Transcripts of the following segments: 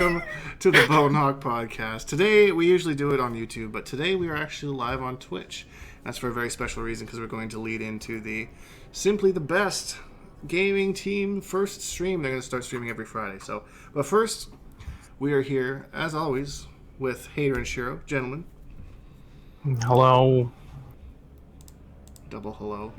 Welcome to the Bonehawk podcast. Today, we usually do it on YouTube, but today we are actually live on Twitch. That's for a very special reason, because we're going to lead into the Simply the Best gaming team first stream. They're going to start streaming every Friday. But first, we are here, as always, with Hater and Shiro. Gentlemen. Hello. Double hello.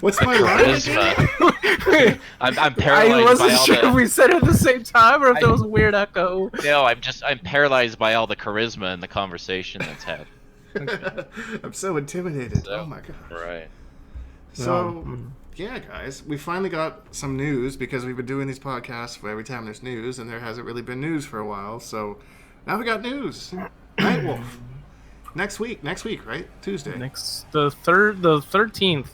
What's my charisma? I'm paralyzed. I wasn't by all sure the... if we said it at the same time or if there was a weird echo. No, I'm paralyzed by all the charisma in the conversation that's had. Okay. I'm so intimidated. So, oh my god. Right. So, yeah, guys, we finally got some news because we've been doing these podcasts for every time there's news, and there hasn't really been news for a while. So now we got news. Nightwolf. Next week, right? Tuesday. The 13th.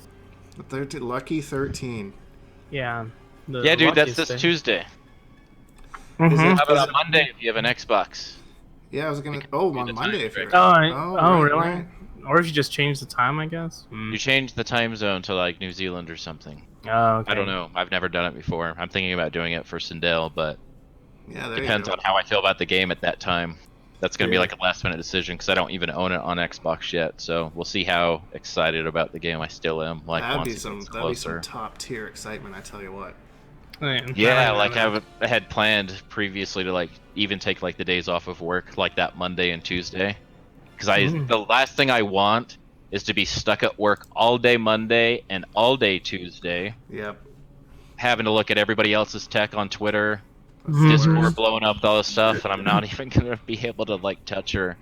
The 13th, lucky 13. Yeah. Yeah, dude, that's this Tuesday. Is it, How about is on it, Monday if you have an Xbox? Yeah, I was gonna. Oh, on Monday if you're. Oh, really? Right. Or if you just change the time, I guess. You change the time zone to like New Zealand or something. Oh, okay. I don't know. I've never done it before. I'm thinking about doing it for Sindel, but Yeah, there depends you on how I feel about the game at that time. That's going to be like a last minute decision because I don't even own it on Xbox yet. So we'll see how excited about the game I still am. Like that'd once be it some gets that'd be some closer. top tier excitement. I tell you what. Yeah, like I had planned previously to like even take like the days off of work, like that Monday and Tuesday, because the last thing I want is to be stuck at work all day Monday and all day Tuesday. Yep. Having to look at everybody else's tech on Twitter, Discord blowing up with all this stuff, and I'm not even gonna be able to like touch her.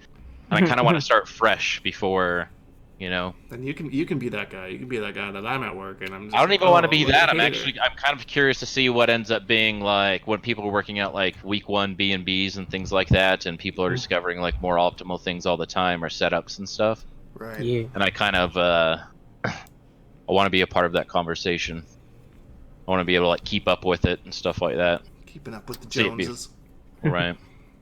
And I kind of want to start fresh before, you know. Then you can be that guy. You can be that guy that I'm at work and I'm. Just I don't even want to be that. I'm hater. kind of curious to see what ends up being like when people are working out like week 1 B&Bs and things like that, and people are discovering like more optimal things all the time or setups and stuff. Right. Yeah. And I kind of I want to be a part of that conversation. I want to be able to like keep up with it and stuff like that. Keeping up with the Joneses. Right.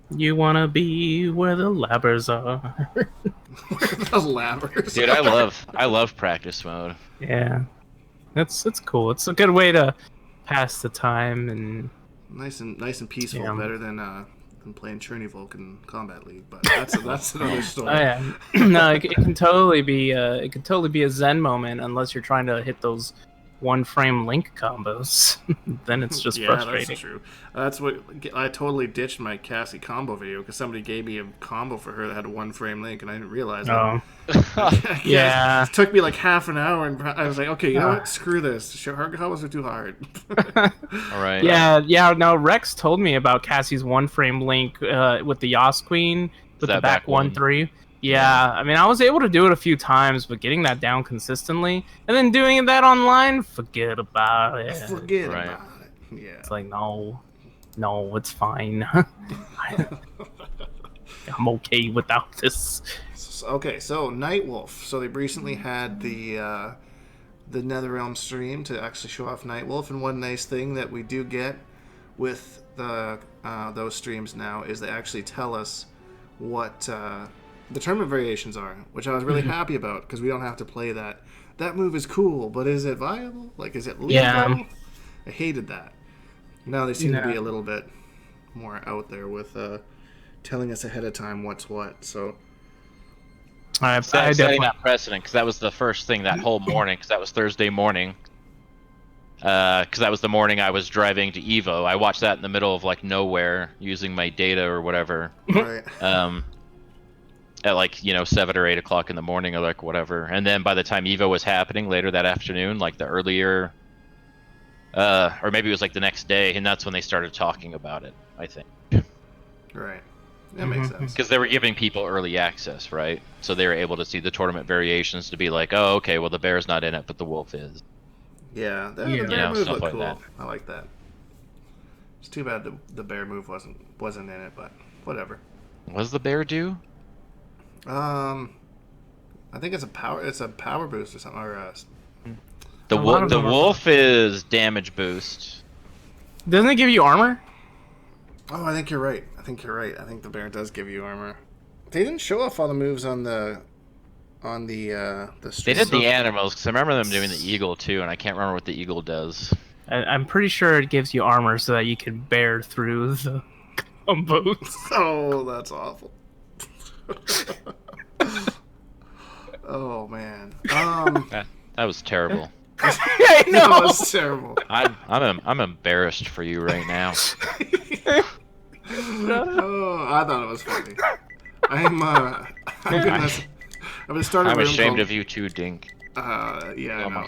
You wanna be where the labbers are. The labbers. Dude, I love practice mode. Yeah. It's cool. It's a good way to pass the time and Nice and peaceful. Yeah. Better than playing Churny Volk in Combat League, but that's another story. Oh yeah. No, it can totally be a zen moment unless you're trying to hit those one frame link combos. Then it's just frustrating. That's true. That's what I totally ditched my Cassie combo video because somebody gave me a combo for her that had a one frame link and I didn't realize Oh. that. Yeah. It took me like half an hour and I was like, okay, you know what? Screw this. Her combos are too hard. All right. Yeah. No, Rex told me about Cassie's one frame link with the Yas Queen with the back 1-3. Yeah, I mean, I was able to do it a few times, but getting that down consistently and then doing that online, forget about it. Forget about it. Yeah. It's like, no, it's fine. I'm okay without this. Okay, so Nightwolf. So they recently had the NetherRealm stream to actually show off Nightwolf, and one nice thing that we do get with the those streams now is they actually tell us what the tournament variations are, which I was really happy about because we don't have to play that. That move is cool, but is it viable? Like, is it legal? Yeah. I hated that. Now they seem to be a little bit more out there with telling us ahead of time what's what. So I Setting definitely. that precedent, because that was the first thing that whole morning, because that was Thursday morning. Because that was the morning I was driving to Evo. I watched that in the middle of like nowhere using my data or whatever. right. At like 7 or 8 o'clock in the morning or like whatever. And then by the time Evo was happening later that afternoon, like the earlier, or maybe it was like the next day, and that's when they started talking about it. I think. Right. That makes sense. Because they were giving people early access, right? So they were able to see the tournament variations to be like, oh, okay, well the bear's not in it, but the wolf is. Yeah, the Yeah. bear move stuff looked like cool. that. I like that. It's too bad the bear move wasn't in it, but whatever. What does the bear do? I think it's a power boost or something. Or The lot of them are- wolf is damage boost. Doesn't it give you armor? oh, I think you're right. I think the bear does give you armor. They didn't show off all the moves on the They stream. did the animals, because I remember them doing the eagle too, and I can't remember what the eagle does. I'm pretty sure it gives you armor so that you can bear through the combos. Oh, that's awful. Oh man. That was terrible. I know. That was terrible. I'm embarrassed for you right now. Oh, I thought it was funny. I've been starting. I'm ashamed of you too, Dink. Yeah, I know.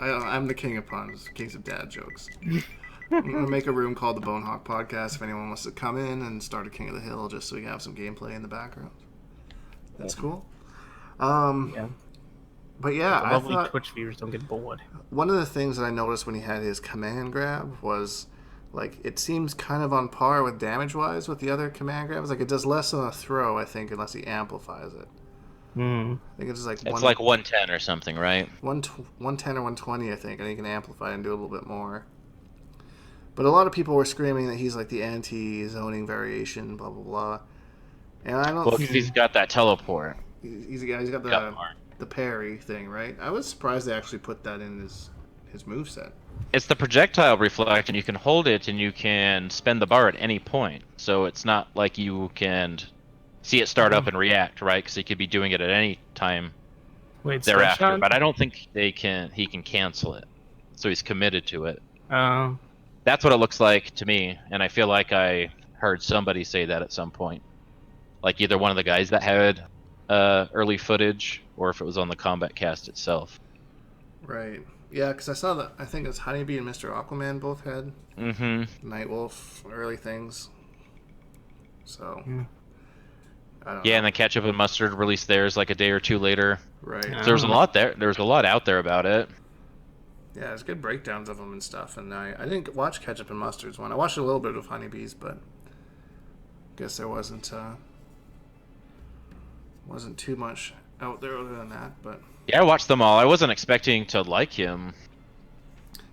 I'm the king of puns, kings of dad jokes. I'm gonna make a room called the Bonehawk Podcast if anyone wants to come in and start a King of the Hill, just so we can have some gameplay in the background. That's cool. Yeah. But yeah, The lovely Twitch viewers don't get bored. One of the things that I noticed when he had his command grab was, like, it seems kind of on par with damage-wise with the other command grabs. Like, it does less on a throw, I think, unless he amplifies it. I think it's just like it's like 110 or something, right? 110 or 120, I think, and he can amplify and do a little bit more. But a lot of people were screaming that he's like the anti-zoning variation, blah blah blah. And I don't. Well, because he's got that teleport. He's got the parry thing, right? I was surprised they actually put that in his moveset. It's the projectile reflect, and you can hold it, and you can spend the bar at any point. So it's not like you can see it start up and react, right? Because he could be doing it at any time thereafter. But I don't think he can cancel it. So he's committed to it. That's what it looks like to me, and I feel like I heard somebody say that at some point. Like either one of the guys that had early footage, or if it was on the combat cast itself. Right. Yeah, because I saw that. I think it's Honeybee and Mr. Aquaman both had Nightwolf early things. So. I don't know. And then Ketchup and Mustard released theirs like a day or two later. Right. So there was a lot there. There was a lot out there about it. Yeah, there's good breakdowns of them and stuff. And I didn't watch Ketchup and Mustard's one. I watched a little bit of Honeybee's, but I guess there wasn't too much out there other than that. But yeah, I watched them all. I wasn't expecting to like him.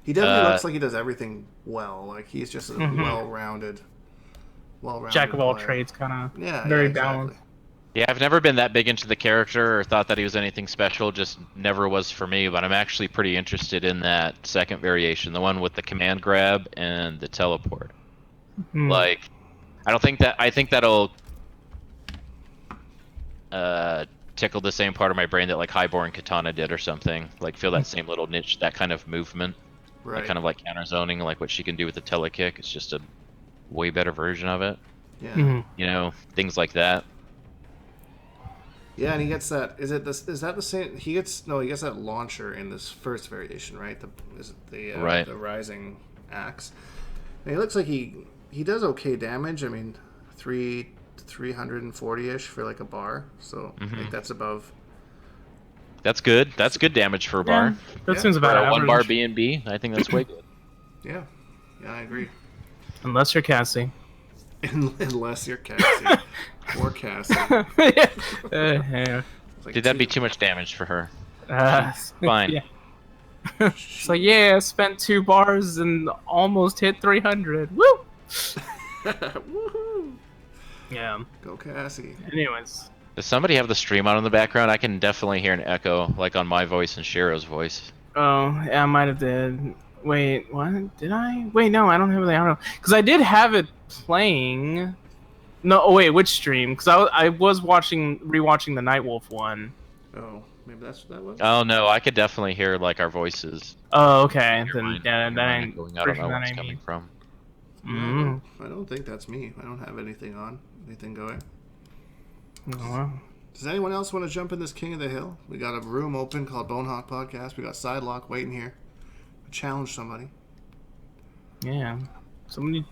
He definitely looks like he does everything well. Like he's just a well-rounded jack of all player. Trades, kind of very balanced. Yeah, I've never been that big into the character or thought that he was anything special. Just never was for me. But I'm actually pretty interested in that second variation, the one with the command grab and the teleport. Like, I think that'll tickle the same part of my brain that like Highborn Kitana did or something. Like feel that same little niche, that kind of movement, right? Like, kind of like counter zoning, like what she can do with the telekick. It's just a way better version of it. Yeah. You know, things like that. Yeah, and he gets that. Is that the same? He gets that launcher in this first variation, right? The rising axe. And he looks like he does okay damage. I mean, 340-ish for like a bar. So I think that's above. That's good. That's good damage for a bar. That seems about average. 1 bar B&B. I think that's way good. Yeah, I agree. Unless you're Cassie. Unless you're Cassie. Or Cassie. Did that be too much damage for her? Fine. Yeah. It's like, I spent 2 bars and almost hit 300. Woo! Woohoo! Yeah. Go Cassie. Anyways. Does somebody have the stream on in the background? I can definitely hear an echo, like on my voice and Shiro's voice. Oh, yeah, I might have did. Wait, what? Did I? Wait, no, I don't have it. I don't know. Because I did have it playing. No, oh wait, which stream? Because I was rewatching the Nightwolf one. Oh, maybe that's what that was? Oh no, I could definitely hear like our voices. Oh, okay. Then I don't know where it's coming from. I don't think that's me. I don't have anything going. Oh, wow. Does anyone else want to jump in this King of the Hill? We got a room open called Bonehawk Podcast. We got Sidelock waiting here. Challenge somebody. Yeah. Somebody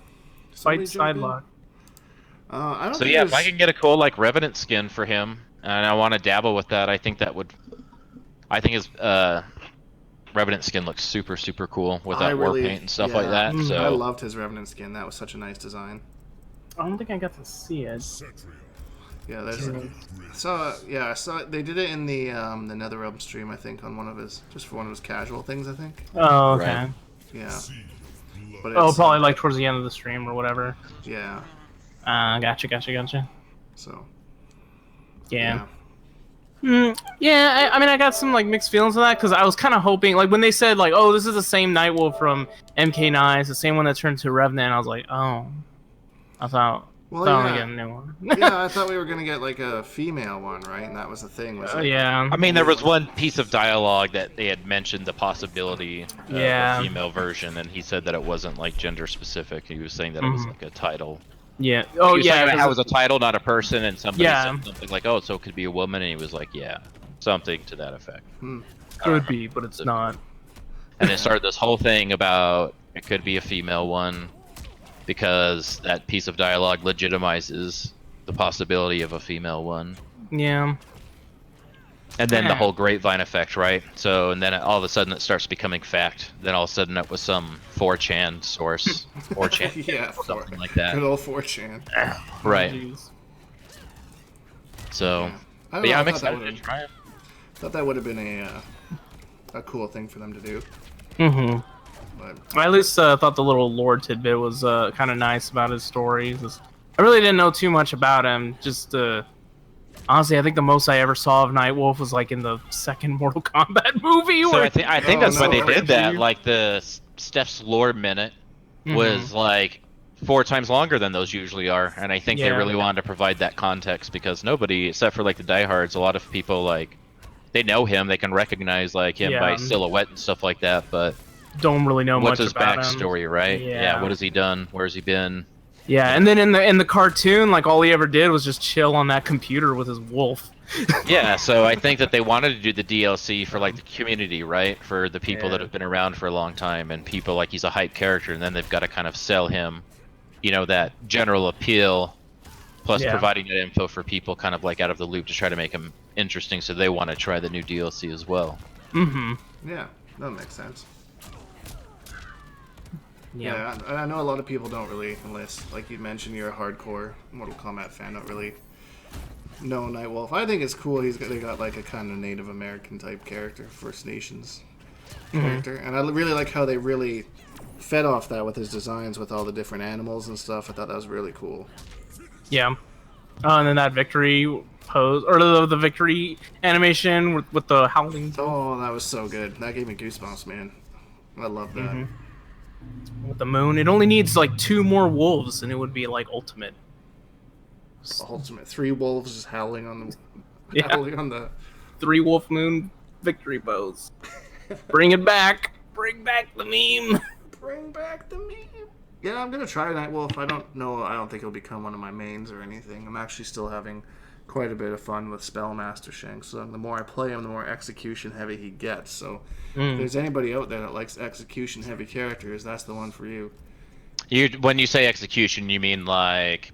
fight Sidelock. I don't. So yeah, if I can get a cool like Revenant skin for him, and I want to dabble with that, I think his Revenant skin looks super cool with that war paint and stuff like that. So I loved his Revenant skin. That was such a nice design. I don't think I got to see it. Yeah, I saw it. They did it in the NetherRealm stream, I think, on one of his casual things, I think. Oh, okay. Right. Yeah. But probably like towards the end of the stream or whatever. Yeah. Gotcha. So. Yeah. Yeah, I mean, I got some like mixed feelings on that because I was kind of hoping, like when they said like, "Oh, this is the same Nightwolf from MK9, it's the same one that turned to Revenant." I was like, "Oh, I thought Well, I yeah. get a new one." Yeah, I thought we were gonna get like a female one, right? And that was the thing. Was like, Yeah. I mean, there was one piece of dialogue that they had mentioned the possibility of a female version, and he said that it wasn't like gender specific. He was saying that it was like a title. Yeah. Oh, yeah. It was a title, not a person, and somebody Yeah. said something like, "Oh, so it could be a woman," and he was like, "Yeah, something to that effect." Could be, but it's not. And it started this whole thing about it could be a female one because that piece of dialogue legitimizes the possibility of a female one. Yeah. And then the whole grapevine effect, right? So, and then all of a sudden it starts becoming fact. Then all of a sudden it was some 4chan source, 4chan, yeah, something like that. Good old 4chan. Right. Jeez. So, I but yeah, I'm thought excited to try it. Thought that would have been a cool thing for them to do. But I at least thought the little lore tidbit was kind of nice about his story. I really didn't know too much about him. Just honestly, I think the most I ever saw of Nightwolf was like in the second Mortal Kombat movie. So where... I think that's why they no, did that. Like the Steph's lore minute was like 4 times longer than those usually are, and I think they really wanted to provide that context because nobody, except for like the diehards, a lot of people like they know him, they can recognize like him by silhouette and stuff like that, but don't really know what's much his about backstory, him. right? Yeah. What has he done? Where's he been? Yeah, and then in the cartoon, like all he ever did was just chill on that computer with his wolf. Yeah, so I think that they wanted to do the DLC for like the community, right? For the people that have been around for a long time and people like he's a hype character, and then they've got to kind of sell him, you know, that general appeal, plus providing that info for people kind of like out of the loop to try to make him interesting, so they want to try the new DLC as well. yeah, that makes sense. Yeah, I know a lot of people don't really, unless, like you mentioned, you're a hardcore Mortal Kombat fan, don't really know Nightwolf. I think it's cool they got like a kind of Native American type character, First Nations character, and I really like how they really fed off that with his designs with all the different animals and stuff. I thought that was really cool. Yeah. And then that victory pose, or the victory animation with the howling. Oh, that was so good. That gave me goosebumps, man. I love that. With the moon, it only needs like 2 more wolves, and it would be like ultimate. Ultimate 3 wolves just howling on the howling on the 3 wolf moon victory pose. Bring it back. Bring back the meme. Bring back the meme. Yeah, I'm gonna try Nightwolf. I don't think it'll become one of my mains or anything. I'm actually still having quite a bit of fun with Spellmaster Shanks. So the more I play him, the more execution heavy he gets. So if there's anybody out there that likes execution heavy characters, that's the one for you. When you say execution, you mean like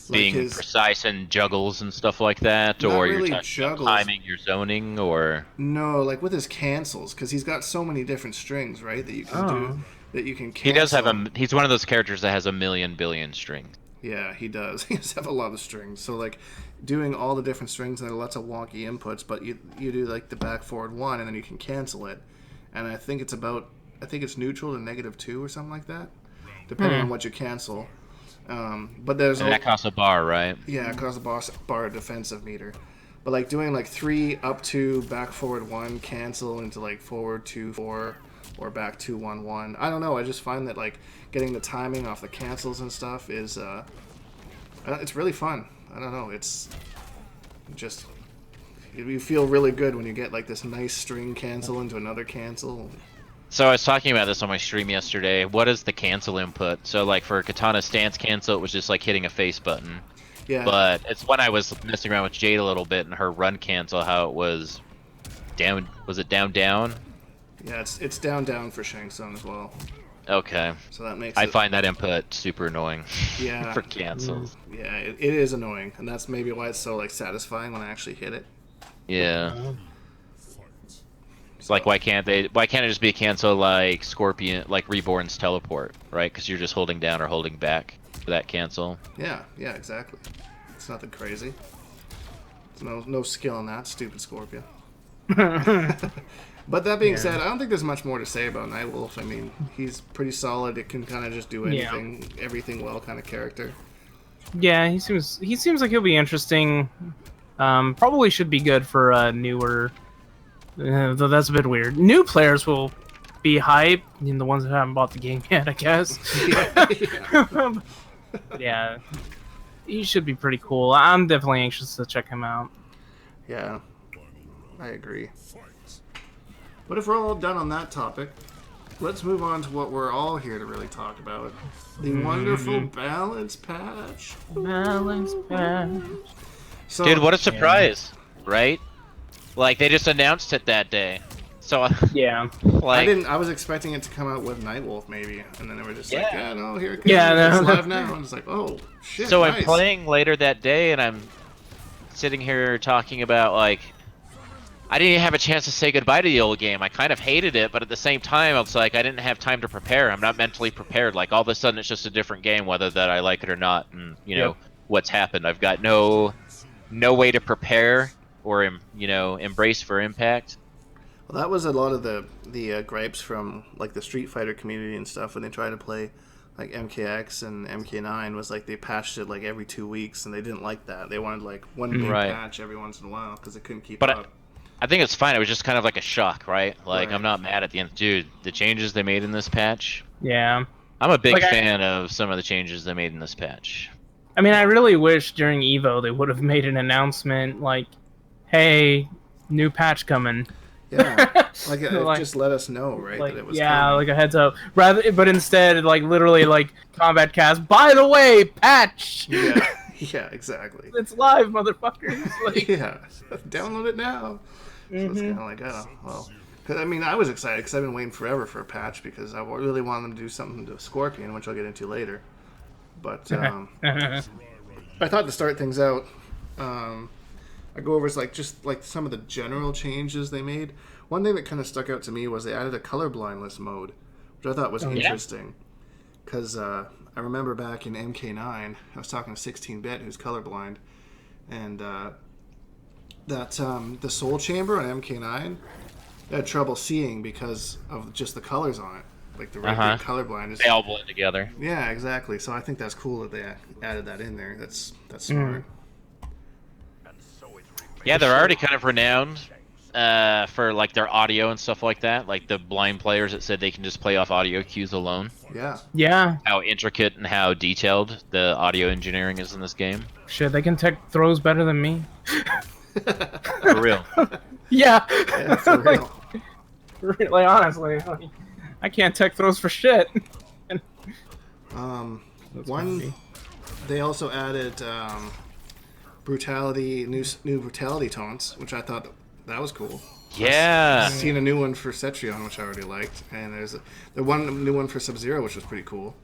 being like precise and juggles and stuff like that, Not or really you're timing, your zoning, or no, like with his cancels, because he's got so many different strings, right? That you can do, that you can. Cancel. He does have he's one of those characters that has a million billion strings. Yeah, he does. He does have a lot of strings. So like doing all the different strings and lots of wonky inputs, but you do like the back forward 1 and then you can cancel it. And I think it's neutral to -2 or something like that, depending on what you cancel. But there's that costs a bar, right? Yeah, it costs a bar defensive meter. But like doing like 3 up 2 back forward 1 cancel into like forward 2 4 or back 2 1 1. I don't know. I just find that like getting the timing off the cancels and stuff is it's really fun. I don't know. It's just you feel really good when you get like this nice string cancel into another cancel. So I was talking about this on my stream yesterday. What is the cancel input? So like for Kitana stance cancel, it was just like hitting a face button. Yeah. But it's when I was messing around with Jade a little bit and her run cancel, how it was down. Was it down down? Yeah, it's down for Shang Tsung as well. Okay. So that makes I find that input super annoying. Yeah. For cancels. Yeah, it is annoying, and that's maybe why it's so like satisfying when I actually hit it. Yeah. It's like why can't it just be a cancel like Scorpion, like Reborn's teleport, right? Because you're just holding down or holding back for that cancel. Yeah, exactly. It's nothing crazy. There's no skill in that, stupid Scorpion. But that being said, I don't think there's much more to say about Nightwolf. I mean, he's pretty solid. It can kind of just do anything, everything well kind of character. Yeah, he seems like he'll be interesting. Probably should be good for newer. Though that's a bit weird. New players will be hype, the ones that haven't bought the game yet, I guess. Yeah, he should be pretty cool. I'm definitely anxious to check him out. Yeah, I agree. But if we're all done on that topic, let's move on to what we're all here to really talk about. The wonderful balance patch. Balance patch. So, Dude, what a surprise, right? Like, they just announced it that day. So, yeah. like... I was expecting it to come out with Nightwolf, maybe. And then they were just like, yeah, no, here it comes. Yeah, It's live now. And it's like, oh, shit, So nice. I'm playing later that day, and I'm sitting here talking about, like... I didn't even have a chance to say goodbye to the old game. I kind of hated it, but at the same time, I was like, I didn't have time to prepare. I'm not mentally prepared. Like, all of a sudden, it's just a different game, whether that I like it or not. And, you know, what's happened. I've got no way to prepare or, embrace for impact. Well, that was a lot of the gripes from, like, the Street Fighter community and stuff when they tried to play, like, MKX and MK9 was, like, they patched it, like, every 2 weeks, and they didn't like that. They wanted, like, one big patch every once in a while because they couldn't keep up. I think it's fine. It was just kind of like a shock, right? Like, I'm not mad at the end. Dude, the changes they made in this patch. Yeah. I'm a big fan of some of the changes they made in this patch. I mean, I really wish during EVO they would have made an announcement like, hey, new patch coming. Yeah. Like, just let us know, right? Like, that it was coming. Like a heads up. But instead, like, literally, like, Combat Cast, by the way, patch! Yeah. Yeah, exactly. It's live, motherfuckers. Like, yeah. Download it now. So it's kind of like, oh, well. Cause, I mean, I was excited because I've been waiting forever for a patch because I really wanted them to do something to Scorpion, which I'll get into later. But I thought to start things out, I go over just like some of the general changes they made. One thing that kind of stuck out to me was they added a colorblindness mode, which I thought was interesting. Because I remember back in MK9, I was talking to 16-Bit, who's colorblind, and the Soul Chamber on MK9 had trouble seeing because of just the colors on it. Like the red and colorblind is. They all blend together. Yeah, exactly. So I think that's cool that they added that in there. That's smart. Yeah, they're already kind of renowned for like their audio and stuff like that. Like the blind players that said they can just play off audio cues alone. Yeah. Yeah. How intricate and how detailed the audio engineering is in this game. Shit, they can tech throws better than me. For real. Yeah. Yeah, for real. Like, honestly, like, I can't tech throws for shit. They also added new brutality taunts, which I thought that was cool. Yeah. I've seen a new one for Cetrion, which I already liked, and there's the new one for Sub-Zero, which was pretty cool.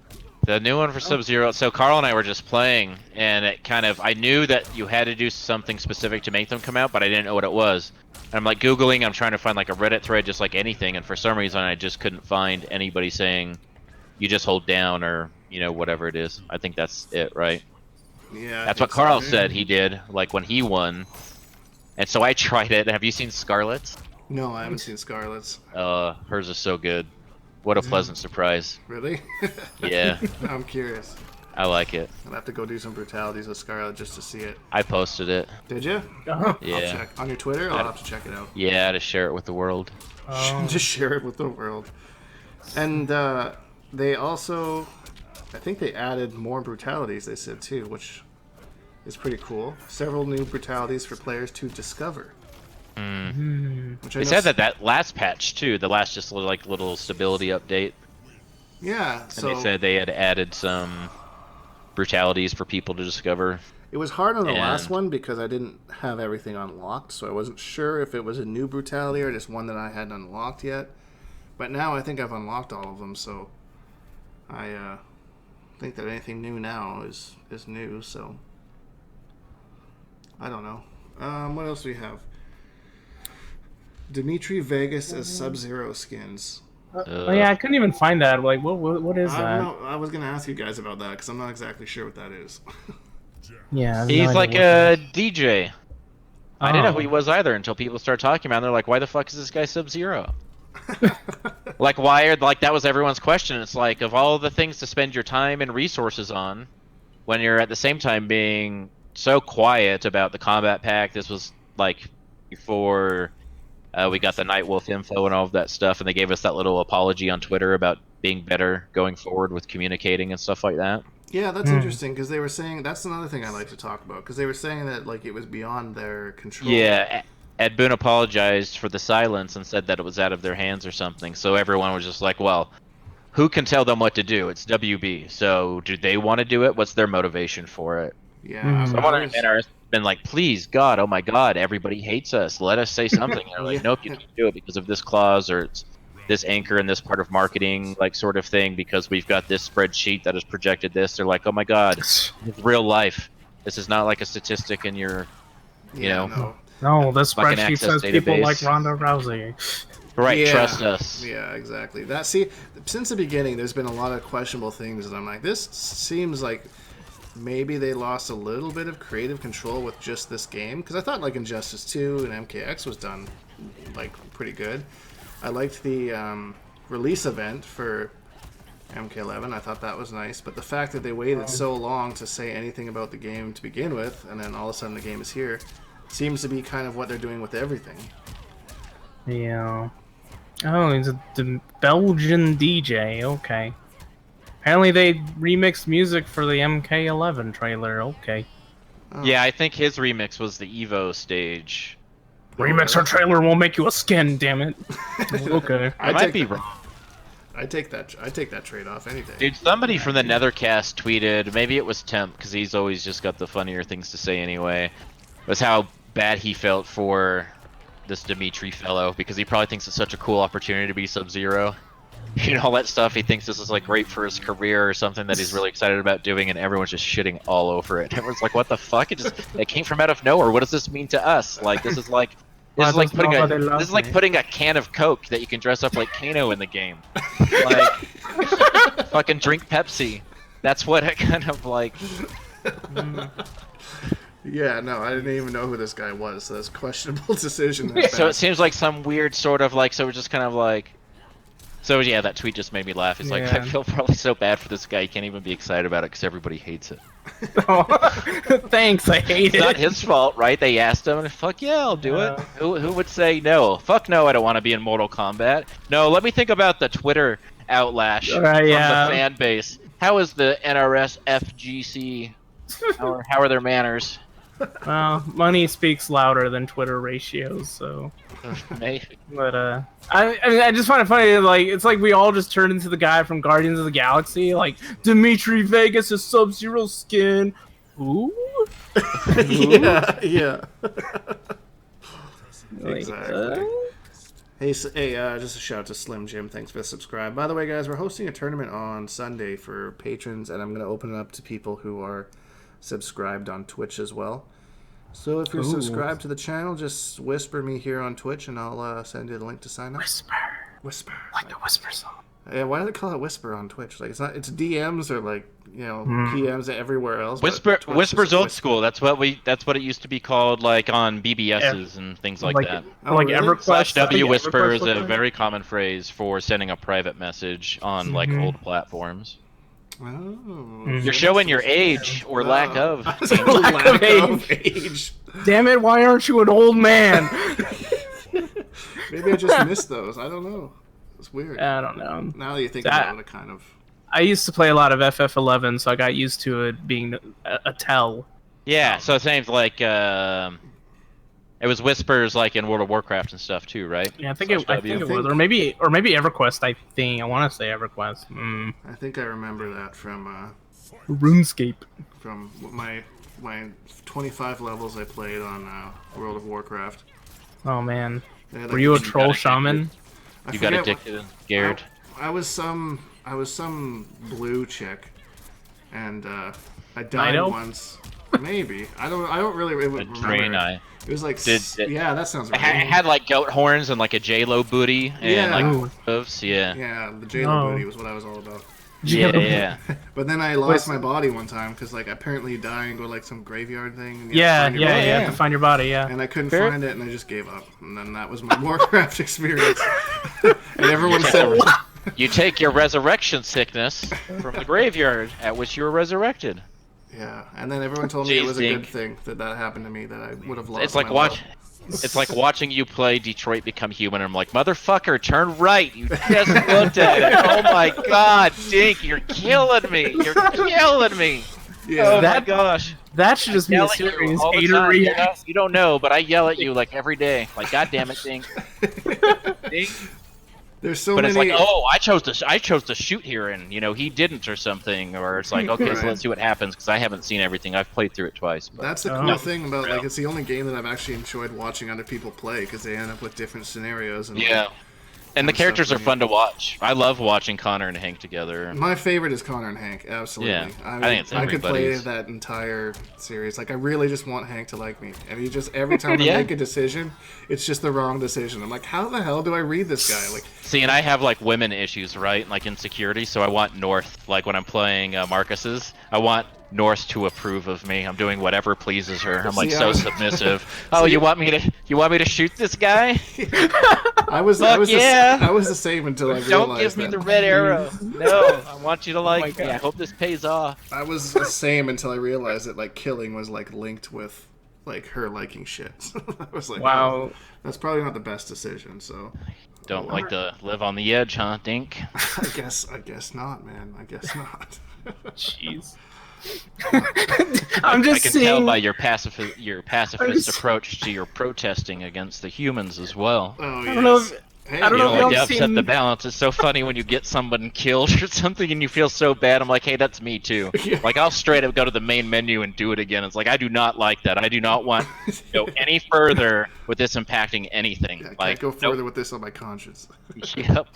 The new one for Sub-Zero. So Carl and I were just playing, and it kind of, I knew that you had to do something specific to make them come out, but I didn't know what it was. And I'm like Googling, I'm trying to find like a Reddit thread, just like anything, and for some reason I just couldn't find anybody saying you just hold down or, whatever it is. I think that's it, right? Yeah. That's what Carl said he did, like when he won. And so I tried it. Have you seen Skarlet's? No, I haven't seen Skarlet's. Hers is so good. What a pleasant surprise. Really? Yeah. I'm curious. I like it. I'll have to go do some brutalities with Skarlet just to see it. I posted it. Did you? Uh-huh. Yeah. I'll check. On your Twitter? I'll have to check it out. Yeah, to share it with the world. Just share it with the world. And they also, I think they added more brutalities, they said too, which is pretty cool. Several new brutalities for players to discover. Which They said that last patch too, the last just little stability update. Yeah, so And they said they had added some brutalities for people to discover. it was hard on the last one because I didn't have everything unlocked, so I wasn't sure if it was a new brutality or just one that I hadn't unlocked yet. But now I think I've unlocked all of them, so I think that anything new now is new, so I don't know. What else do we have? Dimitri Vegas as Sub-Zero skins. Oh yeah, I couldn't even find that. Like, what is that? I was going to ask you guys about that because I'm not exactly sure what that is. Yeah, He's like a DJ. I didn't know who he was either until people started talking about it. They're like, why the fuck is this guy Sub-Zero? Like, that was everyone's question. It's like, of all the things to spend your time and resources on, when you're at the same time being so quiet about the combat pack. This was like before we got the Nightwolf info and all of that stuff, and they gave us that little apology on Twitter about being better going forward with communicating and stuff like that. Yeah, that's interesting because they were saying that's another thing I like to talk about because they were saying that like it was beyond their control. Yeah, Ed Boon apologized for the silence and said that it was out of their hands or something. So everyone was just like, well, who can tell them what to do? It's WB. So do they want to do it? What's their motivation for it? Yeah. Someone in NRS has been like, please, God, oh my God, everybody hates us. Let us say something. And they're like, nope, you can't do it because of this clause or it's this anchor in this part of marketing, like sort of thing, because we've got this spreadsheet that has projected this. They're like, oh my God, it's real life. This is not like a statistic in your, you know. No, this like spreadsheet says people like Ronda Rousey. Right, trust us. Yeah, exactly. Since the beginning, there's been a lot of questionable things, and I'm like, this seems like maybe they lost a little bit of creative control with just this game, because I thought like Injustice 2 and MKX was done like pretty good. I liked the release event for MK11. I thought that was nice, but the fact that they waited so long to say anything about the game to begin with, and then all of a sudden the game is here, seems to be kind of what they're doing with everything. Yeah. Oh, he's a Belgian DJ. Okay. Apparently they remixed music for the MK11 trailer. Okay. Oh. Yeah, I think his remix was the Evo stage. Remix our trailer won't make you a skin, damn it. Okay. I might be wrong. I take that trade off any day. Dude, somebody from the Nethercast tweeted, maybe it was Temp, because he's always just got the funnier things to say anyway, was how bad he felt for this Dimitri fellow, because he probably thinks it's such a cool opportunity to be Sub-Zero. You know, all that stuff, he thinks this is like great for his career or something that he's really excited about doing, and everyone's just shitting all over it. Everyone's like, what the fuck? It came from out of nowhere. What does this mean to us? Like, this is like putting a can of Coke that you can dress up like Kano in the game. Like, fucking drink Pepsi. That's what it kind of like. Yeah, no, I didn't even know who this guy was, so that's a questionable decision. So it seems like some weird sort of like, so we're just kind of like, so yeah, that tweet just made me laugh. It's like, I feel probably so bad for this guy, he can't even be excited about it because everybody hates it. Thanks, I hate it. It's not his fault, right? They asked him, and fuck yeah, I'll do it. Who would say no? Fuck no, I don't want to be in Mortal Kombat. No, let me think about the Twitter outlash from the fan base. How is the NRS FGC? How are their manners? Well, money speaks louder than Twitter ratios, so. Maybe. But I just find it funny. Like, it's like we all just turned into the guy from Guardians of the Galaxy. Like, Dimitri Vegas is Sub-Zero skin. Who? Yeah. Like, exactly. Hey, just a shout out to Slim Jim. Thanks for the subscribe. By the way, guys, we're hosting a tournament on Sunday for patrons, and I'm going to open it up to people who are subscribed on Twitch as well. So if you're subscribed to the channel, just whisper me here on Twitch, and I'll send you the link to sign up. Whisper. Like the Whisper song. Yeah, why do they call it Whisper on Twitch? Like, it's DMs or like, you know, PMs everywhere else. Whisper's old school. That's what it used to be called, like on BBSs and things like that. Like really? Slash W Whisper is a very common phrase for sending a private message on like old platforms. Oh, you're showing your age or lack of age. Damn it! Why aren't you an old man? Maybe I just missed those. I don't know. It's weird. I don't know. Now that you think about it, kind of. I used to play a lot of FF11, so I got used to it being a tell. Yeah, so it seems like it was Whispers like in World of Warcraft and stuff too, right? Yeah, I think it was, or maybe EverQuest. I want to say EverQuest. I think I remember that from RuneScape. From my 25 levels I played on World of Warcraft. Oh man, were you a troll shaman? You got addicted, scared. I was some blue chick, and I died once. Maybe I don't really remember. Draenei. It was like yeah, that sounds right. It had like goat horns and like a J-Lo booty and like hooves. Yeah. Yeah, the J-Lo booty was what I was all about. Yeah. But then I lost my body one time because like apparently you die and go like some graveyard thing. And you have to find your body. Yeah. And I couldn't find it, and I just gave up. And then that was my Warcraft experience. And everyone said, "You take your resurrection sickness from the graveyard at which you were resurrected." Yeah, and then everyone told me it was a good thing that happened to me, that I would have lost. It's like watching you play Detroit Become Human. I'm like, motherfucker, turn right. You just looked at it. Oh my god, Dink, you're killing me. You're killing me. Yeah. Oh my gosh. That should just be a serious hater reaction. You don't know, but I yell at you like every day. Like, god damn it, Dink. Dink. There's so but many. It's like, oh, I chose to shoot here, and he didn't or something, or it's like, okay, so let's see what happens, because I haven't seen everything. I've played through it twice. But... That's the cool thing about like it's the only game that I've actually enjoyed watching other people play, because they end up with different scenarios. And yeah. And the characters are fun to watch. I love watching Connor and Hank together. My favorite is Connor and Hank, absolutely. Yeah, I think it's I could play everybody's. that entire series. Like, I really just want Hank to like me. And he just, every time I make a decision, it's just the wrong decision. I'm like, how the hell do I read this guy? Like, see, and I have, like, women issues, right? Like, insecurity, so I want North. Like, when I'm playing Marcus's, I want North to approve of me. I'm doing whatever pleases her. I'm like so submissive. Oh, you want me to shoot this guy? I was the same until I realized Don't give me the red arrow. No, I want you to like me. I hope this pays off. I was the same until I realized that like killing was like linked with like her liking shit. I was like, wow, oh, that's probably not the best decision. So don't like to live on the edge, huh, Dink? I guess not, man. I guess not. Jeez. I'm just I can tell by your pacifist approach to your protesting against the humans as well. Oh, yes. I don't know if, Hey, I don't know if like y'all upset seen... the balance. It's so funny when you get someone killed or something and you feel so bad. I'm like, hey, that's me too. Yeah. Like, I'll straight up go to the main menu and do it again. It's like, I do not like that. I do not want to go any further with this impacting anything. Yeah, I like, can't go further with this on my conscience. Yep.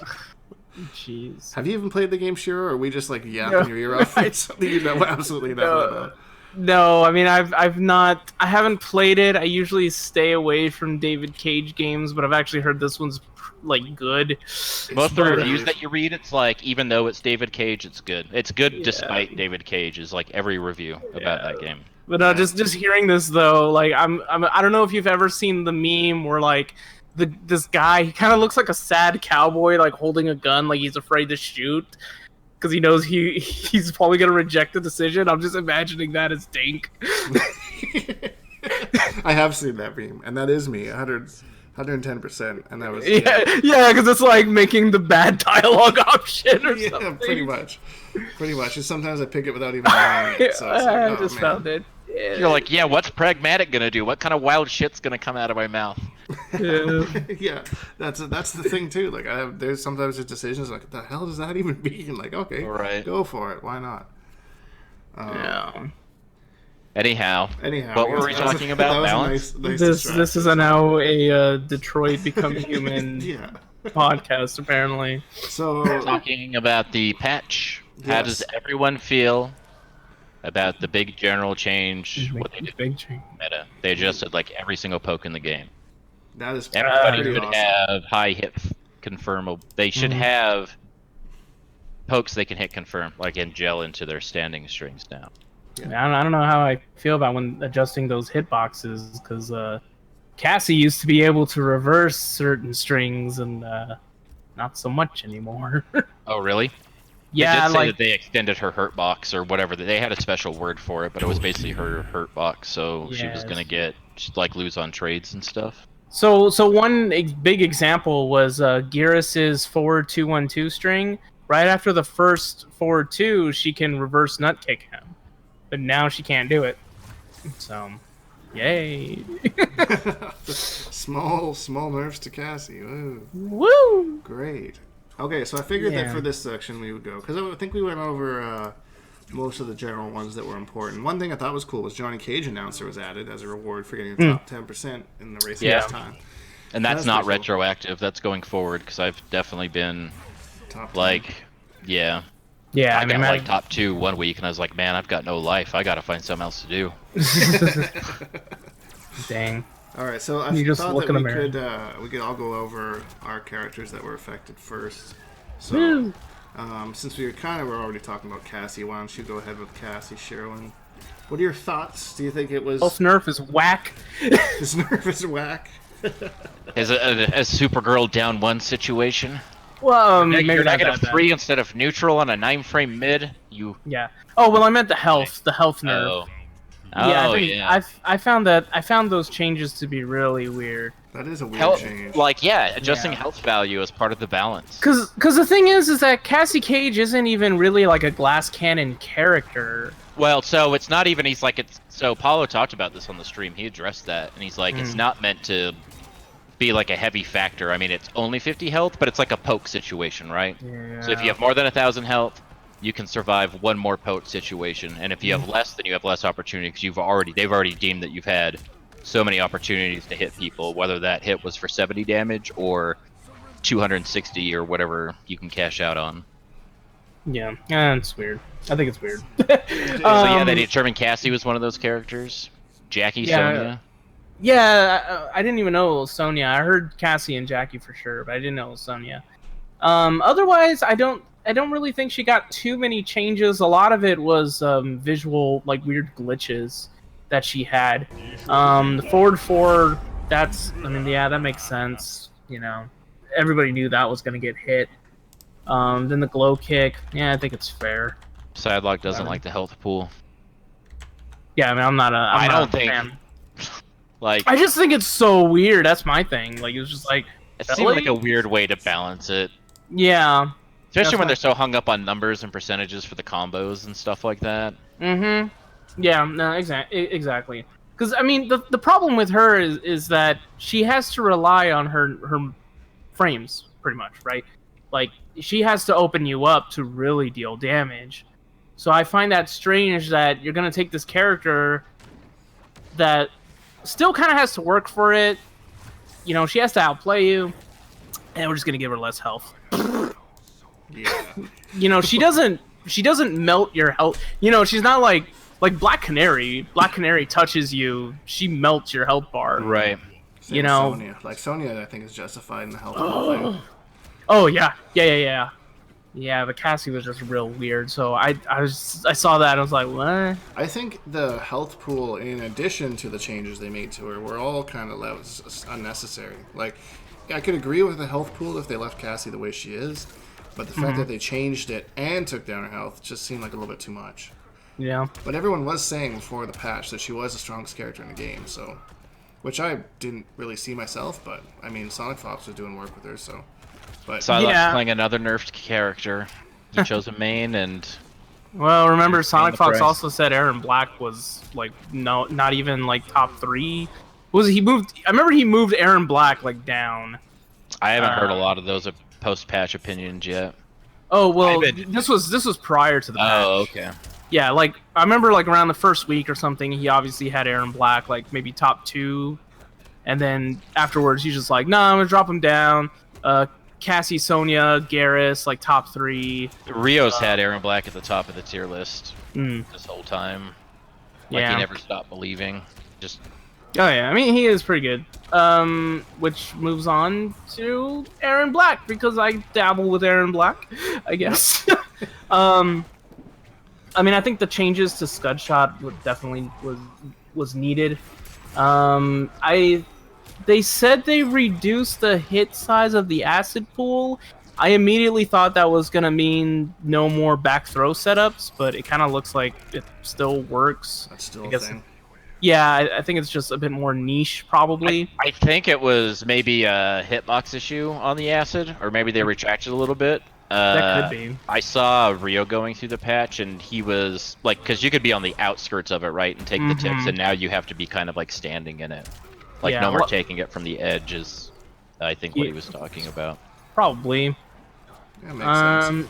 Jeez. Have you even played the game, Shiro, or are we just like yapping your ear off? Something you know absolutely nothing about. No, I mean I haven't played it. I usually stay away from David Cage games, but I've actually heard this one's like good. Most of the reviews that you read, it's like, even though it's David Cage, it's good. It's good despite David Cage, is like every review about that game. But just hearing this though, like I don't know if you've ever seen the meme where like this guy, he kind of looks like a sad cowboy, like holding a gun, like he's afraid to shoot because he knows he's probably gonna reject the decision. I'm just imagining that as Dink. I have seen that meme, and that is me, 110%, and that was yeah, because it's like making the bad dialogue option or something. pretty much. And sometimes I pick it without even knowing it. So it's like, I just found it. Yeah. You're like, yeah, what's pragmatic gonna do? What kind of wild shit's gonna come out of my mouth? Yeah, that's the thing too. Like, there's sometimes there's decisions like, what the hell does that even mean? Like, okay, right, go for it. Why not? Yeah. Anyhow, what were we talking about? Balance? This is now a Detroit Become Human podcast, apparently. So talking about the patch. How does everyone feel about the big general change? What they did meta? They adjusted like every single poke in the game. That is everybody should awesome. have high hit confirmable. They should have pokes they can hit confirm, like, and gel into their standing strings now. Yeah. I don't know how I feel about when adjusting those hitboxes, because Cassie used to be able to reverse certain strings, and not so much anymore. Oh, really? Yeah, they did say that they extended her hurt box or whatever. They had a special word for it, but it was basically her hurt box, so she was gonna lose on trades and stuff. So one big example was Geras' forward 2-1-2 string. Right after the first forward 2, she can reverse nut kick him, but now she can't do it. So, yay! small nerfs to Cassie. Woo! Great. Okay, so I figured that for this section we would go, because I think we went over most of the general ones that were important. One thing I thought was cool was Johnny Cage announcer was added as a reward for getting the top 10% in the race this time. And that's not retroactive. That's going forward, because I've definitely been top 10. Like, I got like top 2 1 week, and I was like, man, I've got no life. I got to find something else to do. Dang. All right, so I thought that we could all go over our characters that were affected first. So, since we were already talking about Cassie, why don't you go ahead with Cassie, Sherilyn? What are your thoughts? Do you think it was... Elf nerf is whack. His nerf is whack. Is it a Supergirl down 1 situation? Well, You're maybe not negative that 3 instead of neutral on a 9-frame mid. You. Yeah. Oh well, I meant the health nerf. Oh. Yeah, Oh, I think I found those changes to be really weird. That is a weird Health, change. like, yeah, adjusting health value as part of the balance. Cause the thing is that Cassie Cage isn't even really like a glass cannon character. Well, so it's not even. He's like it's. So Paulo talked about this on the stream. He addressed that, and he's like, it's not meant to be like a heavy factor. I mean, it's only 50 health, but it's like a poke situation, right? Yeah. So if you have more than 1,000 health, you can survive one more poke situation, and if you have less, then you have less opportunity because they've already deemed that you've had so many opportunities to hit people, whether that hit was for 70 damage or 260 or whatever you can cash out on. Yeah, it's weird. I think it's weird. So yeah, they determined Cassie was one of those characters. Jackie, Sonya. Yeah, I didn't even know it was Sonya. I heard Cassie and Jackie for sure, but I didn't know it was Sonya. Otherwise, I don't really think she got too many changes. A lot of it was visual, like weird glitches that she had. The forward 4, that makes sense. You know, everybody knew that was gonna get hit. Then the glow kick, yeah, I think it's fair. Sidelock doesn't like the health pool. Yeah, I mean, I'm not a fan. Like, I just think it's so weird. That's my thing. Like, it was just like it seemed like a weird way to balance it. Yeah. Especially when they're so hung up on numbers and percentages for the combos and stuff like that. Mm-hmm. Yeah, no, exactly. Because, I mean, the problem with her is that she has to rely on her frames, pretty much, right? Like, she has to open you up to really deal damage. So I find that strange that you're going to take this character that still kind of has to work for it. You know, she has to outplay you, and we're just going to give her less health. Yeah. You know, she doesn't melt your health. You know, she's not like Black Canary. Black Canary touches you, she melts your health bar. Right. Same you know, Sonya. Like Sonya, I think is justified in the health thing. Oh yeah. Yeah, but Cassie was just real weird. So I saw that and I was like, what? I think the health pool, in addition to the changes they made to her, were all kind of unnecessary. Like, I could agree with the health pool if they left Cassie the way she is, but the fact that they changed it and took down her health just seemed like a little bit too much. Yeah. But everyone was saying before the patch that she was the strongest character in the game, so, which I didn't really see myself, but I mean, Sonic Fox was doing work with her, so. But Psylocke's playing another nerfed character. He chose a main, and well, remember Sonic Fox also said Erron Black was like not even like top 3. He moved? I remember he moved Erron Black like down. I haven't heard a lot of those post-patch opinions yet. Oh well, this was prior to the patch. Oh, okay. Yeah, like I remember like around the first week or something, he obviously had Erron Black like maybe top 2, and then afterwards he's just like, nah, I'm gonna drop him down. Cassie, Sonya, Geras, like top 3. Rio's had Erron Black at the top of the tier list this whole time. Like, he never stopped believing. Just. Oh yeah, I mean he is pretty good. Which moves on to Erron Black because I dabble with Erron Black, I guess. I mean I think the changes to Scud Shot definitely was needed. They said they reduced the hit size of the acid pool. I immediately thought that was going to mean no more back throw setups, but it kind of looks like it still works. That's still a thing. Yeah, I think it's just a bit more niche, probably. I think it was maybe a hitbox issue on the acid, or maybe they retracted a little bit. That could be. I saw Rio going through the patch, and he was, like, because you could be on the outskirts of it, right, and take the tips, and now you have to be kind of, like, standing in it. Like, no more taking it from the edge is, I think, what he was talking about. Probably. Yeah, makes sense.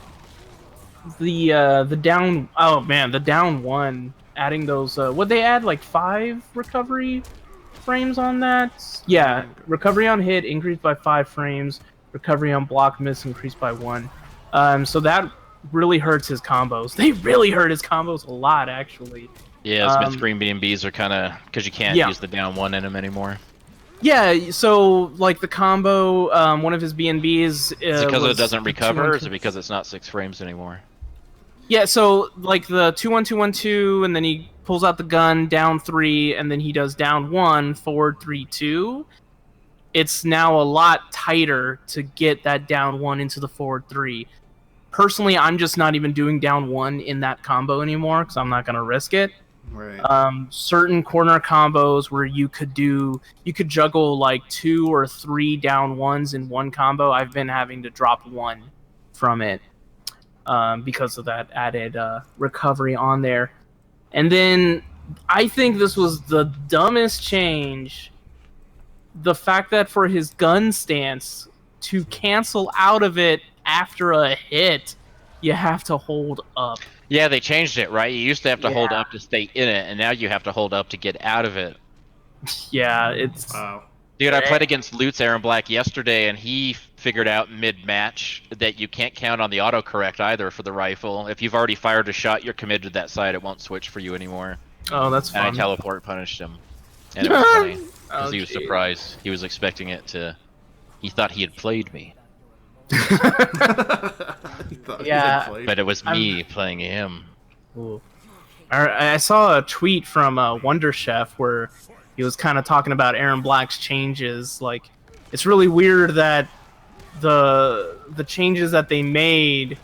The down... Oh, man, the down 1. Adding those... would they add, like, 5 recovery frames on that? Yeah. Recovery on hit increased by 5 frames. Recovery on block miss increased by 1. So that really hurts his combos. They really hurt his combos a lot, actually. Yeah, his mid-screen B&Bs are kind of... Because you can't use the down 1 in him anymore. Yeah, so, like, the combo, one of his B&Bs... Is it because it doesn't recover, or is it because it's not 6 frames anymore? Yeah, so, like, the 2-1-2-1-2, and then he pulls out the gun, down 3, and then he does down 1, forward 3-2. it's now a lot tighter to get that down 1 into the forward 3. Personally, I'm just not even doing down 1 in that combo anymore because I'm not going to risk it. Right. Certain corner combos where you could juggle like 2 or 3 down 1s in one combo. I've been having to drop 1 from it because of that added recovery on there. And then I think this was the dumbest change. The fact that for his gun stance to cancel out of it after a hit, you have to hold up. Yeah, they changed it, right? You used to have to hold up to stay in it, and now you have to hold up to get out of it. Yeah, it's... Wow. Dude, I played against Lute's Erron Black yesterday, and he figured out mid-match that you can't count on the autocorrect either for the rifle. If you've already fired a shot, you're committed to that side. It won't switch for you anymore. Oh, that's fun. And I teleport punished him. And it was funny, because he was surprised. He was expecting it to... He thought he had played me. Yeah, but it was me playing him. Ooh. I saw a tweet from Wonder Chef where he was kind of talking about Erron Black's changes. Like, it's really weird that the changes that they made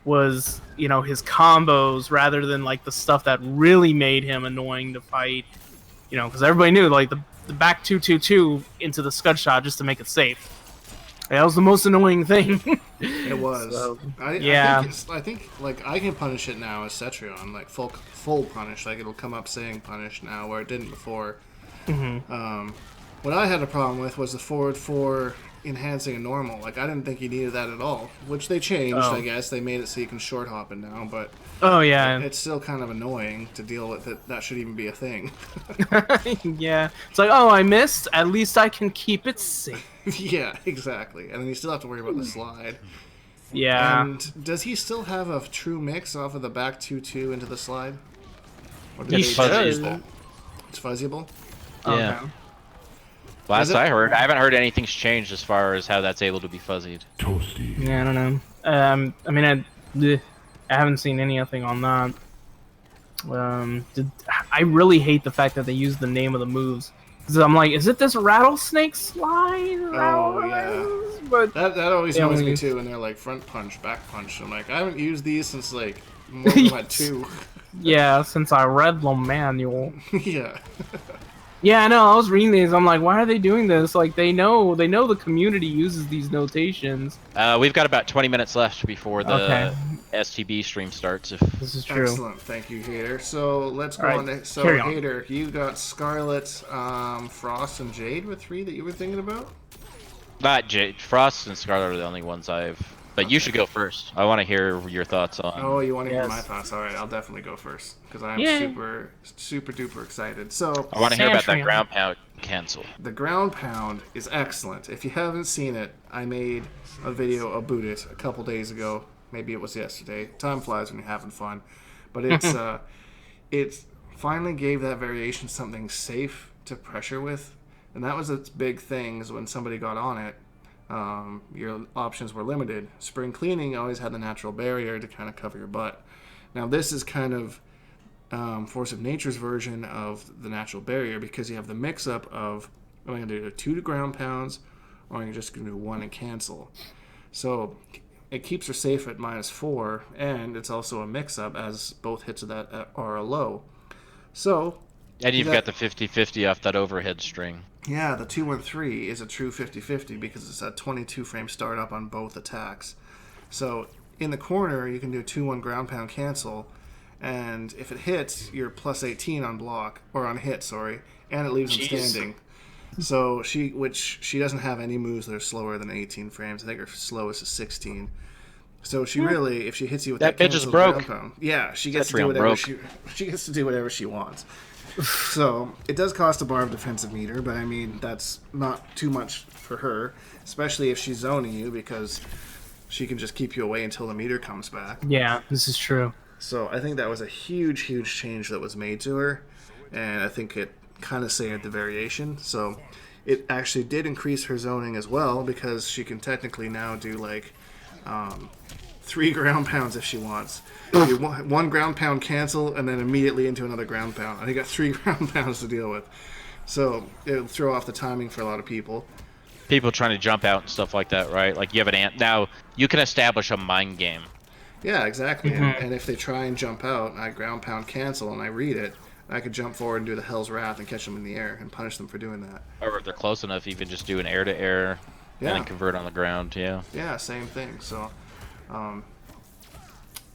was, you know, his combos rather than like the stuff that really made him annoying to fight. You know, because everybody knew like the back 2-2-2 into the scud shot just to make it safe. That was the most annoying thing. It was. So, I think like I can punish it now as Cetrion, like full punish. Like it'll come up saying punish now, where it didn't before. Mm-hmm. What I had a problem with was the forward 4 enhancing a normal. Like I didn't think you needed that at all, which they changed. I guess they made it so you can short hop it now, but it's still kind of annoying to deal with. That should even be a thing. Yeah, it's like, oh, I missed. At least I can keep it safe. Yeah, exactly. And then you still have to worry about the slide. Yeah. And does he still have a true mix off of the back 2-2 into the slide? Or He should. It's fuzzyable? Yeah. Okay. Last I heard, I haven't heard anything's changed as far as how that's able to be fuzzied. Toasty. Yeah, I don't know. I mean, I haven't seen anything on that. I really hate the fact that they use the name of the moves. Because I'm like, is it this rattlesnake slide? Oh, yeah. But that always annoys me too, and they're like front punch, back punch. I'm like, I haven't used these since like more than what, 2. Yeah, since I read the manual. Yeah. Yeah, I know. I was reading these. I'm like, why are they doing this? Like, they know the community uses these notations. We've got about 20 minutes left before the STB stream starts. If this is true. Excellent. Thank you, Hater. So let's go on to... So, Hater, you got Skarlet, Frost, and Jade were 3 that you were thinking about? Not Jade. Frost and Skarlet are the only ones I've... But you should go first. I want to hear your thoughts on... Oh, you want to hear my thoughts? All right, I'll definitely go first. Because I'm super duper excited. So I want to hear about that ground pound cancel. The ground pound is excellent. If you haven't seen it, I made a video about it a couple days ago. Maybe it was yesterday. Time flies when you're having fun. But it's it finally gave that variation something safe to pressure with. And that was its big thing, is when somebody got on it. Your options were limited. Spring cleaning always had the natural barrier to kind of cover your butt. Now this is kind of Force of Nature's version of the natural barrier, because you have the mix-up of, I'm going to do 2 ground pounds, or I'm just going to do 1 and cancel. So it keeps her safe at -4, and it's also a mix-up, as both hits of that are a low. So... And you've got the 50-50 off that overhead string. Yeah, the 2-1-3 is a true 50-50 because it's a 22-frame startup on both attacks. So in the corner, you can do a 2-1 ground pound cancel, and if it hits, you're +18 on block, or on hit, sorry, and it leaves him standing. So she doesn't have any moves that are slower than 18 frames. I think her slowest is 16. So she really, if she hits you with that bitch is broke. Ground pound, yeah, she gets to do whatever she gets to do whatever she wants. So it does cost a bar of defensive meter, but I mean that's not too much for her, especially if she's zoning you, because she can just keep you away until the meter comes back. Yeah, this is true. So I think that was a huge change that was made to her, and I think it kind of saved the variation. So it actually did increase her zoning as well, because she can technically now do like 3 ground pounds if she wants. Do 1 ground pound cancel, and then immediately into another ground pound. And you got 3 ground pounds to deal with. So it'll throw off the timing for a lot of people. people trying to jump out and stuff like that, right? Like you have an ant now. You can establish a mind game. Yeah, exactly. And if they try and jump out, and I ground pound cancel, and I read it, I could jump forward and do the Hell's Wrath and catch them in the air and punish them for doing that. Or if they're close enough, even just do an air-to-air and then convert on the ground. Yeah. Yeah, same thing. So,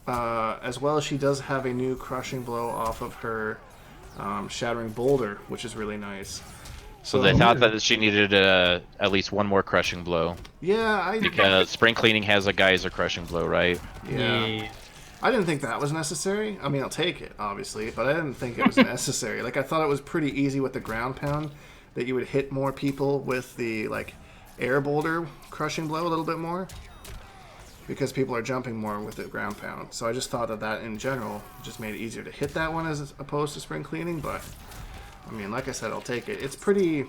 as well as she does have a new crushing blow off of her shattering boulder, which is really nice. So they thought that she needed at least one more crushing blow. Yeah, because spring cleaning has a geyser crushing blow, right? Yeah. I didn't think that was necessary. I mean, I'll take it, obviously, but I didn't think it was necessary. Like, I thought it was pretty easy with the ground pound that you would hit more people with the, like, air boulder crushing blow a little bit more because people are jumping more with the ground pound. So I just thought that in general just made it easier to hit that one as opposed to spring cleaning, but, I mean, like I said, I'll take it. It's pretty...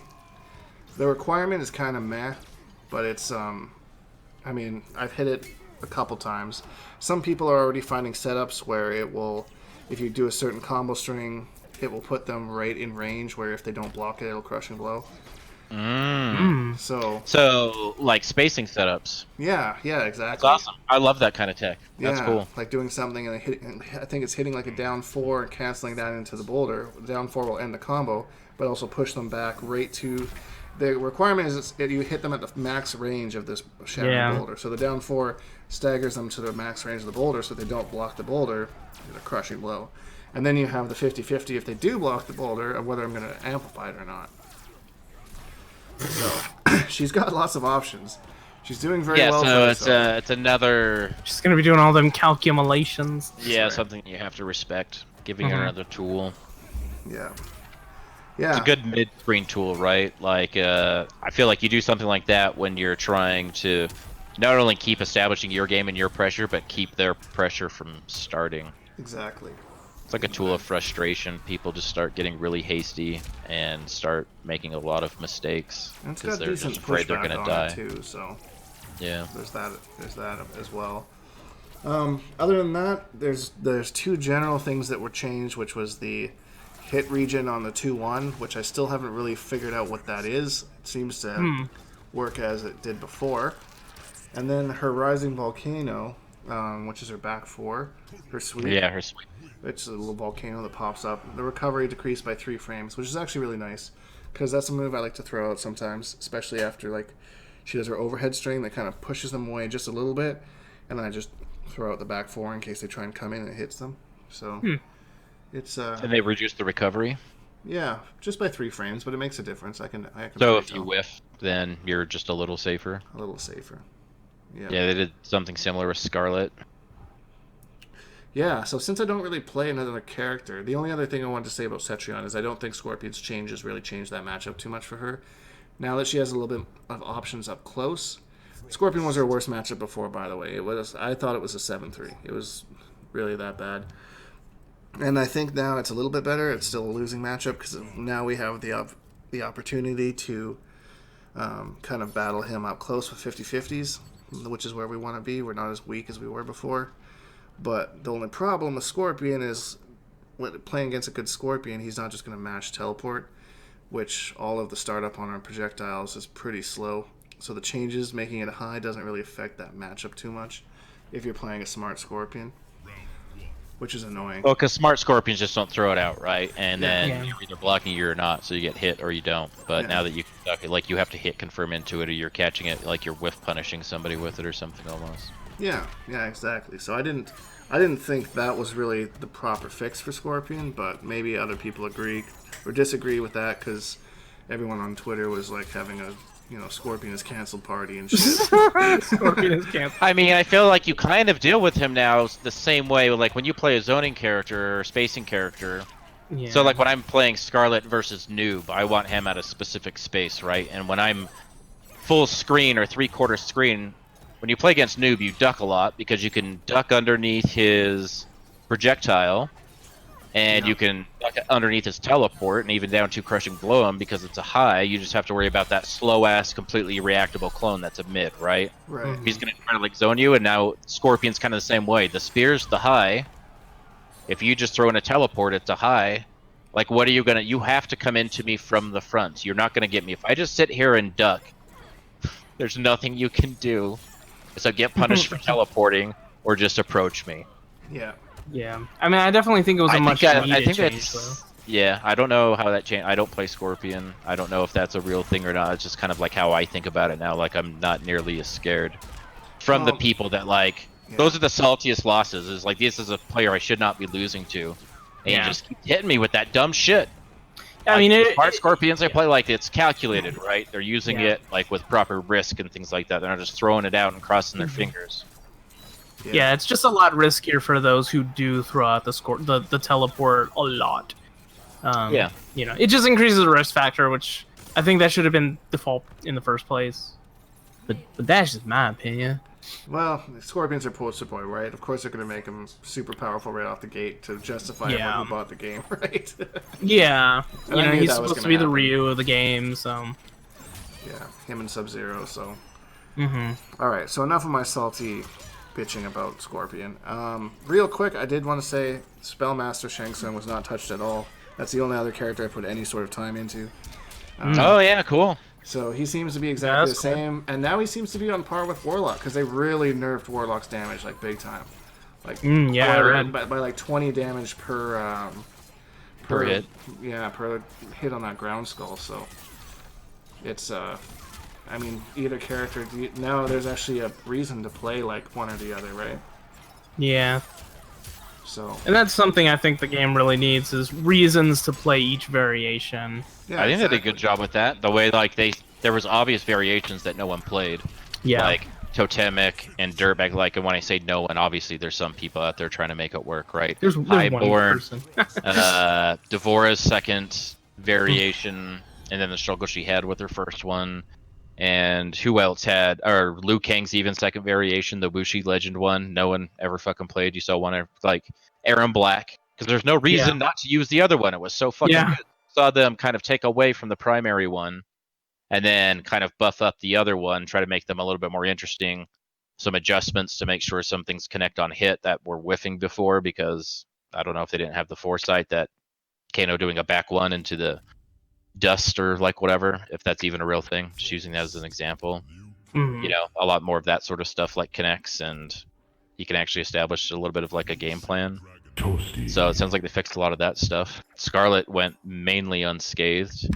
The requirement is kind of meh, but it's, I mean, I've hit it a couple times. Some people are already finding setups where it will, if you do a certain combo string, it will put them right in range where if they don't block it, it'll crush and blow. So like spacing setups. Yeah, exactly. That's awesome. I love that kind of tech. That's cool. Like doing something and I think it's hitting like a down 4 and canceling that into the boulder. Down 4 will end the combo, but also push them back right to... The requirement is that you hit them at the max range of this shattering boulder. So the down 4 staggers them to the max range of the boulder so they don't block the boulder with a crushing blow. And then you have the 50-50 if they do block the boulder of whether I'm going to amplify it or not. So she's got lots of options. She's doing very well. Yeah, so it's another... She's going to be doing all them calculations. Yeah, something you have to respect. Giving her another tool. Yeah. It's a good mid-screen tool, right? Like, I feel like you do something like that when you're trying to not only keep establishing your game and your pressure, but keep their pressure from starting. Exactly. It's like a tool of frustration. People just start getting really hasty and start making a lot of mistakes because they're just afraid they're gonna die. Too, so yeah, there's that as well. Other than that, there's two general things that were changed, which was the hit region on the 2-1, which I still haven't really figured out what that is. It seems to work as it did before. And then her Rising Volcano, which is her back 4, her sweep. Yeah, her sweep. It's a little volcano that pops up. The recovery decreased by 3 frames, which is actually really nice, because that's a move I like to throw out sometimes, especially after like she does her overhead string that kind of pushes them away just a little bit, and then I just throw out the back 4 in case they try and come in and it hits them. So it's and they reduce the recovery. Yeah, just by 3 frames, but it makes a difference. I can. So if you whiff, then you're just a little safer. A little safer. Yeah. Yeah, they did something similar with Skarlet. Yeah, so since I don't really play another character, the only other thing I wanted to say about Cetrion is I don't think Scorpion's changes really changed that matchup too much for her. Now that she has a little bit of options up close, Scorpion was her worst matchup before, by the way. I thought it was a 7-3. It was really that bad. And I think now it's a little bit better. It's still a losing matchup because now we have the opportunity to kind of battle him up close with 50-50s, which is where we want to be. We're not as weak as we were before. But the only problem with Scorpion is when playing against a good Scorpion, he's not just going to mash teleport, which all of the startup on our projectiles is pretty slow. So the changes, making it high, doesn't really affect that matchup too much if you're playing a smart Scorpion, which is annoying. Well, because smart Scorpions just don't throw it out, right? And then you're either blocking you or not, so you get hit or you don't. But now that you can duck it, like you have to hit confirm into it or you're catching it, like you're whiff punishing somebody with it or something almost. Yeah, exactly. So I didn't think that was really the proper fix for Scorpion, but maybe other people agree or disagree with that because everyone on Twitter was like having a Scorpion is canceled party and shit. Scorpion is canceled. I mean, I feel like you kind of deal with him now the same way, like when you play a zoning character or spacing character. Yeah. So like when I'm playing Skarlet versus Noob, I want him at a specific space, right? And when I'm full screen or 3/4 screen, when you play against Noob, you duck a lot because you can duck underneath his projectile, and you can duck underneath his teleport, and even down to crushing blow him because it's a high. You just have to worry about that slow-ass, completely reactable clone that's a mid, right? Right. He's going to try to like zone you, and now Scorpion's kind of the same way. The spear's the high. If you just throw in a teleport, it's a high. Like, what are you going to... You have to come into me from the front. You're not going to get me. If I just sit here and duck, There's nothing you can do. So get punished for teleporting, or just approach me. Yeah. Yeah. I mean, I definitely think it was a much needed change, though. Yeah, I don't know how that changed. I don't play Scorpion. I don't know if that's a real thing or not. It's just kind of like how I think about it now. Like, I'm not nearly as scared from the people that, like, those are the saltiest losses. Is like, this is a player I should not be losing to. And you just keep hitting me with that dumb shit. I mean, the smart Scorpions I play, like, it's calculated, right? They're using it, like, with proper risk and things like that. They're not just throwing it out and crossing their fingers. Yeah, it's just a lot riskier for those who do throw out the teleport a lot. You know, it just increases the risk factor, which I think that should have been default in the first place. But that's just my opinion. Well, the Scorpions are poster boy, right? Of course they're going to make them super powerful right off the gate to justify everyone who bought the game, right? Yeah. And you know, he's supposed to be the Ryu of the game, so... Yeah, him and Sub-Zero, so... Mm-hmm. Alright, so enough of my salty bitching about Scorpion. Real quick, I did want to say Spellmaster Shang Tsung was not touched at all. That's the only other character I put any sort of time into. Oh, yeah, cool. So he seems to be exactly the same, and now he seems to be on par with Warlock, because they really nerfed Warlock's damage, like, big time. Like, by like 20 damage per hit. Yeah, per hit on that ground skull, so it's, I mean, either character, now there's actually a reason to play, like, one or the other, right? Yeah. So. And that's something I think the game really needs, is reasons to play each variation. Yeah, I think they did a good job with that. The way, like, there was obvious variations that no one played. Yeah. Like, Totemic and Dirtbag, like, and when I say no one, obviously there's some people out there trying to make it work, right? There's Highborn, one person. Devora's second variation, and then the struggle she had with her first one. And who else had, or Liu Kang's even second variation, the Wuxi Legend one. No one ever fucking played. You saw one, like, Erron Black, because there's no reason not to use the other one. It was so fucking good. Saw them kind of take away from the primary one, and then kind of buff up the other one, try to make them a little bit more interesting. Some adjustments to make sure some things connect on hit that were whiffing before, because I don't know if they didn't have the foresight that Kano doing a back one into the dust or like whatever, if that's even a real thing, just using that as an example. You know, a lot more of that sort of stuff like connects, and you can actually establish a little bit of like a game plan. So it sounds like they fixed a lot of that stuff. Skarlet went mainly unscathed.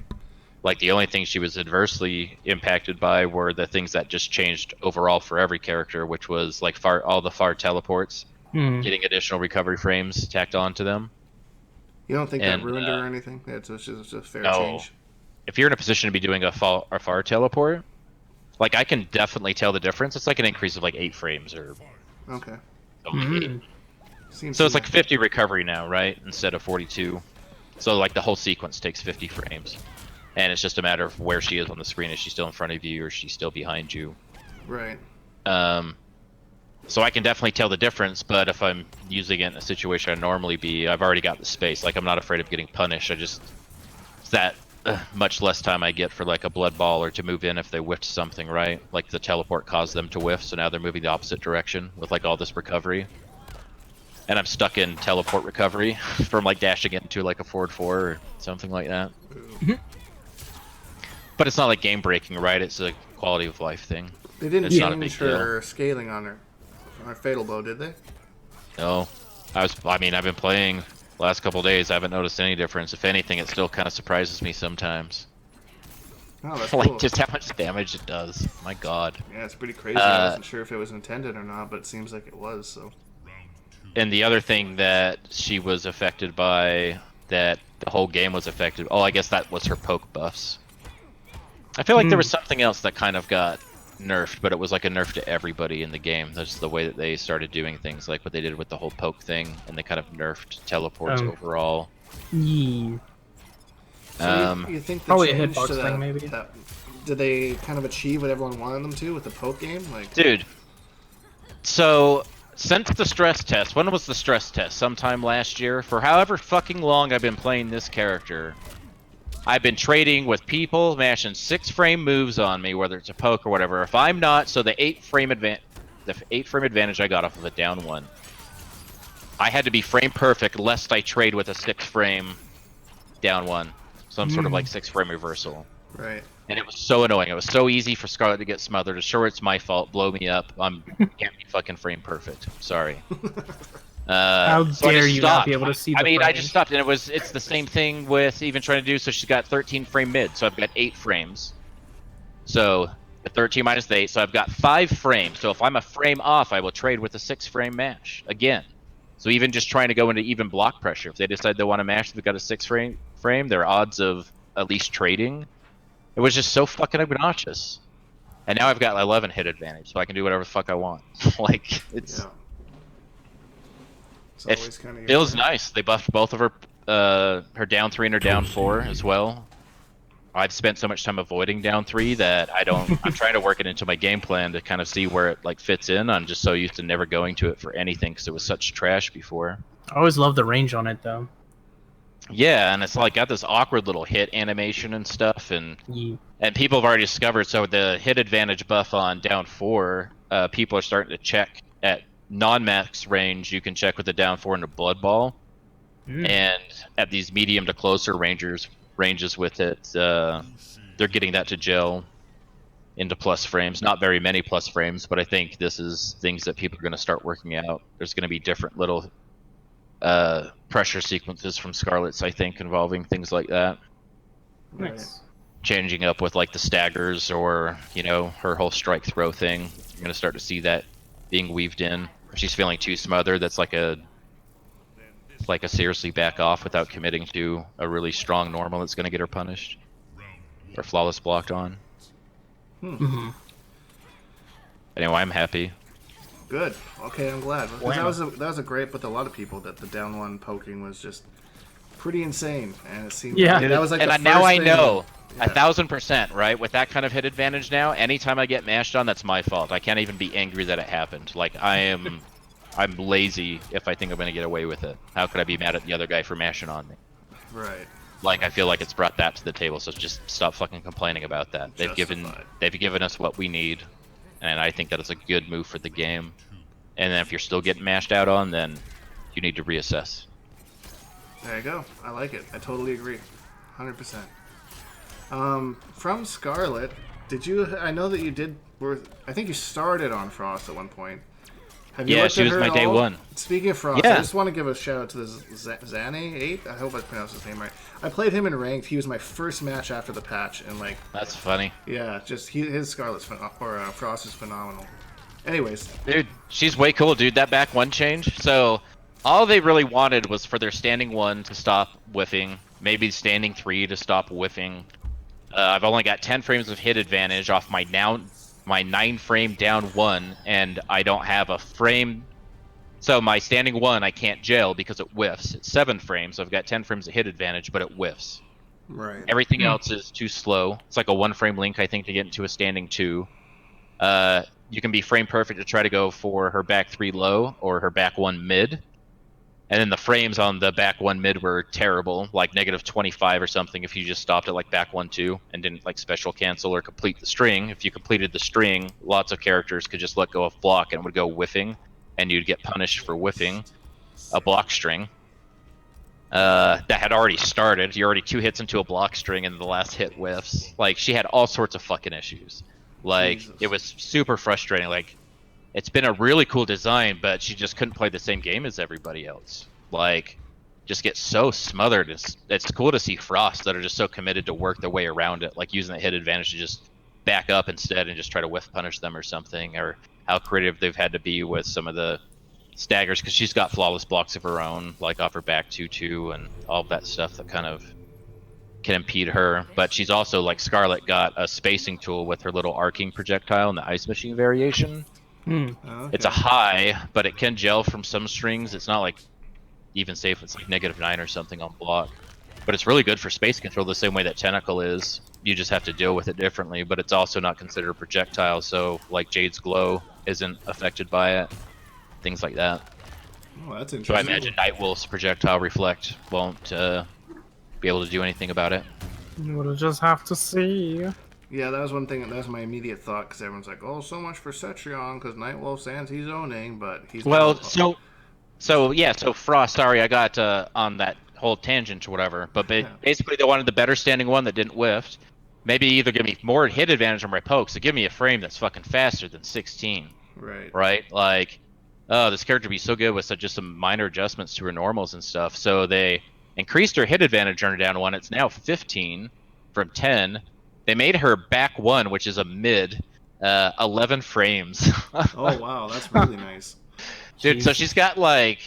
Like, the only thing she was adversely impacted by were the things that just changed overall for every character, which was like all the far teleports, getting additional recovery frames tacked onto them. You don't think that ruined her or anything? It's just a fair change. If you're in a position to be doing a far teleport, like, I can definitely tell the difference. It's like an increase of like 8 frames or okay. So it's like 50 recovery now, right? Instead of 42. So like the whole sequence takes 50 frames. And it's just a matter of where she is on the screen. Is she still in front of you, or is she still behind you? Right. So I can definitely tell the difference, but if I'm using it in a situation I'd normally be, I've already got the space. Like, I'm not afraid of getting punished. It's that much less time I get for like a blood ball or to move in if they whiffed something, right? Like, the teleport caused them to whiff, so now they're moving the opposite direction with like all this recovery. And I'm stuck in teleport recovery from like dashing into like a forward 4 or something like that. But it's not like game breaking, right? It's a quality of life thing. They didn't change her scaling on her fatal bow, did they? No. I've been playing the last couple days. I haven't noticed any difference. If anything, it still kind of surprises me sometimes. Oh, that's like, cool. just how much damage it does. My god. Yeah, it's pretty crazy. I wasn't sure if it was intended or not, but it seems like it was, so. And the other thing that she was affected by, that the whole game was affected, I guess that was her poke buffs. I feel like there was something else that kind of got nerfed, but it was like a nerf to everybody in the game. That's the way that they started doing things, like what they did with the whole poke thing, and they kind of nerfed teleports overall. Yeah. So you think probably a hitbox thing, maybe? Did they kind of achieve what everyone wanted them to with the poke game? Like, dude, so since the stress test, when was the stress test? Sometime last year? For however fucking long I've been playing this character, I've been trading with people mashing 6-frame moves on me, whether it's a poke or whatever. If I'm not, so the 8-frame advantage I got off of a down one, I had to be frame perfect lest I trade with a 6-frame down one. Some sort of like 6-frame reversal. Right. And it was so annoying. It was so easy for Skarlet to get smothered. Sure, it's my fault. Blow me up. Can't be fucking frame perfect. Sorry. How So dare you not be able to see the I frames? just stopped, and it's the same thing with even trying to do. So she's got 13 frame mid, so I've got 8 frames. So the 13 minus the 8, so I've got 5 frames. So if I'm a frame off, I will trade with a 6 frame mash again. So even just trying to go into even block pressure, if they decide they want to mash, they've got a 6 frame. Their odds of at least trading. It was just so fucking obnoxious. And now I've got 11 hit advantage, so I can do whatever the fuck I want. Like, it's... Yeah. It feels nice. They buffed both of her down 3 and her down 4 as well. I've spent so much time avoiding down 3 that I'm trying to work it into my game plan to kind of see where it like fits in. I'm just so used to never going to it for anything because it was such trash before. I always love the range on it though. Yeah, and it's like got this awkward little hit animation and stuff, and people have already discovered. So the hit advantage buff on down 4, people are starting to check at non-max range. You can check with the down 4 into Blood Ball, and at these medium to closer ranges with it, they're getting that to gel into plus frames. Not very many plus frames, but I think this is things that people are going to start working out. There's going to be different little pressure sequences from Skarlet's, I think, involving things like that. Nice. Changing up with like the staggers or, you know, her whole strike throw thing. You're going to start to see that being weaved in. If she's feeling too smothered, that's like a seriously back off without committing to a really strong normal that's going to get her punished. Or flawless blocked on. Anyway, I'm happy. Good. Okay, I'm glad. Because that was a great with a lot of people that the down 1 poking was just pretty insane, and it seemed like that was like and the now first I thing know. Yeah. 1000%, right? With that kind of hit advantage now, anytime I get mashed on, that's my fault. I can't even be angry that it happened. Like, I'm lazy if I think I'm going to get away with it. How could I be mad at the other guy for mashing on me? Right. Like, I feel like it's brought that to the table, so just stop fucking complaining about that. They've given us what we need, and I think that it's a good move for the game. And then if you're still getting mashed out on, then you need to reassess. There you go. I like it. I totally agree. 100%. From Skarlet, did you... I know that you did... I think you started on Frost at one point. Have you she was my day 1. Speaking of Frost, I just want to give a shout out to the Zane8. I hope I pronounced his name right. I played him in ranked. He was my first match after the patch, and like... That's funny. Yeah, just his Skarlet's Frost is phenomenal. Anyways. Dude, she's way cool, dude. That back 1 change. So, all they really wanted was for their standing 1 to stop whiffing. Maybe standing 3 to stop whiffing. I've only got 10 frames of hit advantage off my 9 frame down 1, and I don't have a frame. So my standing 1 I can't jail because it whiffs. It's 7 frames, so I've got 10 frames of hit advantage, but it whiffs. Right. Everything else is too slow. It's like a 1 frame link, I think, to get into a standing 2. You can be frame perfect to try to go for her back 3 low or her back 1 mid. And then the frames on the back 1 mid were terrible, like -25 or something if you just stopped at like back 1-2 and didn't like special cancel or complete the string. If you completed the string, lots of characters could just let go of block and it would go whiffing, and you'd get punished for whiffing a block string. That had already started. You're already 2 hits into a block string and the last hit whiffs. Like, she had all sorts of fucking issues. Like, Jesus. It was super frustrating. Like, it's been a really cool design, but she just couldn't play the same game as everybody else. Like, just get so smothered. It's cool to see Frost that are just so committed to work their way around it, like using the hit advantage to just back up instead and just try to whiff punish them or something, or how creative they've had to be with some of the staggers, because she's got flawless blocks of her own, like off her back 2-2 and all of that stuff that kind of can impede her. But she's also, like Skarlet, got a spacing tool with her little arcing projectile and the ice machine variation. Okay. It's a high, but it can gel from some strings. It's not like even safe. It's like -9 or something on block. But it's really good for space control the same way that Tentacle is. You just have to deal with it differently, but it's also not considered a projectile, so like Jade's Glow isn't affected by it. Things like that. Oh, that's interesting. So I imagine Nightwolf's projectile reflect won't be able to do anything about it. We'll just have to see. Yeah, that was one thing. That was my immediate thought, because everyone's like, "Oh, so much for Cetrion, because Nightwolf's anti-zoning," but he's well. So Frost. Sorry, I got on that whole tangent or whatever. But basically, they wanted the better standing one that didn't whiff, maybe either give me more hit advantage on my pokes, so give me a frame that's fucking faster than 16. Right. Right? Like, oh, this character would be so good with just some minor adjustments to her normals and stuff. So they increased her hit advantage on her down one. It's now 15 from 10. They made her back one, which is a mid, 11 frames. Oh wow, that's really nice. Dude, so she's got like,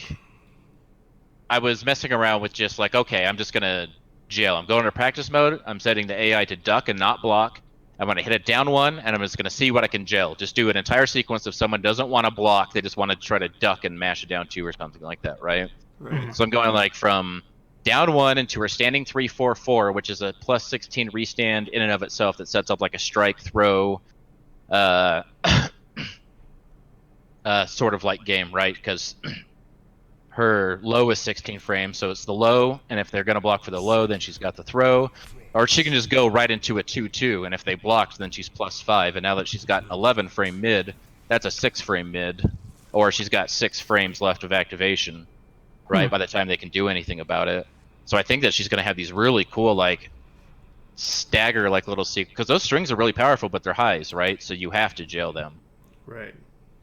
I was messing around with just like, okay, I'm just gonna jail. I'm going to practice mode. I'm setting the AI to duck and not block. I'm gonna hit it down one, and I'm just gonna see what I can gel. Just do an entire sequence if someone doesn't want to block, they just want to try to duck and mash it down two or something like that, right? Right. So I'm going like from down one into her standing 3-4-4, which is a plus 16 restand in and of itself that sets up like a strike throw, sort of like game, right? Because her low is 16 frames, so it's the low, and if they're going to block for the low, then she's got the throw. Or she can just go right into a 2-2, and if they blocked, then she's +5. And now that she's got an 11 frame mid, that's a 6 frame mid. Or she's got 6 frames left of activation, right, by the time they can do anything about it. So I think that she's going to have these really cool, like, stagger, like, little because those strings are really powerful, but they're highs, right? So you have to jail them. Right.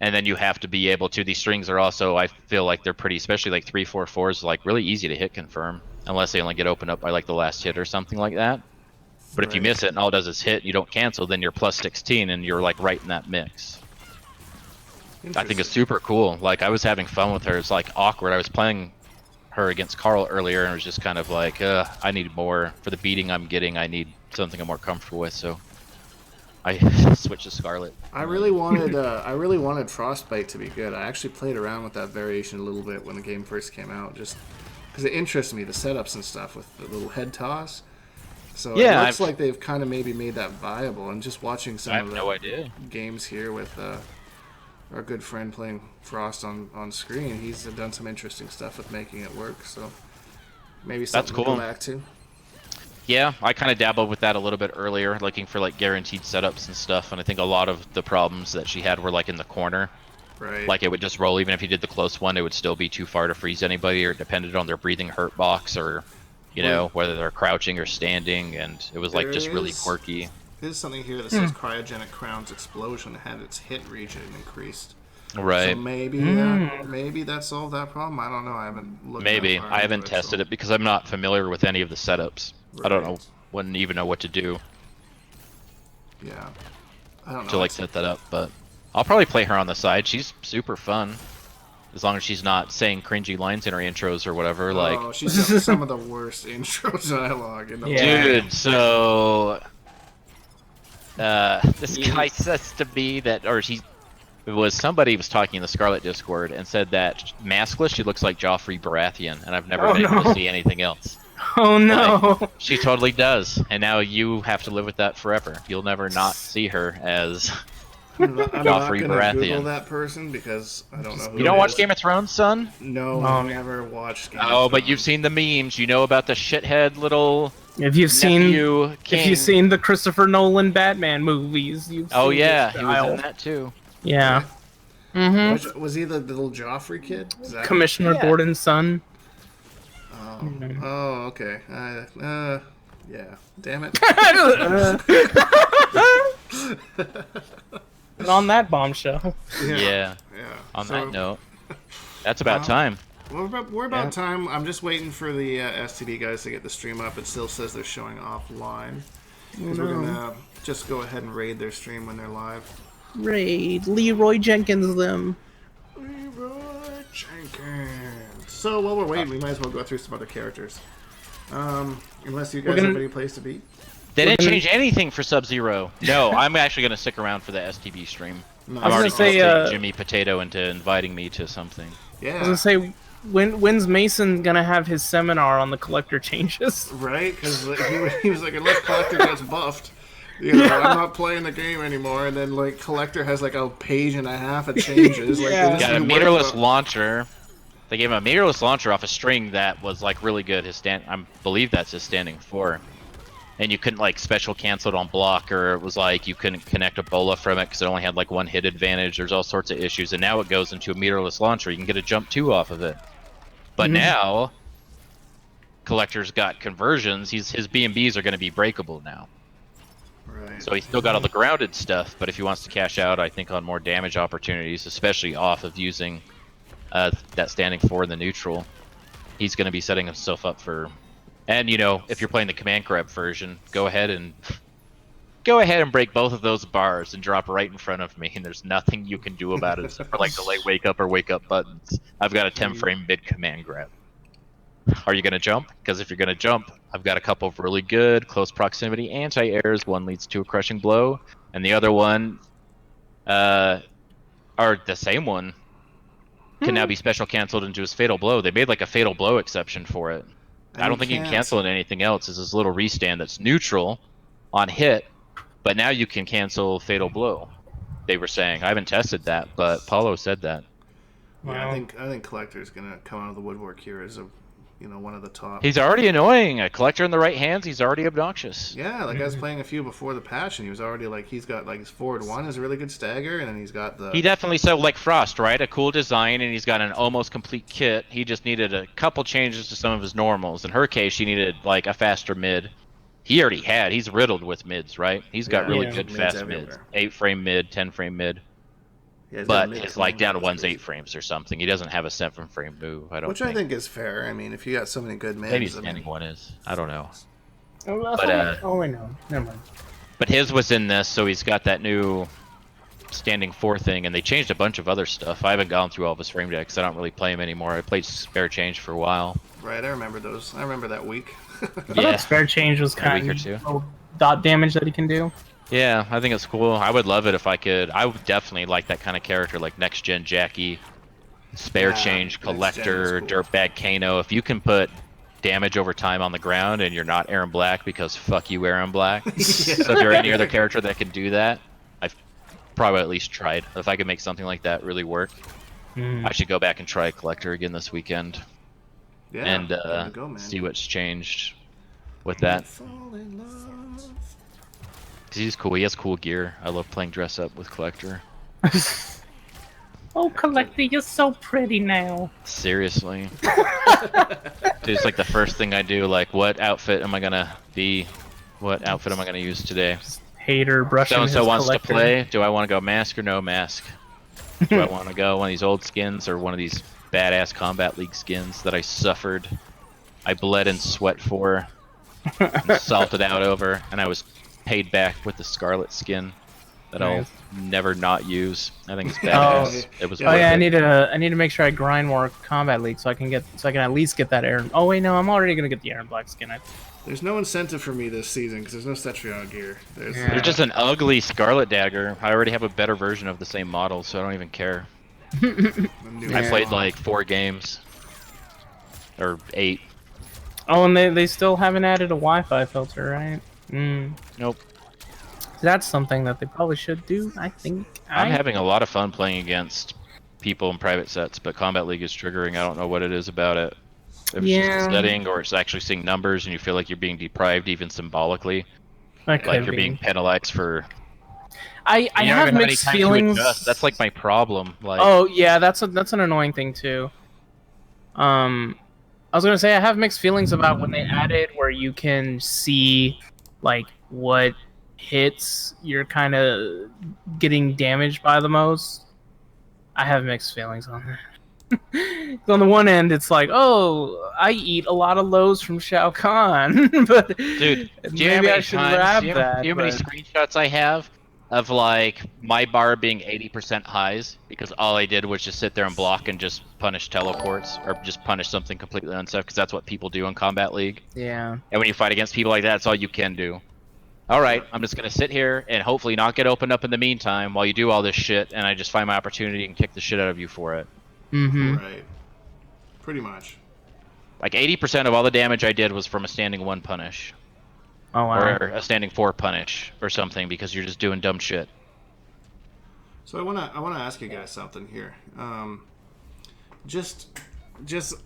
And then you have to be able to. These strings are also, I feel like they're pretty, especially like 3-4-4s, like really easy to hit confirm, unless they only get opened up by like the last hit or something like that. But if you miss it and all it does is hit, and you don't cancel, then you're plus 16 and you're like right in that mix. I think it's super cool. Like, I was having fun with her. It's like awkward. I was playing her against Carl earlier, and it was just kind of like, I need more for the beating I'm getting. I need something I'm more comfortable with. So I switched to Skarlet. I really wanted Frostbite to be good. I actually played around with that variation a little bit when the game first came out, just because it interests me, the setups and stuff with the little head toss. So yeah, it looks like they've kind of maybe made that viable. And just watching some of the games here with our good friend playing Frost on screen, he's done some interesting stuff with making it work. So maybe something to go back to. Yeah, I kind of dabbled with that a little bit earlier, looking for like guaranteed setups and stuff, and I think a lot of the problems that she had were like in the corner. Right. Like it would just roll, even if you did the close one, it would still be too far to freeze anybody, or it depended on their breathing hurt box, or, you know, whether they're crouching or standing, and it was like just really quirky. There's something here that says Cryogenic Crown's explosion had its hit region increased. Right. So maybe that solved that problem. I don't know. I haven't looked. Maybe I haven't tested it because I'm not familiar with any of the setups. Right. I don't know. Wouldn't even know what to do. Yeah. I don't know. To like set that up, but I'll probably play her on the side. She's super fun. As long as she's not saying cringy lines in her intros or whatever. Oh, she's got some of the worst intro dialogue in the world. Dude, so this guy says to me that, or somebody was talking in the Skarlet Discord and said that maskless she looks like Joffrey Baratheon, and I've never been able to see anything else. Oh no! Like, she totally does, and now you have to live with that forever. You'll never not see her as Joffrey Baratheon. Google that person because I don't know who you don't watch Game of Thrones, son? No, I've never watched Game of Thrones. But you've seen the memes. You know about the shithead little if you've seen the Christopher Nolan Batman movies, you've seen he was in that too. Yeah. Was he the little Joffrey kid? Commissioner Gordon's son. Oh, okay. Yeah. Damn it. And on that bombshell. Yeah. On that note, that's about time. We're about time. I'm just waiting for the STD guys to get the stream up. It still says they're showing offline. Because we're gonna just go ahead and raid their stream when they're live. Raid Leroy Jenkins them. Leroy Jenkins. So while we're waiting, we might as well go through some other characters. Unless you guys have any place to be. They didn't change anything for Sub-Zero. No, I'm actually going to stick around for the STB stream. Nice. I'm already going to Jimmy Potato into inviting me to something. Yeah. I was going to say, when's Mason going to have his seminar on the Kollector changes? Right, because he was like, unless Kollector gets buffed, I'm not playing the game anymore. And then like Kollector has like a page and a half of changes. Like, got a meterless launcher. They gave him a meterless launcher off a string that was like really good. I believe that's his standing 4. And you couldn't like special cancel it on block, or it was like you couldn't connect a bola from it because it only had like 1 hit advantage. There's all sorts of issues, and now it goes into a meterless launcher. You can get a jump 2 off of it. But now, Kollector's got conversions. His B&Bs are going to be breakable now. So he's still got all the grounded stuff, but if he wants to cash out, I think on more damage opportunities, especially off of using that standing 4 in the neutral, he's going to be setting himself up for. And you know, if you're playing the command grab version, go ahead and break both of those bars and drop right in front of me, and there's nothing you can do about it except for like delay wake up or wake up buttons. I've got a 10-frame mid command grab. Are you going to jump? Because if you're going to jump, I've got a couple of really good close proximity anti-airs. One leads to a crushing blow, and the other one, or the same one, can now be special canceled into his fatal blow. They made like a fatal blow exception for it. I don't think you can cancel it anything else. It's this little restand that's neutral on hit, but now you can cancel fatal blow. They were saying. I haven't tested that, but Paulo said that. Yeah, I think Kollector's gonna come out of the woodwork here as a, one of the top. He's already annoying. A Kollector in the right hands, he's already obnoxious. Yeah, like I was playing a few before the patch, and he was already like, he's got like his forward 1 is a really good stagger, and then he's got the. He definitely sold like Frost, right? A cool design, and he's got an almost complete kit. He just needed a couple changes to some of his normals. In her case, she needed like a faster mid. He's riddled with mids, right? He's got really good fast mids. 8-frame mid, 10-frame mid. Yeah, but his like down to one's 8 frames or something. He doesn't have a 7-frame move. I think is fair. I mean, if you got so many good mids, maybe standing one is. I don't know. But I know. Never mind. But his was in this, so he's got that new standing 4 thing, and they changed a bunch of other stuff. I haven't gone through all of his frame decks. I don't really play him anymore. I played Spare Change for a while. Right, I remember those. I remember that week. Yeah, Spare Change was kind of dot damage that he can do. Yeah, I think it's cool. I would love it if I could. I would definitely like that kind of character, like Next Gen Jackie, Spare Change, Kollector, cool. Dirtbag Kano. If you can put damage over time on the ground and you're not Erron Black, because fuck you, Erron Black. So if you're any other character that can do that, I've probably at least tried. If I could make something like that really work, I should go back and try Kollector again this weekend. Yeah, and see what's changed with that. He's cool. He has cool gear. I love playing dress up with Kollector. Oh, Kollector, you're so pretty now. Seriously. Dude, it's like the first thing I do. Like, what outfit am I gonna be? What outfit am I gonna use today? Hater brushing his So-and-so wants Kollector. to play. Do I want to go mask or no mask? Do I want to go one of these old skins or one of these badass Combat League skins that I suffered? I bled and sweat for, and salted out over, and I was paid back with the Skarlet skin that I'll never not use. I think it's badass. It was. I need to make sure I grind more Combat League so I can at least get that Erron. Oh wait, no, I'm already gonna get the Erron Black skin. There's no incentive for me this season because there's no Cetrion gear. There's just an ugly Skarlet dagger. I already have a better version of the same model, so I don't even care. I played like 4 games or 8. Oh, and they still haven't added a Wi-Fi filter, right? Nope. That's something that they probably should do, I think. I'm having a lot of fun playing against people in private sets, but Combat League is triggering. I don't know what it is about it. If it's just a setting, or it's actually seeing numbers and you feel like you're being deprived even symbolically. Like you're being penalized for... I have mixed feelings. That's like my problem. Like... Oh, yeah, that's an annoying thing, too. I was gonna say I have mixed feelings about when they added where you can see like what hits you're kind of getting damaged by the most. I have mixed feelings on that. On the one end, it's like, oh, I eat a lot of lows from Shao Kahn, but dude, maybe I should grab that. Do you know how many screenshots I have of like my bar being 80% highs because all I did was just sit there and block and just punish teleports or just punish something completely unsafe, because that's what people do in Combat League. Yeah. And when you fight against people like that, that's all you can do. All right, I'm just gonna sit here and hopefully not get opened up in the meantime while you do all this shit, and I just find my opportunity and kick the shit out of you for it. Right. Pretty much. Like 80% of all the damage I did was from a standing 1 punish. Oh, wow. Or a standing 4 punish or something, because you're just doing dumb shit. So I wanna ask you guys something here. Just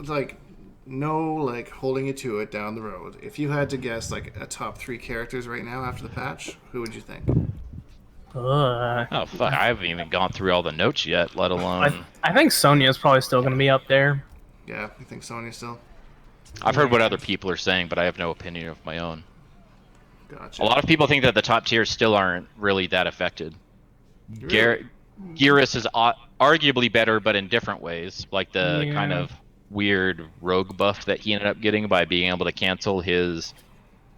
like no like holding you to it down the road. If you had to guess like a top 3 characters right now after the patch, who would you think? Oh fuck! I haven't even gone through all the notes yet, let alone. I think Sonya's probably still going to be up there. Yeah, I think Sonya still. I've heard what other people are saying, but I have no opinion of my own. Gotcha. A lot of people think that the top tiers still aren't really that affected. Really? Geras is arguably better, but in different ways. Like the kind of weird rogue buff that he ended up getting by being able to cancel his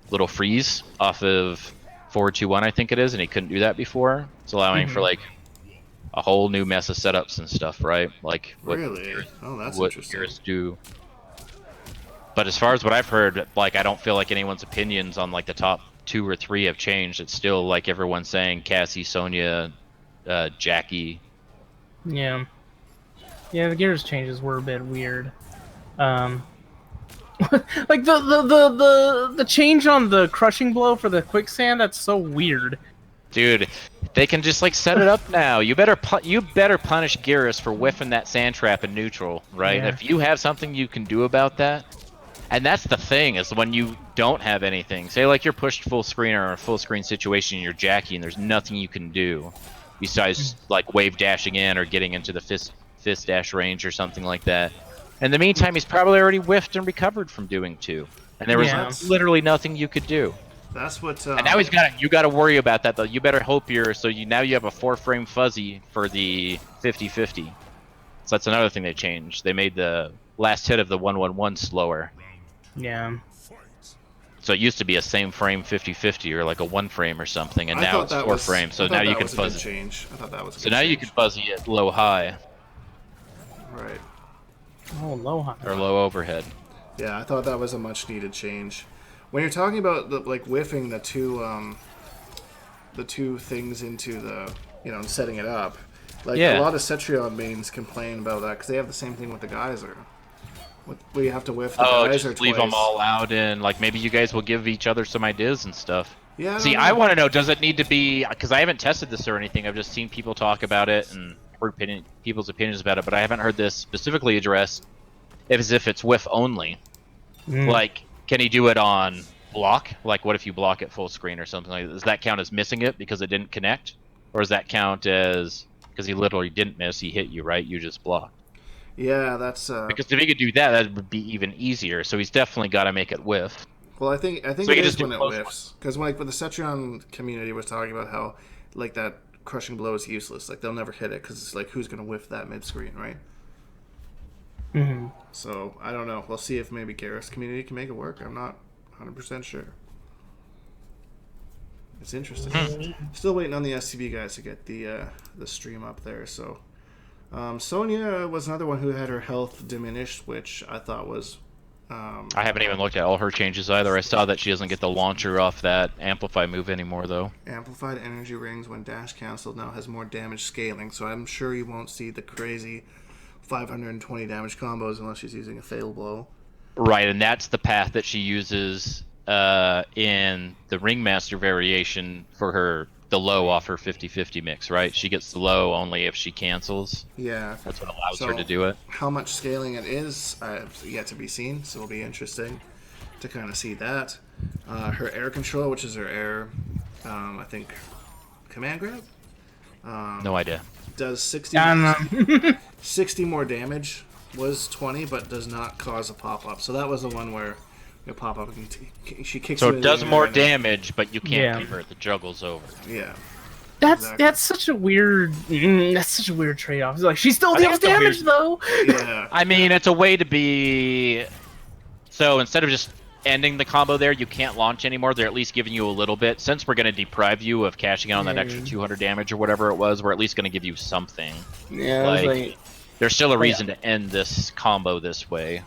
little freeze off of 4-2-1, I think it is, and he couldn't do that before. It's allowing for like a whole new mess of setups and stuff, right? Like what Really? Oh, that's what interesting. Geras do. But as far as what I've heard, like I don't feel like anyone's opinions on like the top 2 or 3 have changed. It's still like everyone's saying Cassie, Sonya, Jackie. Yeah. Yeah, the Geras changes were a bit weird. Like the change on the crushing blow for the quicksand, that's so weird. Dude, they can just like set it up now. You better punish Geras for whiffing that sand trap in neutral, right? Yeah. If you have something you can do about that, and that's the thing is when you don't have anything. Say like you're pushed full screen or a full screen situation, and you're Jackie, and there's nothing you can do besides like wave dashing in or getting into the fist dash range or something like that. In the meantime, he's probably already whiffed and recovered from doing 2, and there was literally nothing you could do. That's what. And now you got to worry about that though. You better hope now you have a 4-frame fuzzy for the 50-50. So that's another thing they changed. They made the last hit of the 1-1-1 slower. Yeah. So it used to be a same frame 50-50 or like a 1 frame or something, and now it's 4 frames. So now you can fuzzy. Change. I thought that was. So now you can fuzzy it low high. Right. Oh, low high. Or low overhead. Yeah, I thought that was a much needed change. When you're talking about like whiffing the two things into the setting it up, like a lot of Cetrion mains complain about that because they have the same thing with the geyser. We have to whiff the geyser just leave them all out, and like maybe you guys will give each other some ideas and stuff. Yeah. See, I want to know, does it need to be? Because I haven't tested this or anything. I've just seen people talk about it and heard people's opinions about it, but I haven't heard this specifically addressed as if it's whiff only. Like, can he do it on block? Like, what if you block it full screen or something like that? Does that count as missing it because it didn't connect? Or does that count as, because he literally didn't miss, he hit you, right? You just blocked. Yeah, that's... Because if he could do that, that would be even easier. So he's definitely got to make it whiff. Well, I think so it is when it whiffs. Because like with the Cetrion community was talking about how like that crushing blow is useless. Like they'll never hit it because it's like who's going to whiff that mid screen, right? So I don't know. We'll see if maybe Geras community can make it work. I'm not 100% sure. It's interesting. Still waiting on the SCB guys to get the stream up there. So Sonya was another one who had her health diminished, which I thought was. I haven't even looked at all her changes either. I saw that she doesn't get the launcher off that Amplify move anymore, though. Amplified energy rings when dash canceled now has more damage scaling, so I'm sure you won't see the crazy 520 damage combos unless she's using a fail blow. Right, and that's the path that she uses in the Ringmaster variation for the low off her 50-50 mix, right? She gets the low only if she cancels. Yeah. That's what allows her to do it. How much scaling it is yet to be seen, so it'll be interesting to kind of see that. Her air control, which is her air, I think, command grab? No idea. Does 60 more damage, was 20, but does not cause a pop-up. So that was the one where you pop-up, she kicks so you it does in more and damage, but you can't convert. The juggle's over. Yeah. That's such a weird trade-off. It's like she still deals damage though. Yeah. I mean, it's a way to be. So instead of just ending the combo there, you can't launch anymore. They're at least giving you a little bit. Since we're going to deprive you of cashing in on that extra 200 damage or whatever it was, we're at least going to give you something. Yeah. Like there's still a reason to end this combo this way.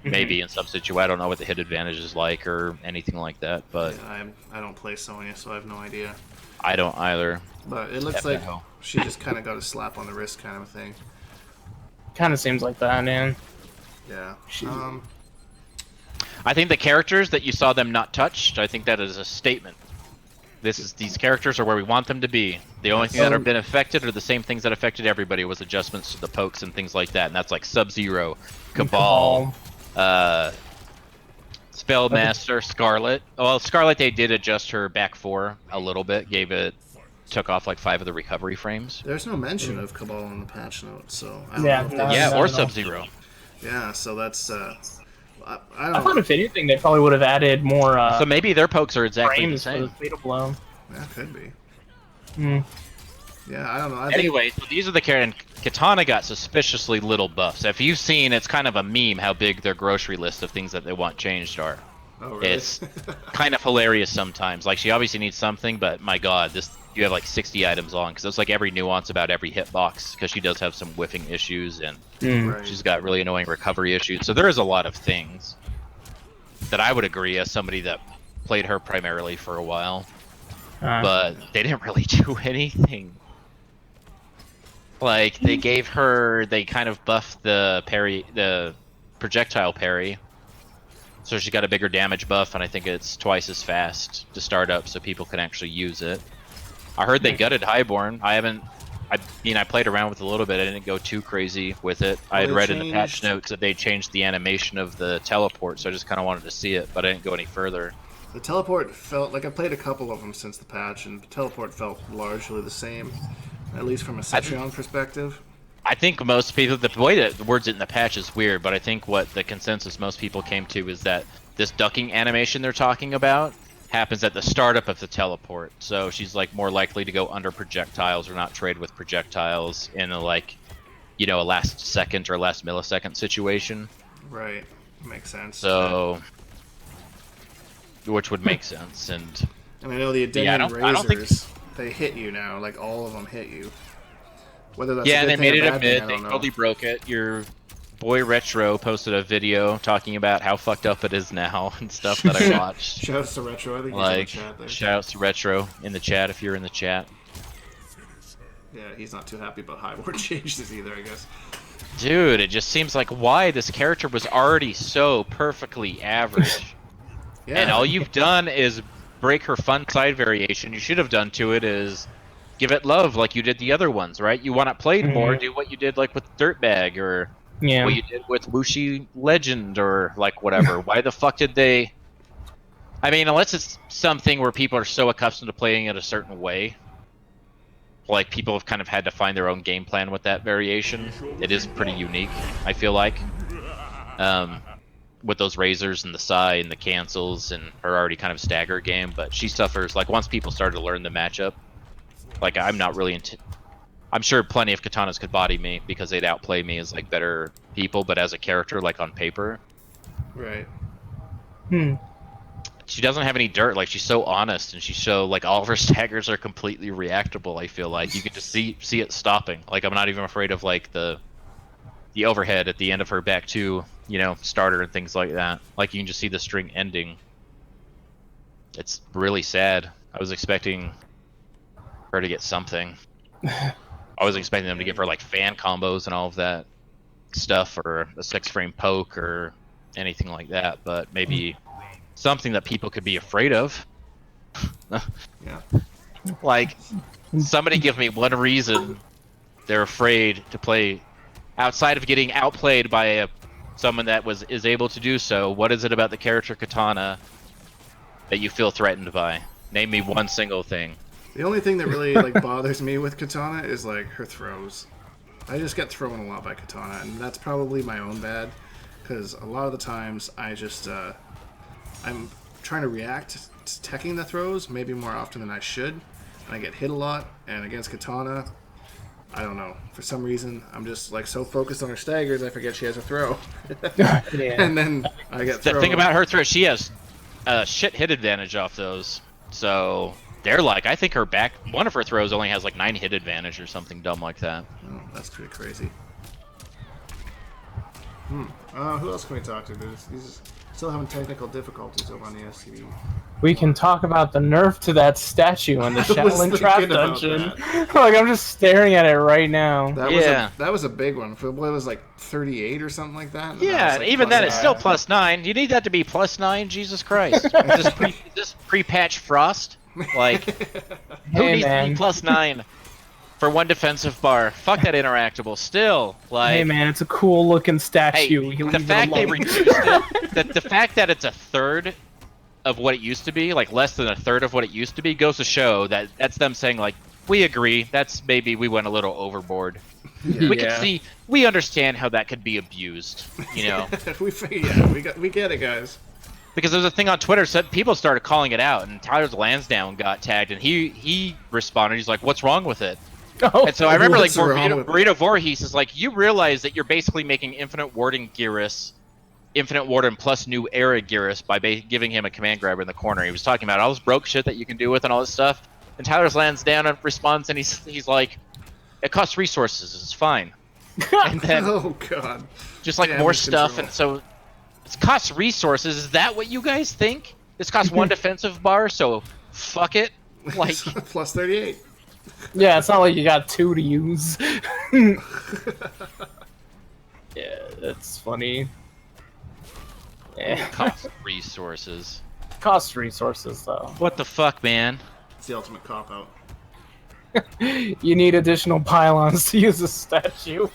Maybe in some situation, I don't know what the hit advantage is like or anything like that, but yeah, I don't play Sonya, so I have no idea. I don't either. But it looks like she just kind of got a slap on the wrist kind of a thing. Kind of seems like that, man. Yeah. I think the characters that you saw them not touched, I think that is a statement. These characters are where we want them to be. The only thing that have been affected are the same things that affected everybody was adjustments to the pokes and things like that, and that's like Sub-Zero, Cabal. Spellmaster, Skarlet. Well, Skarlet, they did adjust her back 4 a little bit. Took off like 5 of the recovery frames. There's no mention of Cabal in the patch notes, so I don't know if or Sub-Zero. Yeah, so that's I don't I thought if anything, they probably would have added more. So maybe their pokes are exactly the frames for same. the fatal blow. That could be. Hmm. Yeah, I don't know. Anyway, so these are the characters. Katana got suspiciously little buffs. If you've seen, it's kind of a meme how big their grocery list of things that they want changed are. Oh, really? It's kind of hilarious sometimes. Like, she obviously needs something, but my god, you have like 60 items on, because it's like every nuance about every hitbox, because she does have some whiffing issues, and Right. she's got really annoying recovery issues. So there is a lot of things that I would agree as somebody that played her primarily for a while, but they didn't really do anything. Like, they kind of buffed the parry, the projectile parry. So she got a bigger damage buff, and I think it's twice as fast to start up, so people can actually use it. I heard they gutted Highborn. I played around with it a little bit. I didn't go too crazy with it. I had read in the patch notes that they changed the animation of the teleport, so I just kind of wanted to see it, but I didn't go any further. The teleport felt like I played a couple of them since the patch, and the teleport felt largely the same, at least from a Cetrion perspective. I think most people, the way that the words it in the patch is weird, but I think what the consensus most people came to is that this ducking animation they're talking about happens at the startup of the teleport. So she's like more likely to go under projectiles or not trade with projectiles in a, like, you know, a last second or last millisecond situation. Right. Makes sense. So, which would make sense. And I know the Addendum I don't think Razors, they hit you now. Like, all of them hit you. Whether that's yeah, a good they thing made or it a bad thing, bit. I They don't know. totally broke it. Your boy Retro posted a video talking about how fucked up it is now and stuff that I watched. Shouts to Retro. I think Like, he's in the chat there. shoutouts to Retro in the chat if you're in the chat. Yeah, he's not too happy about Highborn changes either, I guess. Dude, it just seems like why this character was already so perfectly average. Yeah. And all you've done is break her fun side variation. You should have done to it is give it love like you did the other ones, right? You want it played more, do what you did like with Dirtbag or what you did with Wuxi Legend or like whatever. Why the fuck did they... I mean, unless it's something where people are so accustomed to playing it a certain way, like people have kind of had to find their own game plan with that variation. It is pretty unique, I feel like. With those razors and the Psy and the cancels and her already kind of stagger game, but she suffers, like once people started to learn the matchup, like I'm not really I'm sure plenty of Katanas could body me because they'd outplay me as like better people, but as a character, like on paper. Right. She doesn't have any dirt, like she's so honest and she's so, like all of her staggers are completely reactable, I feel like. You can just see it stopping. Like I'm not even afraid of like the overhead at the end of her back two, you know, starter and things like that. Like you can just see the string ending. It's really sad. I was expecting her to get something. I was expecting them to give her like fan combos and all of that stuff, or a 6-frame poke or anything like that, but maybe something that people could be afraid of. Yeah. Like, somebody give me one reason they're afraid to play outside of getting outplayed by someone that is able to do so. What is it about the character Kitana that you feel threatened by? Name me one single thing. The only thing that really like bothers me with Kitana is like her throws. I just get thrown a lot by Kitana, and that's probably my own bad, because a lot of the times I just I'm trying to react to teching the throws maybe more often than I should, and I get hit a lot. And against Kitana, I don't know, for some reason I'm just like so focused on her staggers I forget she has a throw. And then I get thrown. The thing about her throw, she has a shit hit advantage off those. So they're like, I think her back, one of her throws only has like 9 hit advantage or something dumb like that. Oh, that's pretty crazy. Who else can we talk to? These still having technical difficulties over on the SCD. We can talk about the nerf to that statue in the I was Shaolin Trap thinking about Dungeon. Like, I'm just staring at it right now. That was a big one. For what, it was like 38 or something like that? And Yeah, was, like, even then +9. it's still +9. You need that to be +9, Jesus Christ. This pre-patch Frost? Like, who Hey, needs man. to be +9 for one defensive bar? Fuck that interactable. Still, like... Hey man, it's a cool looking Hey, statue. You the leave fact it they alone. reduced it, the fact that it's a third of what it used to be, like less than a third of what it used to be, goes to show that that's them saying like, we agree, that's maybe we went a little overboard. We can see, we understand how that could be abused, you know. we get it, guys. Because there's a thing on Twitter said people started calling it out, and Tyler Lansdowne got tagged, and he responded. He's like, "What's wrong with it?" Oh, and so I remember like Burrito Voorhees is like, "You realize that you're basically making Infinite Warden Geras, Infinite Warden plus New Era Geras by giving him a command grabber in the corner." He was talking about all this broke shit that you can do with and all this stuff. And Tyler Lansdowne responds, and he's like, "It costs resources. It's fine." And then, oh god, just like more stuff, and so. It costs resources. Is that what you guys think? This costs 1 defensive bar, so fuck it. Like plus 38. Yeah, it's not like you got 2 to use. Yeah, that's funny. Yeah. Costs resources. Costs resources, though. What the fuck, man? It's the ultimate cop out. You need additional pylons to use a statue.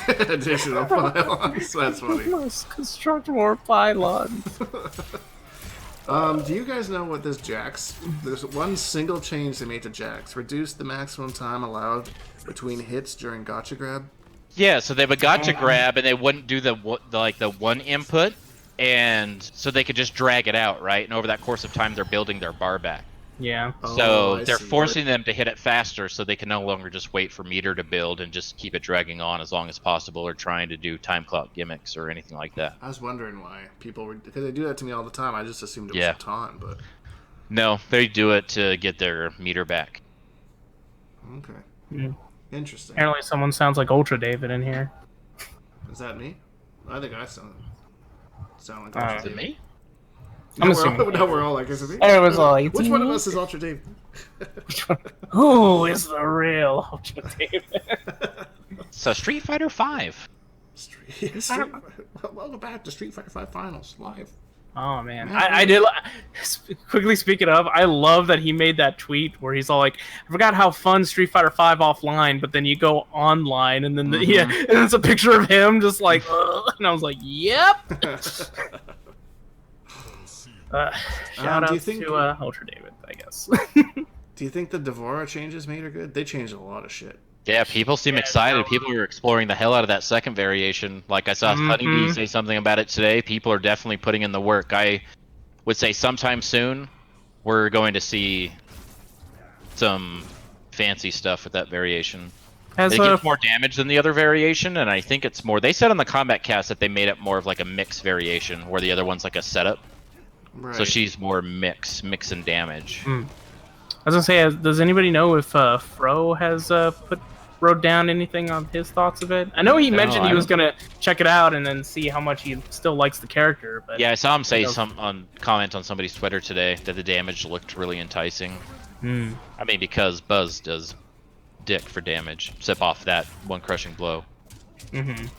Additional pylons. That's funny. You must construct more pylons. Do you guys know what this Jax? There's one single change they made to Jax. Reduce the maximum time allowed between hits during Gotcha Grab. Yeah, so they have a Gotcha Grab, and they wouldn't do the one input, and so they could just drag it out, right? And over that course of time, they're building their bar back. Yeah. So they're forcing them to hit it faster so they can no longer just wait for meter to build and just keep it dragging on as long as possible, or trying to do time clock gimmicks or anything like that. I was wondering why people were, because they do that to me all the time. I just assumed it was a taunt, but no, they do it to get their meter back. Okay. Yeah. Interesting. Apparently someone sounds like Ultra David in here. Is that me? I think I sound like Ultra David. Is it me? I'm assuming. No, we're all like, is it me? It was like, which one of us is Ultra David? Who is the real Ultra David? So Street Fighter 5. Welcome back to Street Fighter 5 Finals live. Oh man, I did. Quickly speaking of, I love that he made that tweet where he's all like, "I forgot how fun Street Fighter 5 offline, but then you go online, and then and it's a picture of him just like," and I was like, "Yep." Shout out to Ultra David, I guess. Do you think the Devora changes made her good? They changed a lot of shit. Yeah, people seem excited. People are exploring the hell out of that second variation. Like I saw Honeybee say something about it today. People are definitely putting in the work. I would say sometime soon we're going to see some fancy stuff with that variation. It gives more damage than the other variation, and I think it's more... They said on the Combat Cast that they made it more of like a mix variation, where the other one's like a setup. Right. So she's more mix and damage. I was gonna say, does anybody know if Fro has wrote down anything on his thoughts of it? I know he mentioned he was gonna check it out and then see how much he still likes the character. But yeah, I saw him say comment on somebody's Twitter today that the damage looked really enticing. I mean, because Buzz does dick for damage, except off that one crushing blow. That's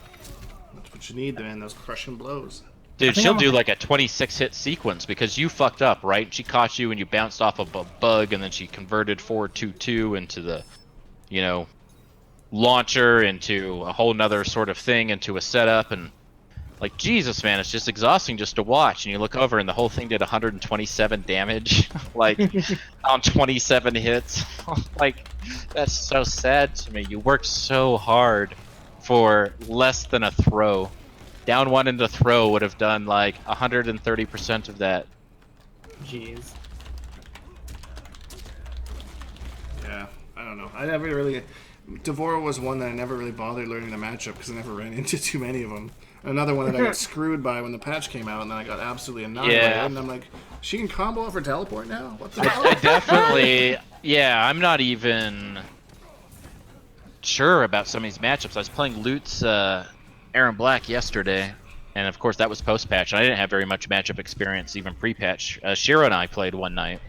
what you need, man. Those crushing blows. Dude, she'll do like a 26-hit sequence because you fucked up, right? She caught you and you bounced off of a bug, and then she converted 4-2-2 into the, you know, launcher, into a whole nother sort of thing, into a setup, and like, Jesus, man, it's just exhausting just to watch. And you look over and the whole thing did 127 damage, like, on 27 hits. Like, that's so sad to me. You worked so hard for less than a throw. Down one into throw would have done like 130% of that. Jeez. Yeah, I don't know. I never really... Devora was one that I never really bothered learning the matchup because I never ran into too many of them. Another one that I got screwed by when the patch came out, and then I got absolutely annihilated. Yeah. And I'm like, she can combo off her teleport now? What the hell? I definitely... Yeah, I'm not even sure about some of these matchups. I was playing Loot's Erron Black yesterday, and of course that was post-patch, and I didn't have very much matchup experience even pre-patch. Shiro and I played one night.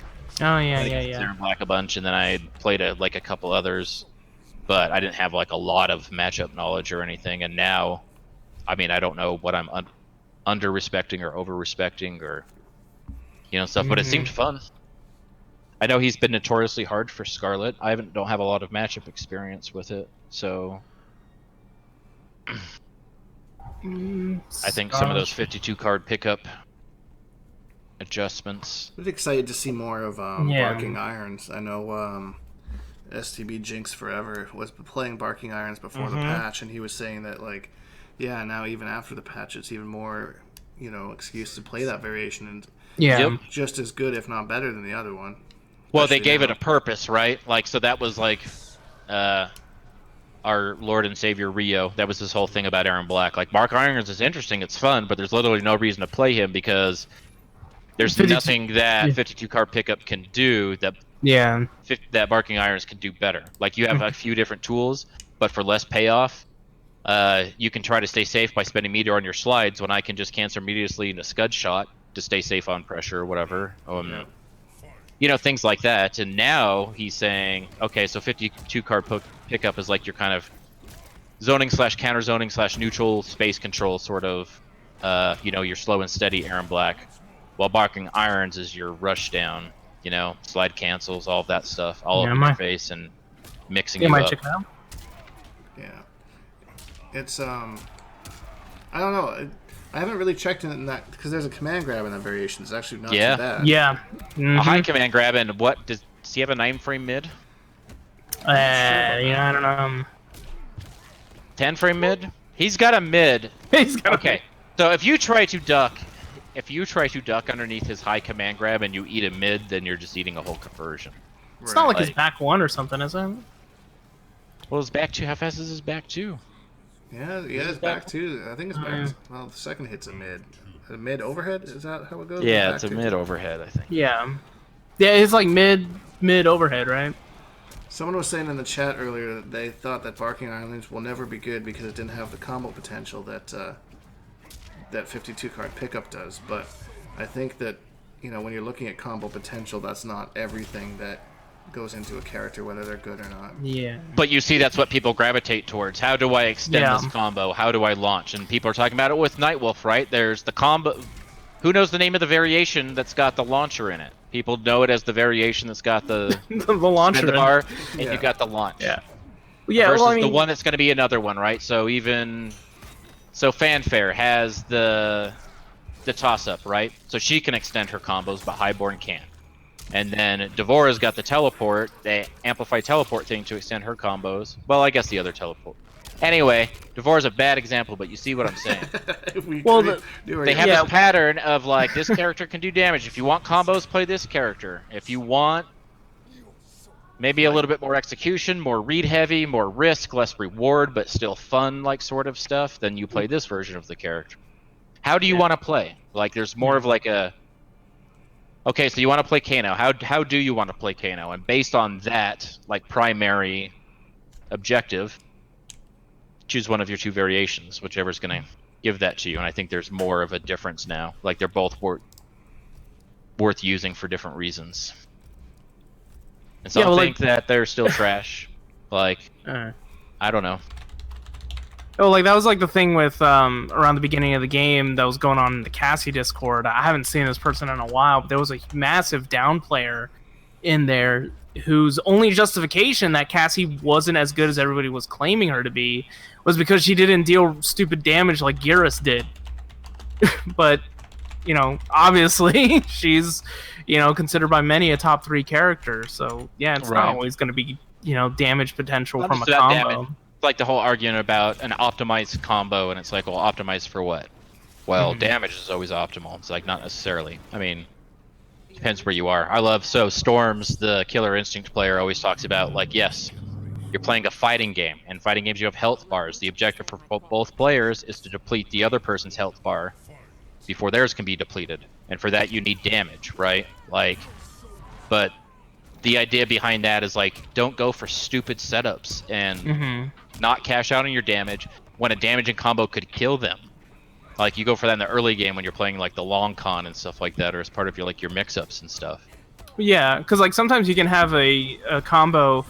Oh, yeah. Erron Black a bunch, and then I played like a couple others, but I didn't have like a lot of matchup knowledge or anything, and now, I mean, I don't know what I'm under-respecting or over-respecting or, you know, stuff, but it seemed fun. I know he's been notoriously hard for Skarlet. I don't have a lot of matchup experience with it, so... I think some of those 52 card pickup adjustments. I'm excited to see more of Barking Irons. I know STB Jinx forever, was playing Barking Irons before the patch, and he was saying that, like, yeah, now even after the patch, it's even more, excuse to play that variation, and just as good, if not better, than the other one. Well, they gave it a purpose, right? Like, so that was like our Lord and Savior Rio. That was his whole thing about Erron Black. Like, Bark Irons is interesting, it's fun, but there's literally no reason to play him because there's nothing that 52 card pickup can do that that Barking Irons can do better. Like, you have a few different tools, but for less payoff, you can try to stay safe by spending meteor on your slides when I can just cancel immediately into Scud Shot to stay safe on pressure or whatever. Things like that. And now he's saying, okay, so 52 card pickup is like your kind of zoning / counter zoning / neutral space control sort of, your slow and steady Erron Black, while Barking Irons is your rush down, slide cancels, all of that stuff, all up in your face and mixing you up. Check it out. Yeah. It's, I don't know. I haven't really checked in that, because there's a command grab in that variation. It's actually not too bad. Yeah. A high command grab, and what, does he have a 9-frame mid? I don't know. 10-frame mid? He's got a mid. Okay, so if you try to duck underneath his high command grab and you eat a mid, then you're just eating a whole conversion. It's not like his back 1 or something, is it? Well, his back 2, how fast is his back 2? Yeah, his back 2. I think it's back. Well, the second hit's a mid. A mid overhead? Is that how it goes? Yeah, it's a mid overhead, I think. Yeah. Yeah, it's like mid overhead, right? Someone was saying in the chat earlier that they thought that Barking Islands will never be good because it didn't have the combo potential that that 52 card pickup does. But I think that, when you're looking at combo potential, that's not everything that goes into a character, whether they're good or not. Yeah. But you see, that's what people gravitate towards. How do I extend this combo? How do I launch? And people are talking about it with Nightwolf, right? There's the combo. Who knows the name of the variation that's got the launcher in it? People know it as the variation that's got the the launcher bar, and you got the launch. Yeah. Versus the one that's going to be another one, right? So Fanfare has the toss-up, right? So she can extend her combos, but Highborn can't. And then Devora's got the teleport, the amplify teleport thing to extend her combos. Well, I guess the other teleport. Anyway, Devora's a bad example, but you see what I'm saying. They have this pattern of, like, this character can do damage. If you want combos, play this character. If you want maybe a little bit more execution, more read heavy, more risk, less reward, but still fun, like, sort of stuff, then you play this version of the character. How do you want to play? Like, there's more of like a... Okay, so you want to play Kano. How do you want to play Kano? And based on that, like, primary objective, choose one of your 2 variations, whichever's going to give that to you. And I think there's more of a difference now. Like, they're both worth using for different reasons. And some think that they're still trash. Like, I don't know. Oh, like, that was like the thing with around the beginning of the game that was going on in the Cassie Discord. I haven't seen this person in a while, but there was a massive down player in there whose only justification that Cassie wasn't as good as everybody was claiming her to be was because she didn't deal stupid damage like Geras did. But, obviously she's, considered by many a top 3 character. So, yeah, it's not always going to be, damage potential from a combo. Like the whole argument about an optimized combo, and it's like, well, optimized for what? Well, damage is always optimal. It's like, not necessarily. I mean, depends where you are. I love, Storms, the Killer Instinct player, always talks about, like, yes, you're playing a fighting game. And fighting games, you have health bars. The objective for both players is to deplete the other person's health bar before theirs can be depleted. And for that, you need damage, right? Like, but the idea behind that is, like, don't go for stupid setups and not cash out on your damage when a damaging combo could kill them. Like, you go for that in the early game when you're playing, like, the long con and stuff like that, or as part of your, like, your mix-ups and stuff. Yeah, because, like, sometimes you can have a combo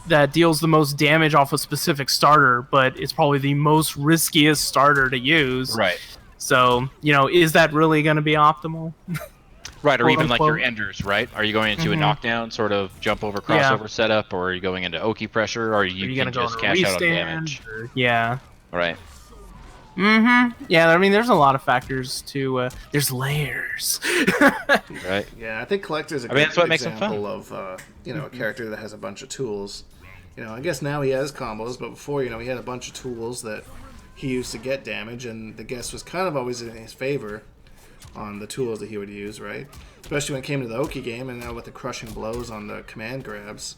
that deals the most damage off a specific starter, but it's probably the most riskiest starter to use. Right. So, is that really going to be optimal? Right, or even like your enders, right? Are you going into a knockdown sort of jump over crossover setup, or are you going into Oki pressure, or you can just cash out on damage? Yeah. Right. Yeah, I mean, there's a lot of factors to. There's layers. Right. Yeah, I think Kollector's a I mean, that's what makes him example of a character that has a bunch of tools. I guess now he has combos, but before, he had a bunch of tools that he used to get damage, and the guess was kind of always in his favor on the tools that he would use, right? Especially when it came to the Oki game, and now with the crushing blows on the command grabs.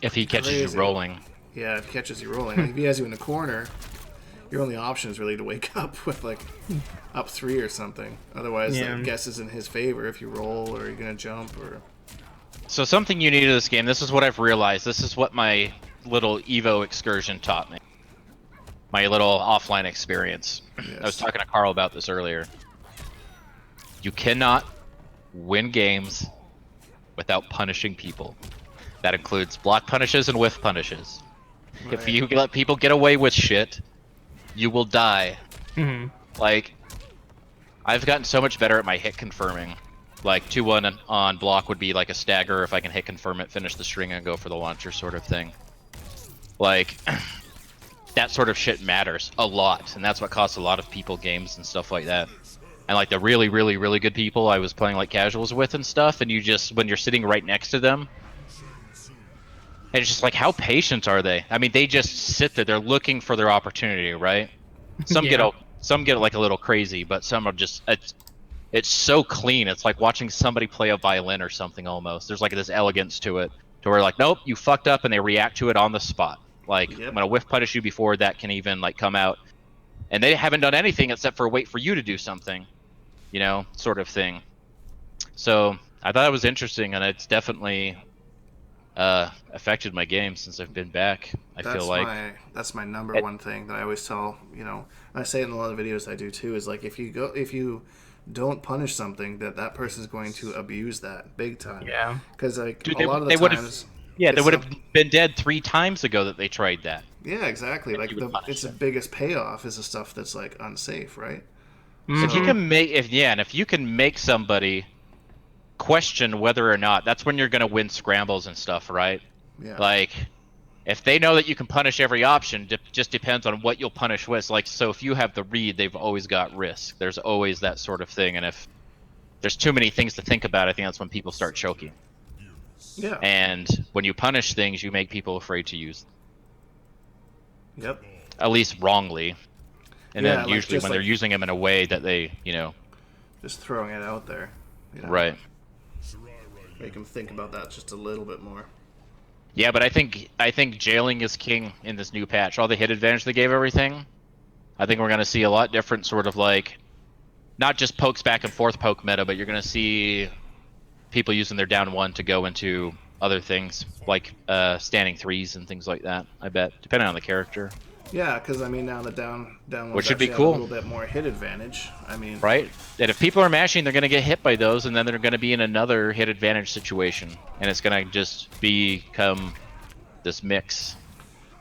If he catches you rolling. Yeah, if he catches you rolling. Like, if he has you in the corner, your only option is really to wake up with, like, up 3 or something. Otherwise, the guess is in his favor if you roll, or you're going to jump, or... So something unique to this game, this is what I've realized. This is what my little Evo excursion taught me. My little offline experience. Yes. I was talking to Carl about this earlier. You cannot win games without punishing people. That includes block punishes and whiff punishes. Right. If you let people get away with shit, you will die. Like, I've gotten so much better at my hit confirming. Like, 2-1 on block would be like a stagger. If I can hit confirm it, finish the string, and go for the launcher sort of thing. Like, that sort of shit matters a lot. And that's what costs a lot of people games and stuff like that. And like the really, really, really good people I was playing like casuals with and stuff, and you just, when you're sitting right next to them, and it's just like, how patient are they? I mean, they just sit there. They're looking for their opportunity, right? Some get like a little crazy, but some are just... It's so clean. It's like watching somebody play a violin or something almost. There's like this elegance to it, to where like, nope, you fucked up, and they react to it on the spot. Like, I'm gonna whiff punish you before that can even like come out, and they haven't done anything except for wait for you to do something, sort of thing. So I thought it was interesting, and it's definitely affected my game since I've been back. That's my number one thing that I always tell. I say it in a lot of videos I do too. Is like, if you don't punish something, that person is going to abuse that big time. Yeah. Because like, dude, a lot of the times... Yeah, they would have been dead 3 times ago that they tried that. Yeah, exactly. Like, it's the biggest payoff is the stuff that's like unsafe, right? So if you can if you can make somebody question whether or not, that's when you're gonna win scrambles and stuff, right? Yeah. Like, if they know that you can punish every option, just depends on what you'll punish with. Like, so if you have the read, they've always got risk. There's always that sort of thing, and if there's too many things to think about, I think that's when people start choking. Yeah. And when you punish things, you make people afraid to use them. Yep. At least wrongly. And then usually when they're using them in a way that they, just throwing it out there. Right. Make them think about that just a little bit more. Yeah, but I think jailing is king in this new patch. All the hit advantage they gave everything, I think we're going to see a lot different sort of like, not just pokes back and forth poke meta, but you're going to see people using their down 1 to go into other things, like standing 3s and things like that, I bet, depending on the character. Yeah, because I mean, now the down which should be cool. A little bit more hit advantage. I mean, right? And if people are mashing, they're going to get hit by those, and then they're going to be in another hit advantage situation, and it's going to just become this mix.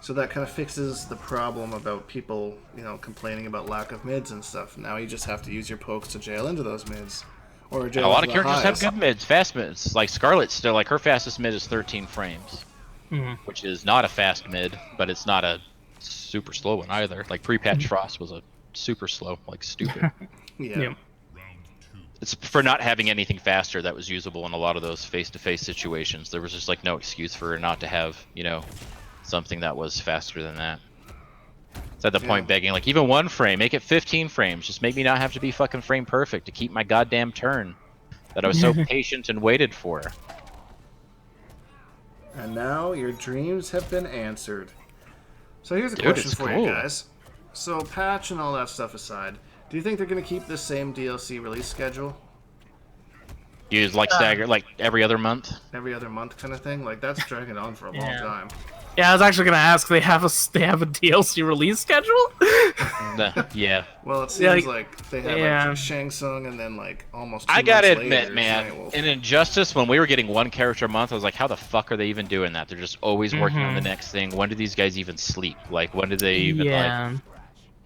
So that kind of fixes the problem about people, complaining about lack of mids and stuff. Now you just have to use your pokes to jail into those mids, or jail a lot of into the characters highs. have good mids, fast mids. Like Skarlet still, like her fastest mid is 13 frames, which is not a fast mid, but it's not a super slow one either. Like pre-patch Frost was a super slow, like stupid. Yeah. It's for not having anything faster that was usable in a lot of those face-to-face situations. There was just like no excuse for her not to have, something that was faster than that. It's at the point begging, like, even 1 frame, make it 15 frames. Just make me not have to be fucking frame perfect to keep my goddamn turn that I was so patient and waited for. And now your dreams have been answered. So here's a question for you guys. So patch and all that stuff aside, do you think they're going to keep the same DLC release schedule? Use like stagger, like every other month? Every other month kind of thing? Like, that's dragging on for a long time. Yeah, I was actually going to ask, they have a DLC release schedule? Yeah. Well, it seems like they have like Shang Tsung and then like almost 2 I gotta months admit, later, man, Nightwolf. in Injustice, when we were getting 1 character a month, I was like, how the fuck are they even doing that? They're just always working on the next thing. When do these guys even sleep? Like, when do they even like...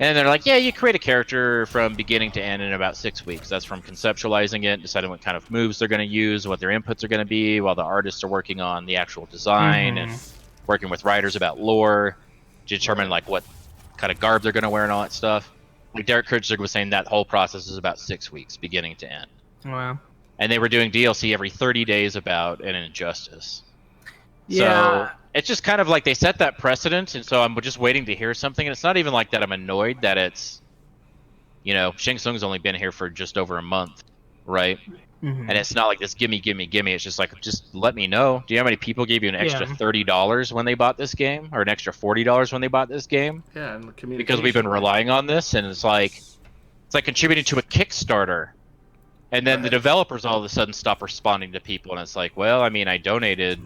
And they're like, yeah, you create a character from beginning to end in about 6 weeks. That's from conceptualizing it, deciding what kind of moves they're going to use, what their inputs are going to be, while the artists are working on the actual design and working with writers about lore, to determine like what kind of garb they're going to wear and all that stuff. Like Derek Kurtzig was saying, that whole process is about 6 weeks, beginning to end. Wow. And they were doing DLC every 30 days about an injustice. Yeah. So it's just kind of like they set that precedent, and so I'm just waiting to hear something. And it's not even like that I'm annoyed that it's, you know, Shang Tsung's only been here for just over a month, right? Mm-hmm. And it's not like this gimme. It's just like, just let me know. Do you know how many people gave you an extra $30 when they bought this game, or an extra $40 when they bought this game? Yeah, and the communication. Because we've been relying on this, and it's like contributing to a Kickstarter, and then the developers all of a sudden stop responding to people, and it's like, well, I mean, I donated,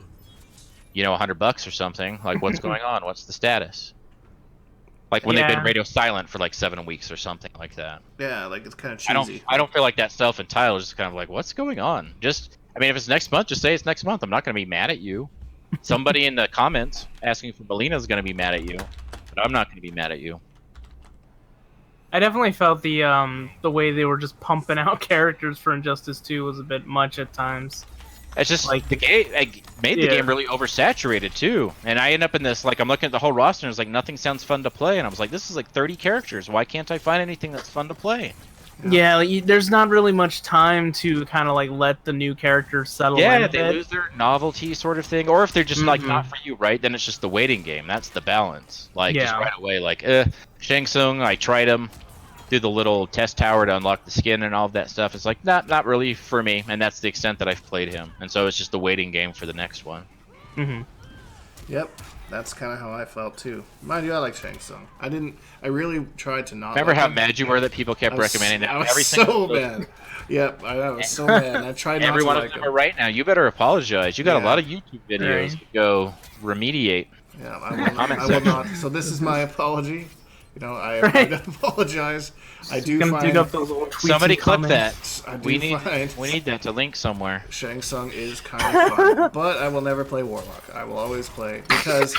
you know, $100 or something. Like, what's going on? What's the status? Like when they've been radio silent for like 7 weeks or something like that. Yeah, like it's kind of cheesy. I don't feel like that self-entitled. Just kind of like, what's going on? Just, I mean, if it's next month, just say it's next month. I'm not going to be mad at you. Somebody in the comments asking for Melina is going to be mad at you, but I'm not going to be mad at you. I definitely felt the way they were just pumping out characters for Injustice 2 was a bit much at times. It's just like the game made the game really oversaturated too, and I end up in this, like, I'm looking at the whole roster and it's like nothing sounds fun to play, and I was like, this is like 30 characters. Why can't I find anything that's fun to play? Yeah, like, there's not really much time to kind of like let the new characters settle in. Yeah, they lose their novelty sort of thing, or if they're just like not for you, right? Then it's just the waiting game. That's the balance. Like just right away, like Shang Tsung, I tried him. Do the little test tower to unlock the skin and all of that stuff. It's like not really for me, and that's the extent that I've played him. And so it's just the waiting game for the next one. Yep, that's kind of how I felt too. Mind you, I like Shang Tsung. I really tried to not. Remember how mad you were that people kept recommending that? I was so mad. Yep, I was so mad. I tried not to Everyone like him. Right now, you better apologize. You got a lot of YouTube videos to go remediate. Yeah, I will not. So this is my apology. You know, I apologize. I do find dig up those old tweets. Somebody clip that. We need that to link somewhere. Shang Tsung is kind of fun, but I will never play Warlock. I will always play because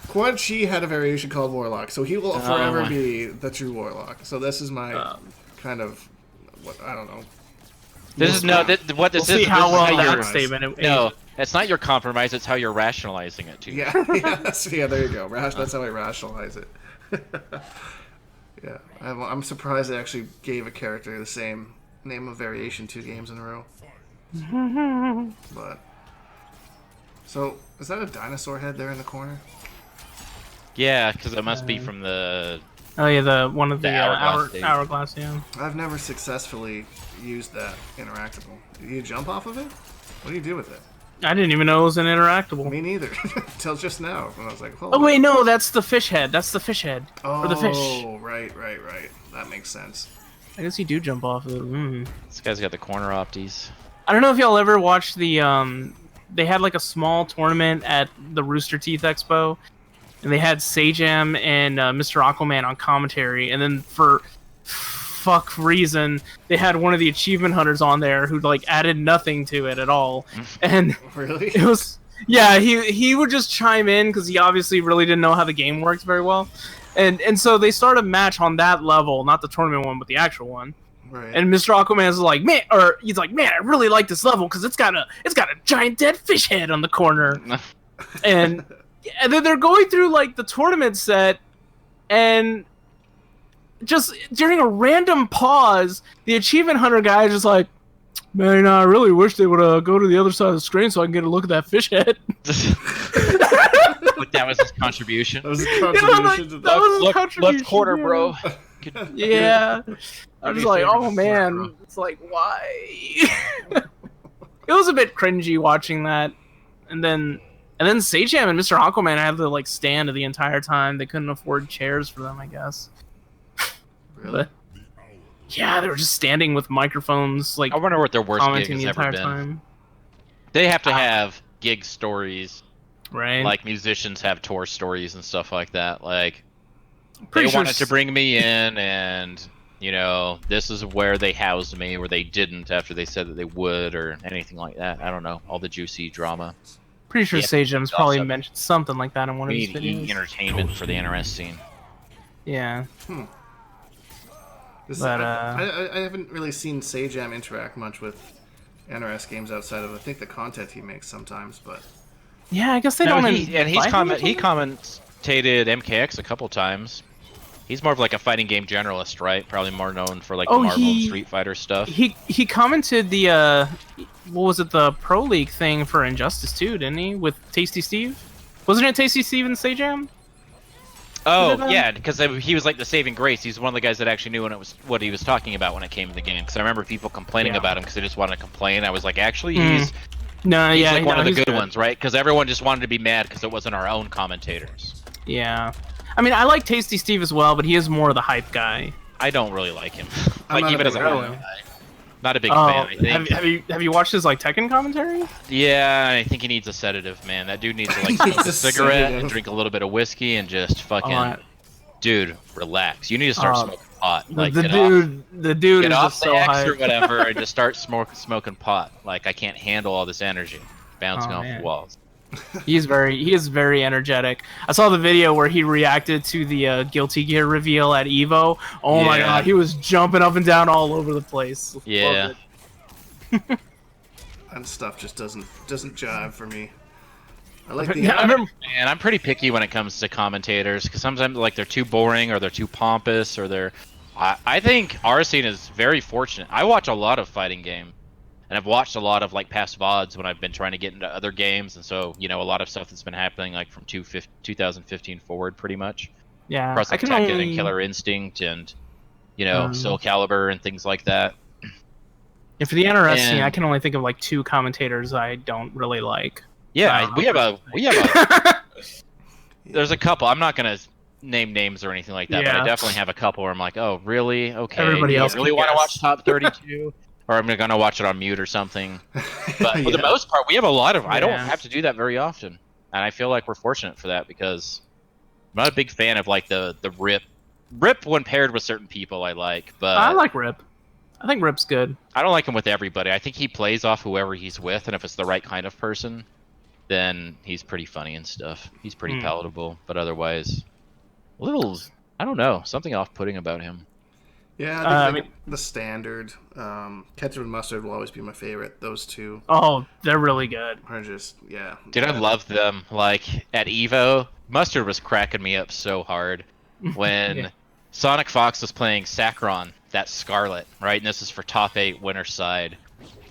Quan Chi had a variation called Warlock, so he will forever be the true Warlock. So this is my kind of I don't know. This is what this is. See how well that statement. No, it's not your compromise. It's how you're rationalizing it too. Yeah, there you go. That's how I rationalize it. Yeah, I'm surprised they actually gave a character the same name of variation 2 games in a row. But so is that a dinosaur head there in the corner? Yeah, because it must be from the. Oh yeah, the one of the hourglass. Yeah. I've never successfully used that interactable. Do you jump off of it? What do you do with it? I didn't even know it was an interactable. Me neither. Until just now, when I was like, oh wait, no, that's the fish head. That's the fish head. Oh, or the fish. Right. That makes sense. I guess you do jump off of it. This guy's got the corner opties. I don't know if y'all ever watched the they had like a small tournament at the Rooster Teeth Expo, and they had Sajam and Mr. Aquaman on commentary, and then for fuck reason they had one of the achievement hunters on there who like added nothing to it at all. And really, it was he would just chime in because he obviously really didn't know how the game works very well, and so they started a match on that level, not the tournament one but the actual one. Right. And Mr. Aquaman is like, man, I really like this level because it's got a giant dead fish head on the corner. and then they're going through like the tournament set, and just during a random pause, the achievement hunter guy is just like, man, I really wish they would go to the other side of the screen so I can get a look at that fish head. Like that was his contribution. That was his contribution. Left corner, bro. Yeah. I was like, oh man, it's like, why? It was a bit cringy watching that, and then Sajam and Mr. Aquaman had to like stand the entire time. They couldn't afford chairs for them, I guess. Really? But, yeah, they were just standing with microphones, like I wonder what their worst gig commenting has the ever entire been. time. They have to have gig stories, right? Like musicians have tour stories and stuff like that. Like Pretty they sure wanted to bring me in, and you know, this is where they housed me, or they didn't after they said that they would, or anything like that. I don't know, all the juicy drama. Pretty sure Sajam's probably mentioned something like that in one of his videos. Entertainment for the NRS scene. Yeah. But I haven't really seen Sajam interact much with NRS games outside of I think the content he makes sometimes, but yeah, I guess they don't. He comments commentated MKX a couple times. He's more of like a fighting game generalist, right? Probably more known for like the Marvel and Street Fighter stuff. He commented the what was it, the Pro League thing for Injustice 2, didn't he? With Tasty Steve? Wasn't it Tasty Steve in Sajam? Oh yeah, because he was like the saving grace. He's one of the guys that actually knew what he was talking about when it came to the game. Because I remember people complaining about him because they just wanted to complain. I was like, actually, he's like one of the good ones, right? Because everyone just wanted to be mad because it wasn't our own commentators. Yeah. I mean, I like Tasty Steve as well, but he is more the hype guy. I don't really like him. Like even as a guy, not a big fan. I think. Have you watched his like Tekken commentary? Yeah, I think he needs a sedative, man. That dude needs to like smoke a cigarette and drink a little bit of whiskey and just fucking, dude, relax. You need to start smoking pot. Like the dude get is off just the so X hype. or whatever and just start smoking pot. Like I can't handle all this energy bouncing off the walls. He is very energetic. I saw the video where he reacted to the Guilty Gear reveal at Evo. Oh my god, he was jumping up and down all over the place. Yeah. And stuff just doesn't jive for me. I like the man, I'm pretty picky when it comes to commentators because sometimes like they're too boring or they're too pompous or they're. I think our scene is very fortunate. I watch a lot of fighting game. And I've watched a lot of like past VODs when I've been trying to get into other games, and so a lot of stuff that's been happening like from 2015 forward, pretty much. Yeah, across like Tekken and Killer Instinct, and Soulcalibur and things like that. And for the NRS scene, I can only think of like 2 commentators I don't really like. Yeah, we have a. There's a couple. I'm not gonna name names or anything like that, but I definitely have a couple where I'm like, oh, really? Okay. Everybody else really want to watch Top 32? Or I'm gonna watch it on mute or something. But for the most part, we have a lot of. I don't have to do that very often, and I feel like we're fortunate for that because I'm not a big fan of like the Rip. Rip when paired with certain people I like, but I like Rip. I think Rip's good. I don't like him with everybody. I think he plays off whoever he's with, and if it's the right kind of person, then he's pretty funny and stuff. He's pretty palatable, but otherwise, a little. I don't know, something off-putting about him. Yeah, I mean, the standard Ketchup and Mustard will always be my favorite. Those two. Oh, they're really good. Are just Dude, I love them. Like at Evo, Mustard was cracking me up so hard when Sonic Fox was playing Sakron, that Skarlet, right? And this is for top 8 winner side,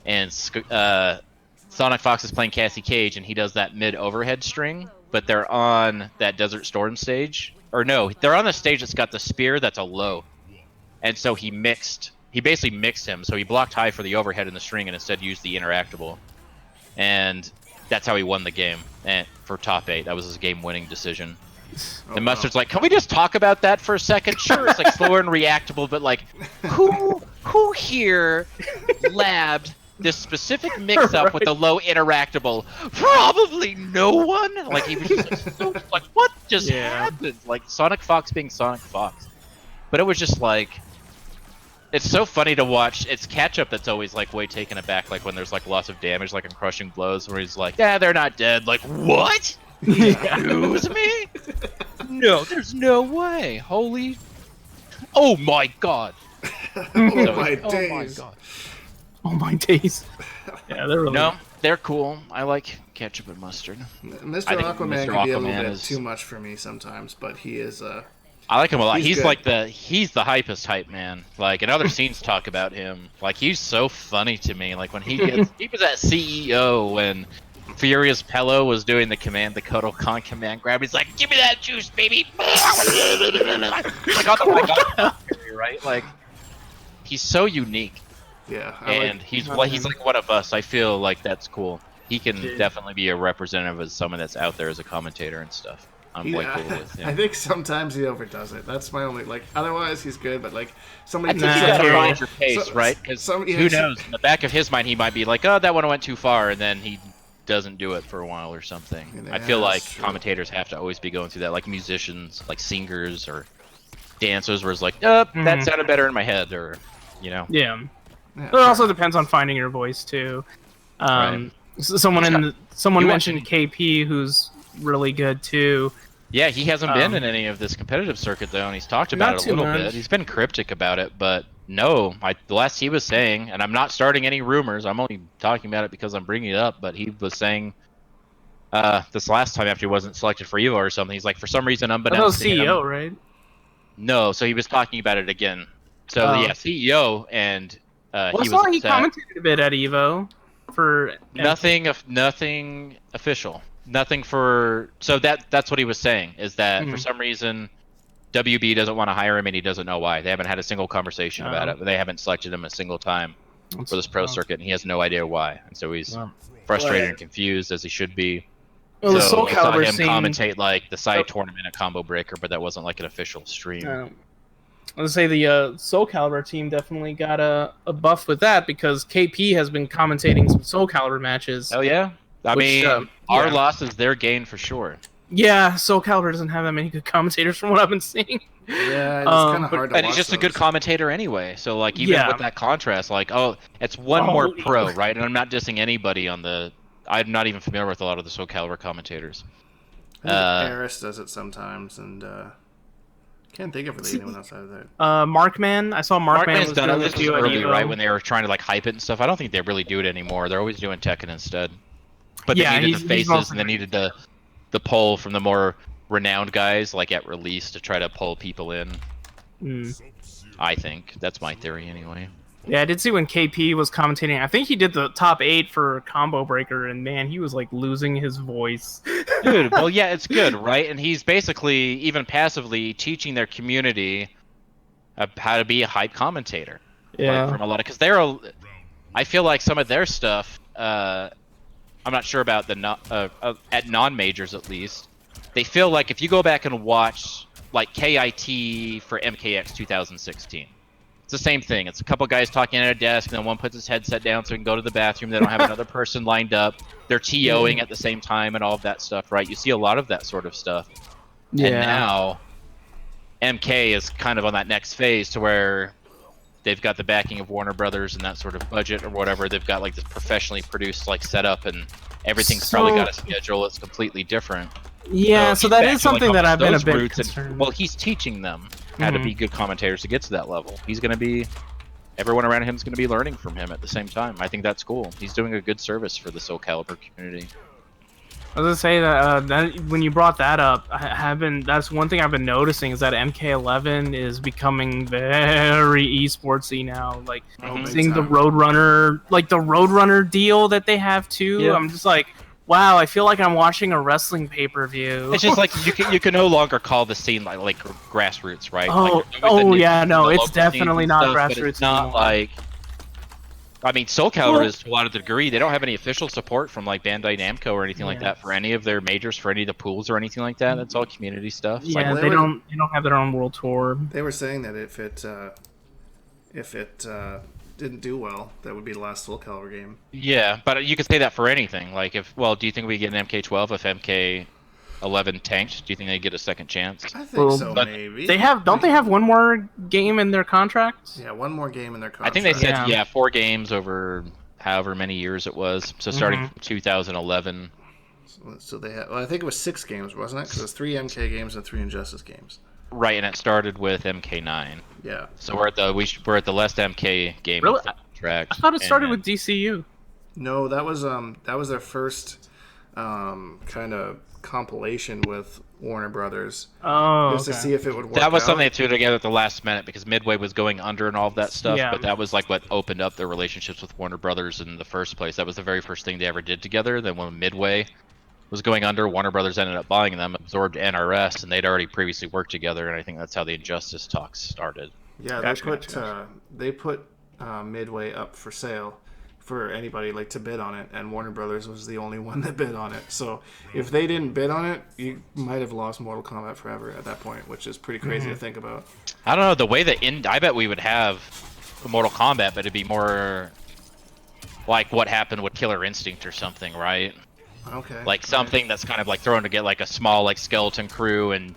and Sonic Fox is playing Cassie Cage, and he does that mid overhead string, but they're on that Desert Storm stage, or no, they're on the stage that's got the spear that's a low. And so he basically mixed him. So he blocked high for the overhead in the string and instead used the interactable. And that's how he won the game and for top 8. That was his game-winning decision. And Mustard's like, can we just talk about that for a second? Sure, it's like slower and reactable, but like, who here labbed this specific mix-up with the low interactable? Probably no one. Like he was just so like, what just happened? Like Sonic Fox being Sonic Fox. But it was just like. It's so funny to watch. It's Ketchup that's always like way taken aback, like when there's like lots of damage, like in Crushing Blows, where he's like, "Yeah, they're not dead." Like, what? Excuse me? No, there's no way. Holy! Oh my god! Oh my days! Oh my days! Yeah, they're really they're cool. I like Ketchup and Mustard. Mr. Aquaman can be a little bit too much for me sometimes, but he is I like him a lot. He's like he's the hypest hype man. Like, and other scenes talk about him. Like, he's so funny to me. Like when he was at CEO when Furious Pello was doing the Kodokan command grab. He's like, "Give me that juice, baby!" Like on the right? Like, he's so unique. Yeah, he's like one of us. I feel like that's cool. He can definitely be a representative of someone that's out there as a commentator and stuff. I'm way cool with him. I think sometimes he overdoes it. That's my only otherwise he's good, but like somebody. I think you gotta find your pace, right? Because who knows? In the back of his mind, he might be like, "Oh, that one went too far," and then he doesn't do it for a while or something. I feel like commentators have to always be going through that, like musicians, like singers or dancers, where it's like, "Oh, that sounded better in my head," or Yeah. It also depends on finding your voice too. Someone mentioned KP, who's really good too. Yeah, he hasn't been in any of this competitive circuit though, and he's talked about it a little bit. He's been cryptic about it, but no, the last he was saying, and I'm not starting any rumors, I'm only talking about it because I'm bringing it up, but he was saying this last time after he wasn't selected for Evo or something. He's like, for some reason, That unbeknownst was to him, CEO, right? No, so he was talking about it again. So Oh, yeah, okay. CEO, and Well, I he saw was he upset. commented a bit at Evo for Nothing official. Nothing for. So that's what he was saying, is that for some reason WB doesn't want to hire him, and he doesn't know why. They haven't had a single conversation about it, but they haven't selected him a single time for this pro circuit, and he has no idea why. And so he's frustrated and confused, as he should be. Well, So the I saw Soulcalibur him scene, commentate like the side tournament at Combo Breaker, but that wasn't like an official stream. I would say the Soulcalibur team definitely got a buff with that because KP has been commentating some Soulcalibur matches. Oh yeah, I mean, our loss is their gain for sure. Yeah, Soulcalibur doesn't have that many good commentators from what I've been seeing. Yeah, it's kind of hard to watch. And he's just those. a good commentator anyway. So like, even with that contrast, like, oh, it's one more pro, right? And I'm not dissing anybody on the. I'm not even familiar with a lot of the Soulcalibur commentators. Eris does it sometimes, and can't think of really anyone outside of that. Markman, I saw Markman's was done it. This was early, right, when they were trying to like hype it and stuff. I don't think they really do it anymore. They're always doing Tekken instead. But they needed the faces, and they needed the pull from the more renowned guys, like at release, to try to pull people in. I think that's my theory anyway. Yeah, I did see when KP was commentating. I think he did the top 8 for Combo Breaker, and man, he was like losing his voice. Dude, well, yeah, it's good, right? And he's basically, even passively, teaching their community how to be a hype commentator. Yeah. Like, from a lot of, because I feel like some of their stuff, I'm not sure about at non-majors at least, they feel like if you go back and watch like KIT for MKX 2016. It's the same thing. It's a couple guys talking at a desk, and then one puts his headset down so he can go to the bathroom. They don't have another person lined up. They're TOing at the same time and all of that stuff, right? You see a lot of that sort of stuff. Yeah. And now MK is kind of on that next phase to where they've got the backing of Warner Brothers and that sort of budget or whatever. They've got like this professionally produced like setup, and everything's probably got a schedule. It's completely different. Yeah, so that is something that I've been a bit concerned. Well, he's teaching them how to be good commentators to get to that level. He's going to be, everyone around him is going to be learning from him at the same time. I think that's cool. He's doing a good service for the Soulcalibur community. I was gonna say that, when you brought that up, that's one thing I've been noticing is that MK11 is becoming very esportsy now. Like seeing the Roadrunner deal that they have too. Yeah. I'm just like, wow, I feel like I'm watching a wrestling pay-per-view. It's just like you can no longer call the scene like grassroots, right? Oh, like, yeah, no, it's definitely not grassroots. But it's not like. I mean, Soulcalibur is to a lot of degree. They don't have any official support from like Bandai Namco or anything like that for any of their majors, for any of the pools or anything like that. It's all community stuff. It's yeah, they don't have their own world tour. They were saying that if it didn't do well, that would be the last Soulcalibur game. Yeah, but you could say that for anything. Like, do you think we get an MK12 if MK11 tanked? Do you think they get a second chance? I think so, maybe. Don't they have one more game in their contract? Yeah, one more game in their contract. I think they said 4 games over however many years it was. So starting from 2011. So they had. Well, I think it was 6 games, wasn't it? Because it was 3 MK games and 3 Injustice games. Right, and it started with MK9. Yeah. So we're at the last MK game. Really? Track. I thought it started with DCU. No, that was their first kind of compilation with Warner Brothers. Oh, just to see if it would work. That was something they threw together at the last minute because Midway was going under and all of that stuff. Yeah. But that was like what opened up their relationships with Warner Brothers in the first place. That was the very first thing they ever did together. Then when Midway was going under, Warner Brothers ended up buying them, absorbed NRS, and they'd already previously worked together. And I think that's how the Injustice talks started. Yeah, they put Midway up for sale for anybody like to bid on it, and Warner Brothers was the only one that bid on it. So if they didn't bid on it, you might have lost Mortal Kombat forever at that point, which is pretty crazy to think about. I don't know, the way I bet we would have Mortal Kombat, but it'd be more like what happened with Killer Instinct or something, right? Okay. Like something that's kind of like thrown to get like a small like skeleton crew, and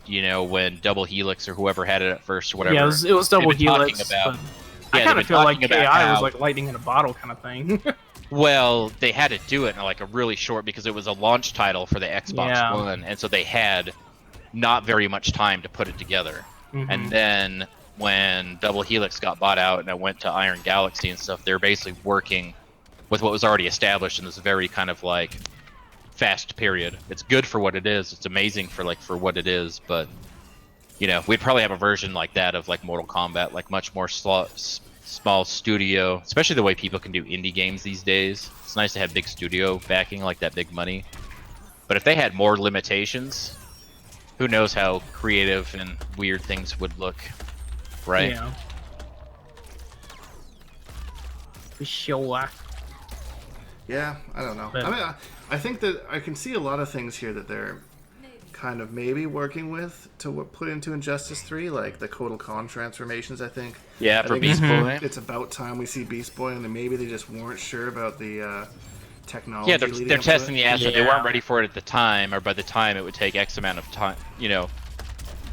when Double Helix or whoever had it at first or whatever. Yeah, it was Double Helix. I kind of feel like KI was like lightning in a bottle kind of thing. Well, they had to do it in like a really short, because it was a launch title for the Xbox One, and so they had not very much time to put it together. And then when Double Helix got bought out and it went to Iron Galaxy and stuff, they were basically working with what was already established in this very kind of like fast period. It's good for what it is. It's amazing for what it is, but you know, we'd probably have a version like that of like Mortal Kombat, like much more small studio, especially the way people can do indie games these days. It's nice to have big studio backing, like that big money. But if they had more limitations, who knows how creative and weird things would look, right? Yeah. For sure. Yeah, I don't know. But- I mean, I think that I can see a lot of things here that they're kind of maybe working with to put into Injustice 3, like the Kotal Khan transformations, I think. Yeah, I for think Beast Boy. It's about time we see Beast Boy, and then maybe they just weren't sure about the technology. Yeah, leading they're up to testing it. the asset. They Yeah. weren't ready for it at the time, or by the time it would take X amount of time. You know,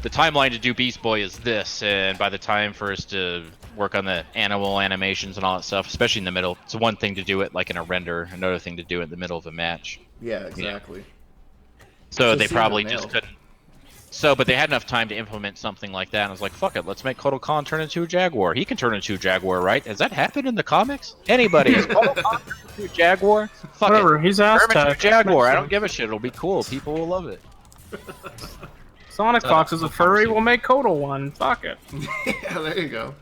the timeline to do Beast Boy is this, and by the time for us to work on the animal animations and all that stuff, especially in the middle, it's one thing to do it like in a render, another thing to do it in the middle of a match. Yeah, exactly. So Just they seemed probably nailed. just couldn't. So, but they had enough time to implement something like that, and I was like, fuck it, let's make Kotal Khan turn into a jaguar. He can turn into a jaguar, right? Has that happened in the comics? Anybody? Has Kotal Khan turned into a jaguar? Fuck Whatever, it. he's Turn him into a Aztec. jaguar. I don't give a shit. It'll be cool. People will love it. Sonic Fox is a furry, we'll make Kotal one. Fuck it. Yeah, there you go.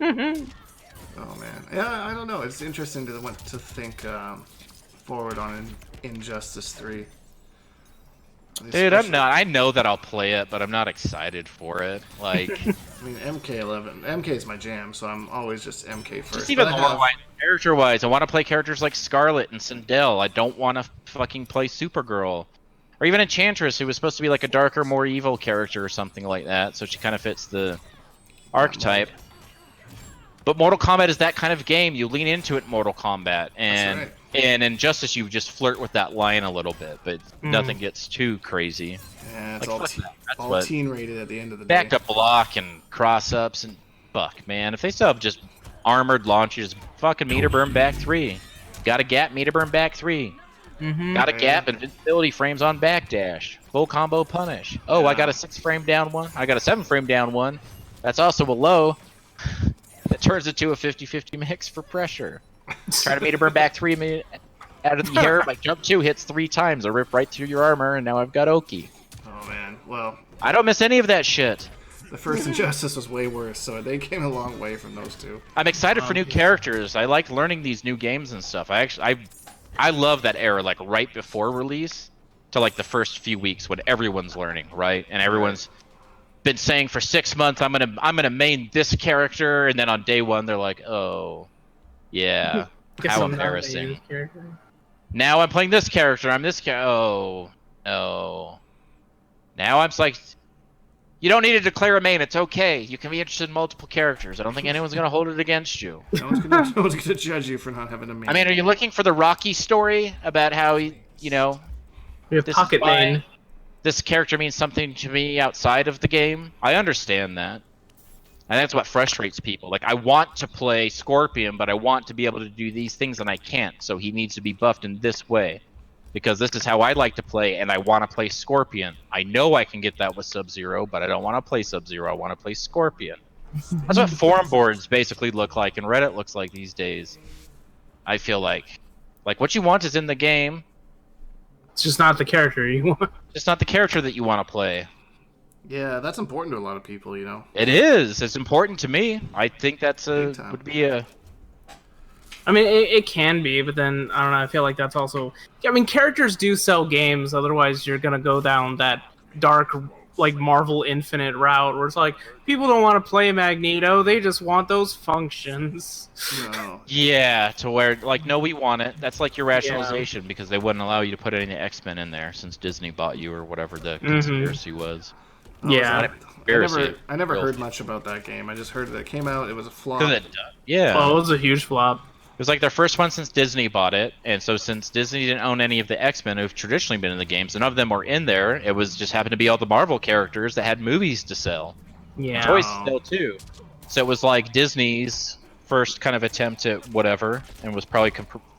Oh man, yeah, I don't know. It's interesting to think forward on Injustice 3. Dude, I'm not. I know that I'll play it, but I'm not excited for it. Like, I mean, MK is my jam, so I'm always just MK first. just even But I have- lore-wise, character-wise, I want to play characters like Skarlet and Sindel. I don't want to fucking play Supergirl. Or even Enchantress, who was supposed to be like a darker, more evil character or something like that, so she kind of fits the archetype. But Mortal Kombat is that kind of game. You lean into it in Mortal Kombat, and right. in Injustice you just flirt with that line a little bit, but nothing gets too crazy. Yeah, it's Like, all, fuck that. That's all what- teen rated at the end of the day. Back up block and cross-ups and fuck, man. If they still have just armored launches, fucking meter burn back 3. Got a gap, meter burn back 3. Got a gap, invincibility frames on backdash. Full combo punish. Oh, I got a 6 frame down one. I got a 7 frame down one. That's also a low. That turns into a 50-50 mix for pressure. Try to meter burn back 3 out of the air. My jump 2 hits 3 times. I rip right through your armor, and now I've got Oki. Oh man, well, I don't miss any of that shit. the first Injustice was way worse, so they came a long way from those two. I'm excited for new characters. I like learning these new games and stuff. I love that era, like right before release to like the first few weeks when everyone's learning, right? And everyone's been saying for 6 months, I'm gonna main this character, and then on day 1 they're like, oh, yeah, Guess how I'm not a embarrassing. used character. Now I'm playing this character. I'm this oh, no. Now I'm just like, you don't need to declare a main. It's okay. You can be interested in multiple characters. I don't think anyone's gonna hold it against you. No one's gonna judge you for not having a main. I mean, are you looking for the Rocky story about how he, you know, We have this Pocket is why Main. this character means something to me outside of the game? I understand that. And that's what frustrates people. Like, I want to play Scorpion, but I want to be able to do these things, and I can't. So he needs to be buffed in this way. Because this is how I like to play, and I want to play Scorpion. I know I can get that with Sub-Zero, but I don't want to play Sub-Zero. I want to play Scorpion. That's what forum boards basically look like, and Reddit looks like these days. I feel like what you want is in the game, It's just not the character you want. just not the character that you want to play. yeah, that's important to a lot of people, you know. It is. It's important to me. I think that's Big time. would be a. I mean, it can be, but then, I don't know, I feel like that's also... I mean, characters do sell games, otherwise you're gonna go down that dark, like, Marvel Infinite route, where it's like, people don't want to play Magneto, they just want those functions. No. Yeah, to where like no, we want it. That's like your rationalization because they wouldn't allow you to put any X-Men in there since Disney bought you or whatever the conspiracy was. Yeah. I never Real. heard much about that game. I just heard that it came out. It was a flop. Yeah. Oh, it was a huge flop. It was like their first one since Disney bought it, and so since Disney didn't own any of the X-Men who've traditionally been in the games, none of them were in there. It was just happened to be all the Marvel characters that had movies to sell, Yeah. toys to sell too. So it was like Disney's first kind of attempt at whatever, and was probably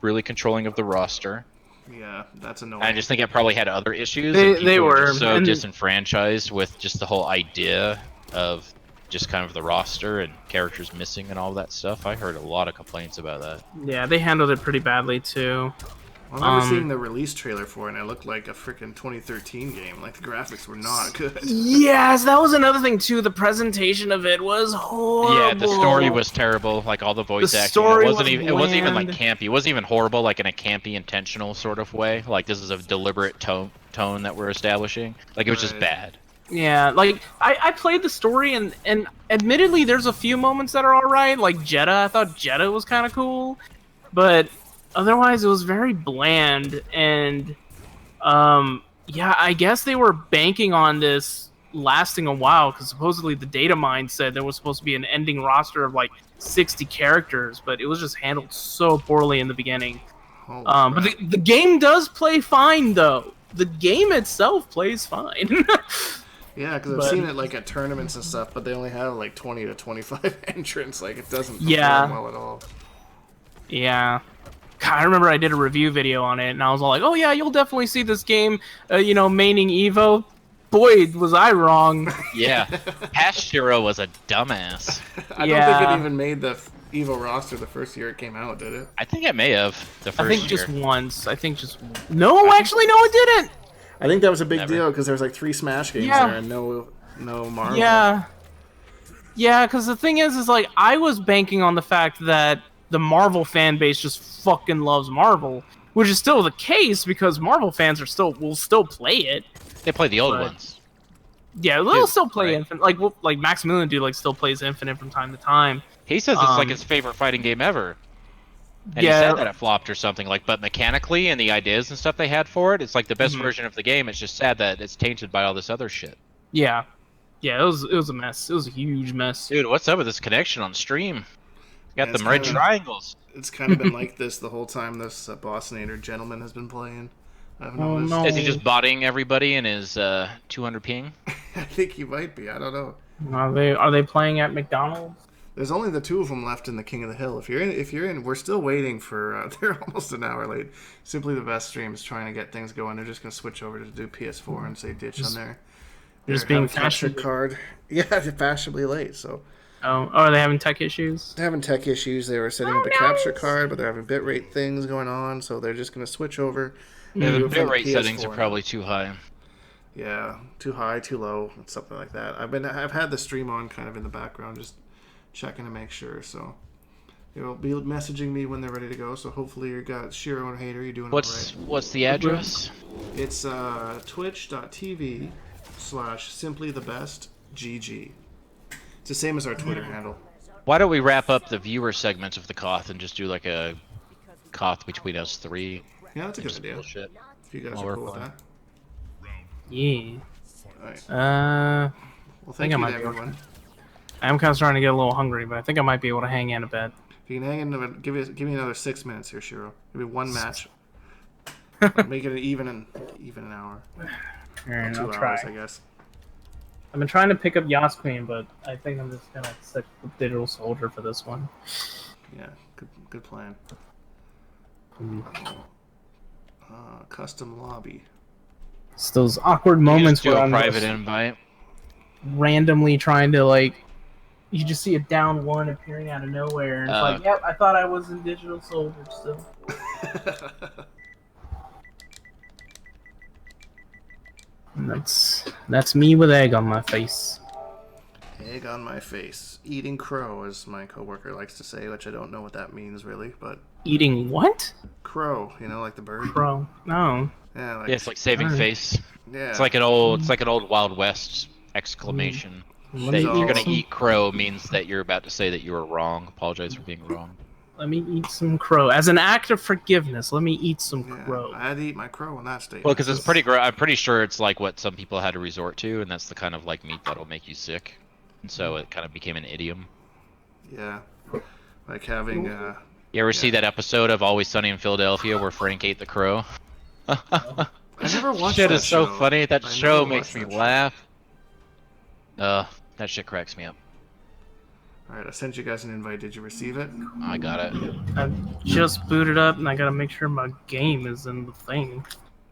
really controlling of the roster. Yeah, that's annoying. I just think it probably had other issues. They- and people they were, just so and- disenfranchised with just the whole idea of just kind of the roster and characters missing and all that stuff. I heard a lot of complaints about that. Yeah, they handled it pretty badly, too. I remember seeing the release trailer for it, and it looked like a freaking 2013 game. Like, the graphics were not good. Yes, that was another thing, too. The presentation of it was horrible. Yeah, the story was terrible. Like, all the voice acting. It wasn't even like campy. It wasn't even horrible, like in a campy, intentional sort of way. Like, this is a deliberate tone that we're establishing. Like, it was just bad. Yeah, like, I played the story, and admittedly, there's a few moments that are alright. Like, Jeddah, I thought Jeddah was kind of cool. But otherwise, it was very bland, and yeah, I guess they were banking on this lasting a while, because supposedly the data mine said there was supposed to be an ending roster of like 60 characters, but it was just handled so poorly in the beginning. But the game does play fine, though. The game itself plays fine. Yeah, because I've seen it like at tournaments and stuff, but they only have like 20 to 25 entrants. Like, it doesn't perform well at all. Yeah. God, I remember I did a review video on it, and I was all like, oh yeah, you'll definitely see this game, maining Evo. Boy, was I wrong. Yeah. Past Hero was a dumbass. I don't think it even made the Evo roster the first year it came out, did it? I think it may have the first year. I think just once. No, actually, no, it didn't! I think that was a big deal, because there was like 3 Smash games there and no Marvel. Yeah. Yeah, because the thing is like, I was banking on the fact that the Marvel fan base just fucking loves Marvel, which is still the case because Marvel fans will still play it. They play the old ones. Yeah, they'll still play Infinite. Like Maximilian dude still plays Infinite from time to time. He says it's like his favorite fighting game ever. And he said that it flopped or something. But mechanically and the ideas and stuff they had for it, it's like the best version of the game. It's just sad that it's tainted by all this other shit. Yeah. Yeah, it was a mess. It was a huge mess. Dude, what's up with this connection on stream? Got them red triangles. It's kind of been like this the whole time this Bosnator gentleman has been playing. I've noticed. No. Is he just botting everybody in his 200 ping? I think he might be. I don't know. Are they playing at McDonald's? There's only the 2 of them left in the King of the Hill. If you're in, we're still waiting for. They're almost an hour late. Simply the Best stream is trying to get things going. They're just gonna switch over to do PS4 and say ditch on there. Just being fashionably card. Yeah, they're fashionably late. So. Oh, are they having tech issues? They're having tech issues. They were setting up a capture card, but they're having bitrate things going on, so they're just going to switch over. Yeah, the bitrate settings are probably too high. Yeah, too high, too low, something like that. I've had the stream on kind of in the background, just checking to make sure. So they'll be messaging me when they're ready to go. So hopefully you got Shiro and Hater. You're doing all right. What's the address? It's twitch.tv/simplythebestgg. It's the same as our Twitter handle. Why don't we wrap up the viewer segment of the Koth and just do like a Koth between us 3? Yeah, that's a good idea. Bullshit. If you guys are cool with that. Yeah. Alright. Well, thank you to everyone. I'm kind of starting to get a little hungry, but I think I might be able to hang in a bit. If you can hang in, give me another 6 minutes here, Shiro. Give me one match. Make it an even an hour. Alright, 2 I'll hours, try. I guess. I've been trying to pick up Yas Queen, but I think I'm just gonna stick with Digital Soldier for this one. Yeah, good plan. Custom lobby. It's those awkward moments where I'm private invite. Randomly trying to you just see a down 1 appearing out of nowhere, and it's yep, I thought I was in Digital Soldier still. And that's me with egg on my face. Egg on my face. Eating crow, as my coworker likes to say, which I don't know what that means really, but eating what? Crow, like the bird. Crow. No. Yeah, it's like saving face. Yeah. It's like an old Wild West exclamation. That you're gonna eat crow means that you're about to say that you were wrong. Apologize for being wrong. Let me eat some crow. As an act of forgiveness, let me eat some crow. I had to eat my crow in that state. Well, because it's I'm pretty sure it's like what some people had to resort to, and that's the kind of meat that'll make you sick. And so it kind of became an idiom. Yeah. Like having You ever see that episode of Always Sunny in Philadelphia where Frank ate the crow? I never watched that. Shit is so funny. That show makes me laugh. That shit cracks me up. Alright, I sent you guys an invite. Did you receive it? I got it. I just booted up, and I gotta make sure my game is in the thing.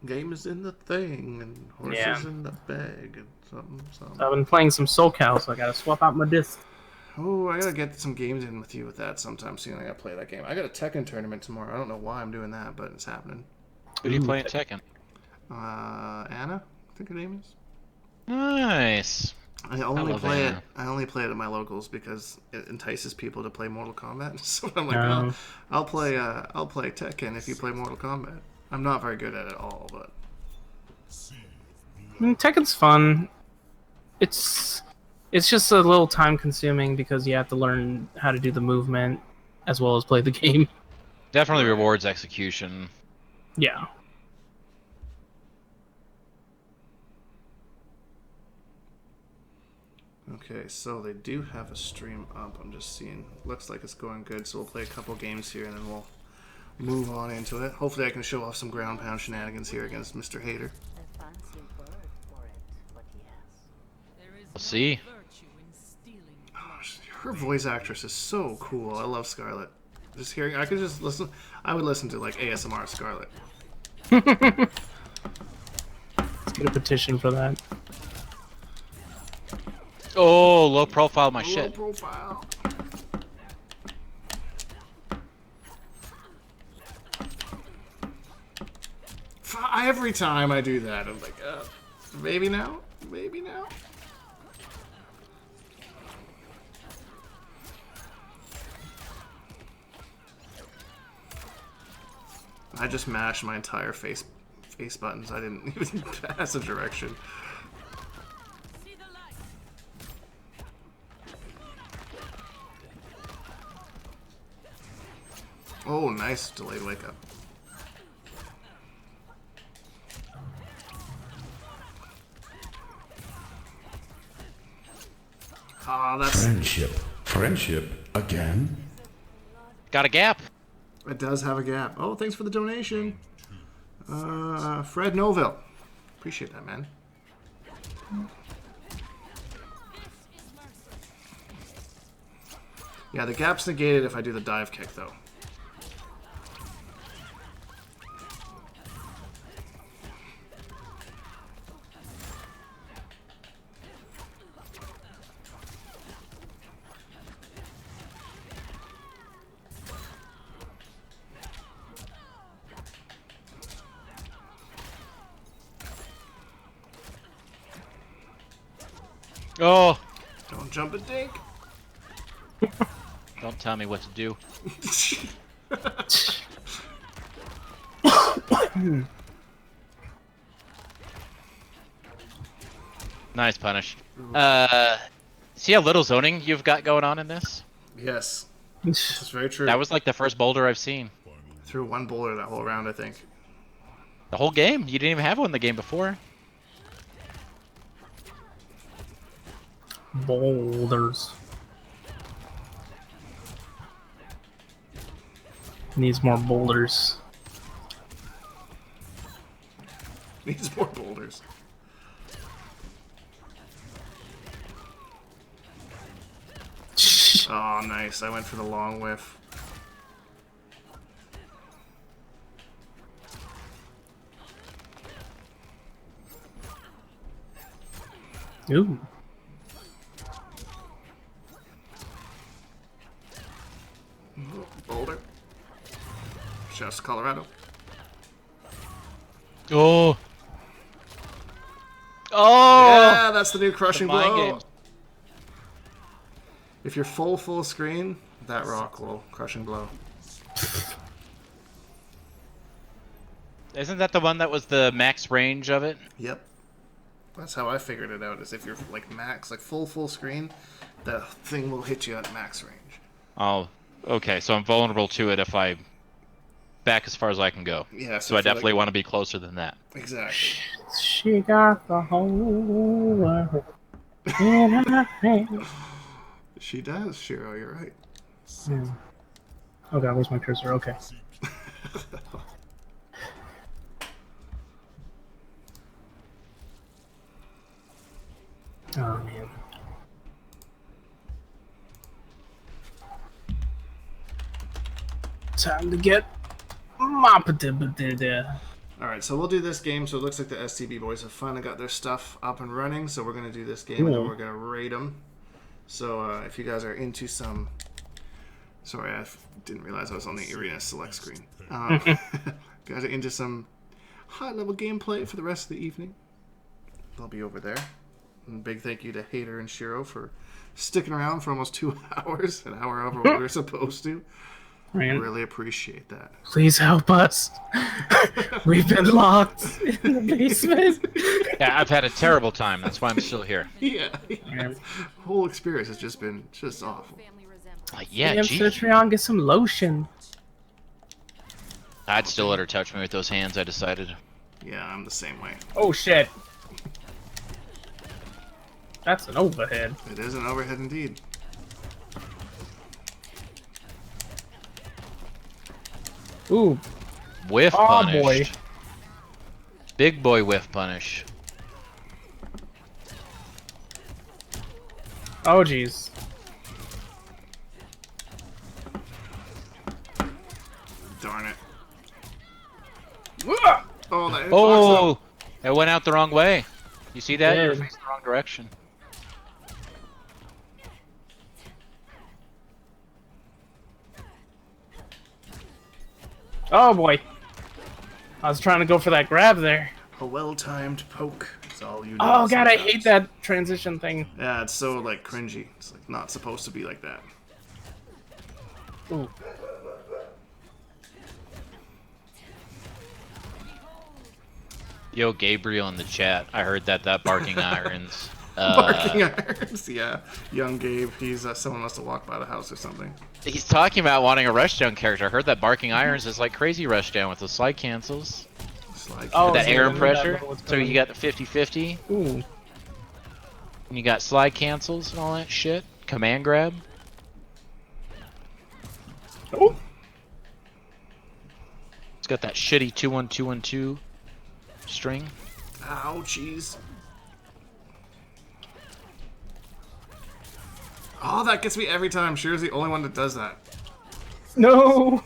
Game is in the thing, and horses in the bag, and something. I've been playing some Soulcalibur, so I gotta swap out my disc. Oh, I gotta get some games in with you with that sometime soon. I gotta play that game. I got a Tekken tournament tomorrow. I don't know why I'm doing that, but it's happening. Who do you play in Tekken? Anna, I think her name is. Nice. I only love play it. Anna. I only play it at my locals because it entices people to play Mortal Kombat. So I'm like, No. I'll play Tekken if you play Mortal Kombat. I'm not very good at it all, but Tekken's fun. It's just a little time consuming because you have to learn how to do the movement as well as play the game. Definitely rewards execution. Yeah. okay. So they do have a stream up. I'm just seeing. Looks like it's going good. So we'll play a couple games here and then we'll move on into it. Hopefully, I can show off some ground pound shenanigans here against Mr. Hater. We'll see. Her voice actress is so cool. I love Skarlet. Just hearing, I could just listen. I would listen to like ASMR Skarlet. Let's get a petition for that. Oh, low profile my Low shit. profile. Every time I do that, I'm like, maybe now, maybe now. I just mashed my entire face buttons. I didn't even pass a direction. Oh, nice delayed wake up. Ah, that's Friendship again. Got a gap. it does have a gap. Oh, thanks for the donation. Fred Noville. Appreciate that, man. Yeah, the gap's negated if I do the dive kick, though. Oh, Don't jump a dink. don't tell me what to do. Nice punish. See how little zoning you've got going on in this? Yes, this is very true. That was like the first boulder I've seen. Threw one boulder that whole round, I think. The whole game? You didn't even have one in the game before. Boulders. Needs more boulders. Needs more boulders. Oh, nice. I went for the long whiff. Ooh. Boulder. Just Colorado. Oh. Oh. Yeah, that's the new crushing The mind blow. games. If you're full screen, that rock will crushing blow. Isn't that the one that was the max range of it? Yep. That's how I figured it out. Is if you're like max, like full screen, the thing will hit you at max range. Oh, okay. So I'm vulnerable to it if I back as far as I can go. Yeah. So I if you're, definitely want to be closer than that. Exactly. She got the whole world in her hand. She does, Shiro. You're right. Yeah. Oh god, where's my cursor? Okay. Oh man. Time to get moppa. Alright, so we'll do this game. So it looks like the STB boys have finally got their stuff up and running. So we're going to do this game and then we're going to raid them. So if you guys are into some... Sorry, I didn't realize I was on the Arena Select screen. Guys are into some high-level gameplay for the rest of the evening. I'll be over there. And big thank you to Hater and Shiro for sticking around for almost 2 hours, an hour over what we were supposed to. Man. Really appreciate that. Please help us. We've been locked in the basement. Yeah, I've had a terrible time. That's why I'm still here. Yeah. The whole experience has just been just awful. Like, yeah, Damn, geez. Citrion, get some lotion. I'd still let her touch me with those hands, I decided. Yeah, I'm the same way. Oh, shit. That's an overhead. It is an overhead indeed. Ooh. Whiff Oh, punished. boy. Big boy whiff punish. Oh, jeez. Darn it. Ugh! Oh, that Oh! It went out the wrong way. You see that? Yeah. You're facing the wrong direction. Oh, boy. I was trying to go for that grab there. A well-timed poke. That's all you need. Oh, God, I sometimes. hate that transition thing. Yeah, it's so, like, cringy. It's, like, not supposed to be like that. Ooh. Yo, Gabriel in the chat. I heard that barking irons. Barking irons, yeah. Young Gabe, he's someone must have walked by the house or something. He's talking about wanting a rushdown character. I heard that barking irons is like crazy rushdown with the slide cancels. Slide Oh, That so air you pressure. know what's So you coming. got the 50-50. Ooh. And you got slide cancels and all that shit. Command grab. Oh. It's got that shitty 2-1-2-1-2 string. Ouchies. Oh, that gets me every time. Shiro's the only one that does that. No.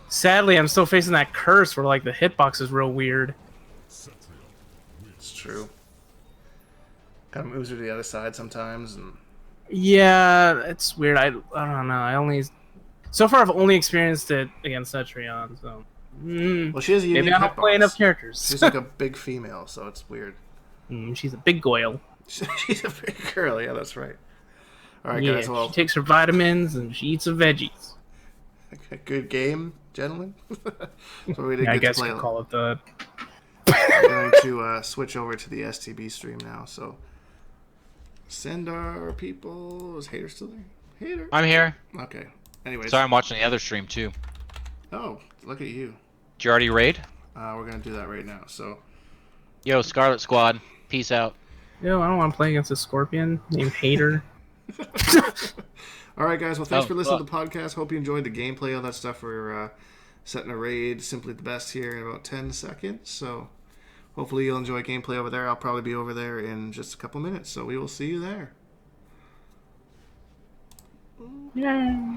Sadly, I'm still facing that curse where, like, the hitbox is real weird. It's true. Kind of moves her to the other side sometimes, and Yeah, it's weird. I don't know. So far I've only experienced it against Cetrion, so well, she has a unique maybe I don't play hitbox. enough characters. She's like a big female, so it's weird. She's a big goyle. She's a big girl. Yeah, that's right. All right, Yeah, guys. Well, she takes her vitamins and she eats her veggies. good game, gentlemen. So we did Yeah, I get to guess play. you call it that. I'm going to switch over to the STB stream now. So send our people. Is Hater still there? Hater. I'm here. Okay. Anyways. Sorry, I'm watching the other stream too. Oh, look at you. Did you already raid? We're gonna do that right now. So. Yo, Skarlet Squad. Peace out. Yo, I don't want to play against a scorpion named Hater. All right, guys. Well, thanks Oh, for listening to the podcast. Hope you enjoyed the gameplay, all that stuff. We're setting a raid, simply the best here in about 10 seconds. So hopefully you'll enjoy gameplay over there. I'll probably be over there in just a couple minutes. So we will see you there. Yeah.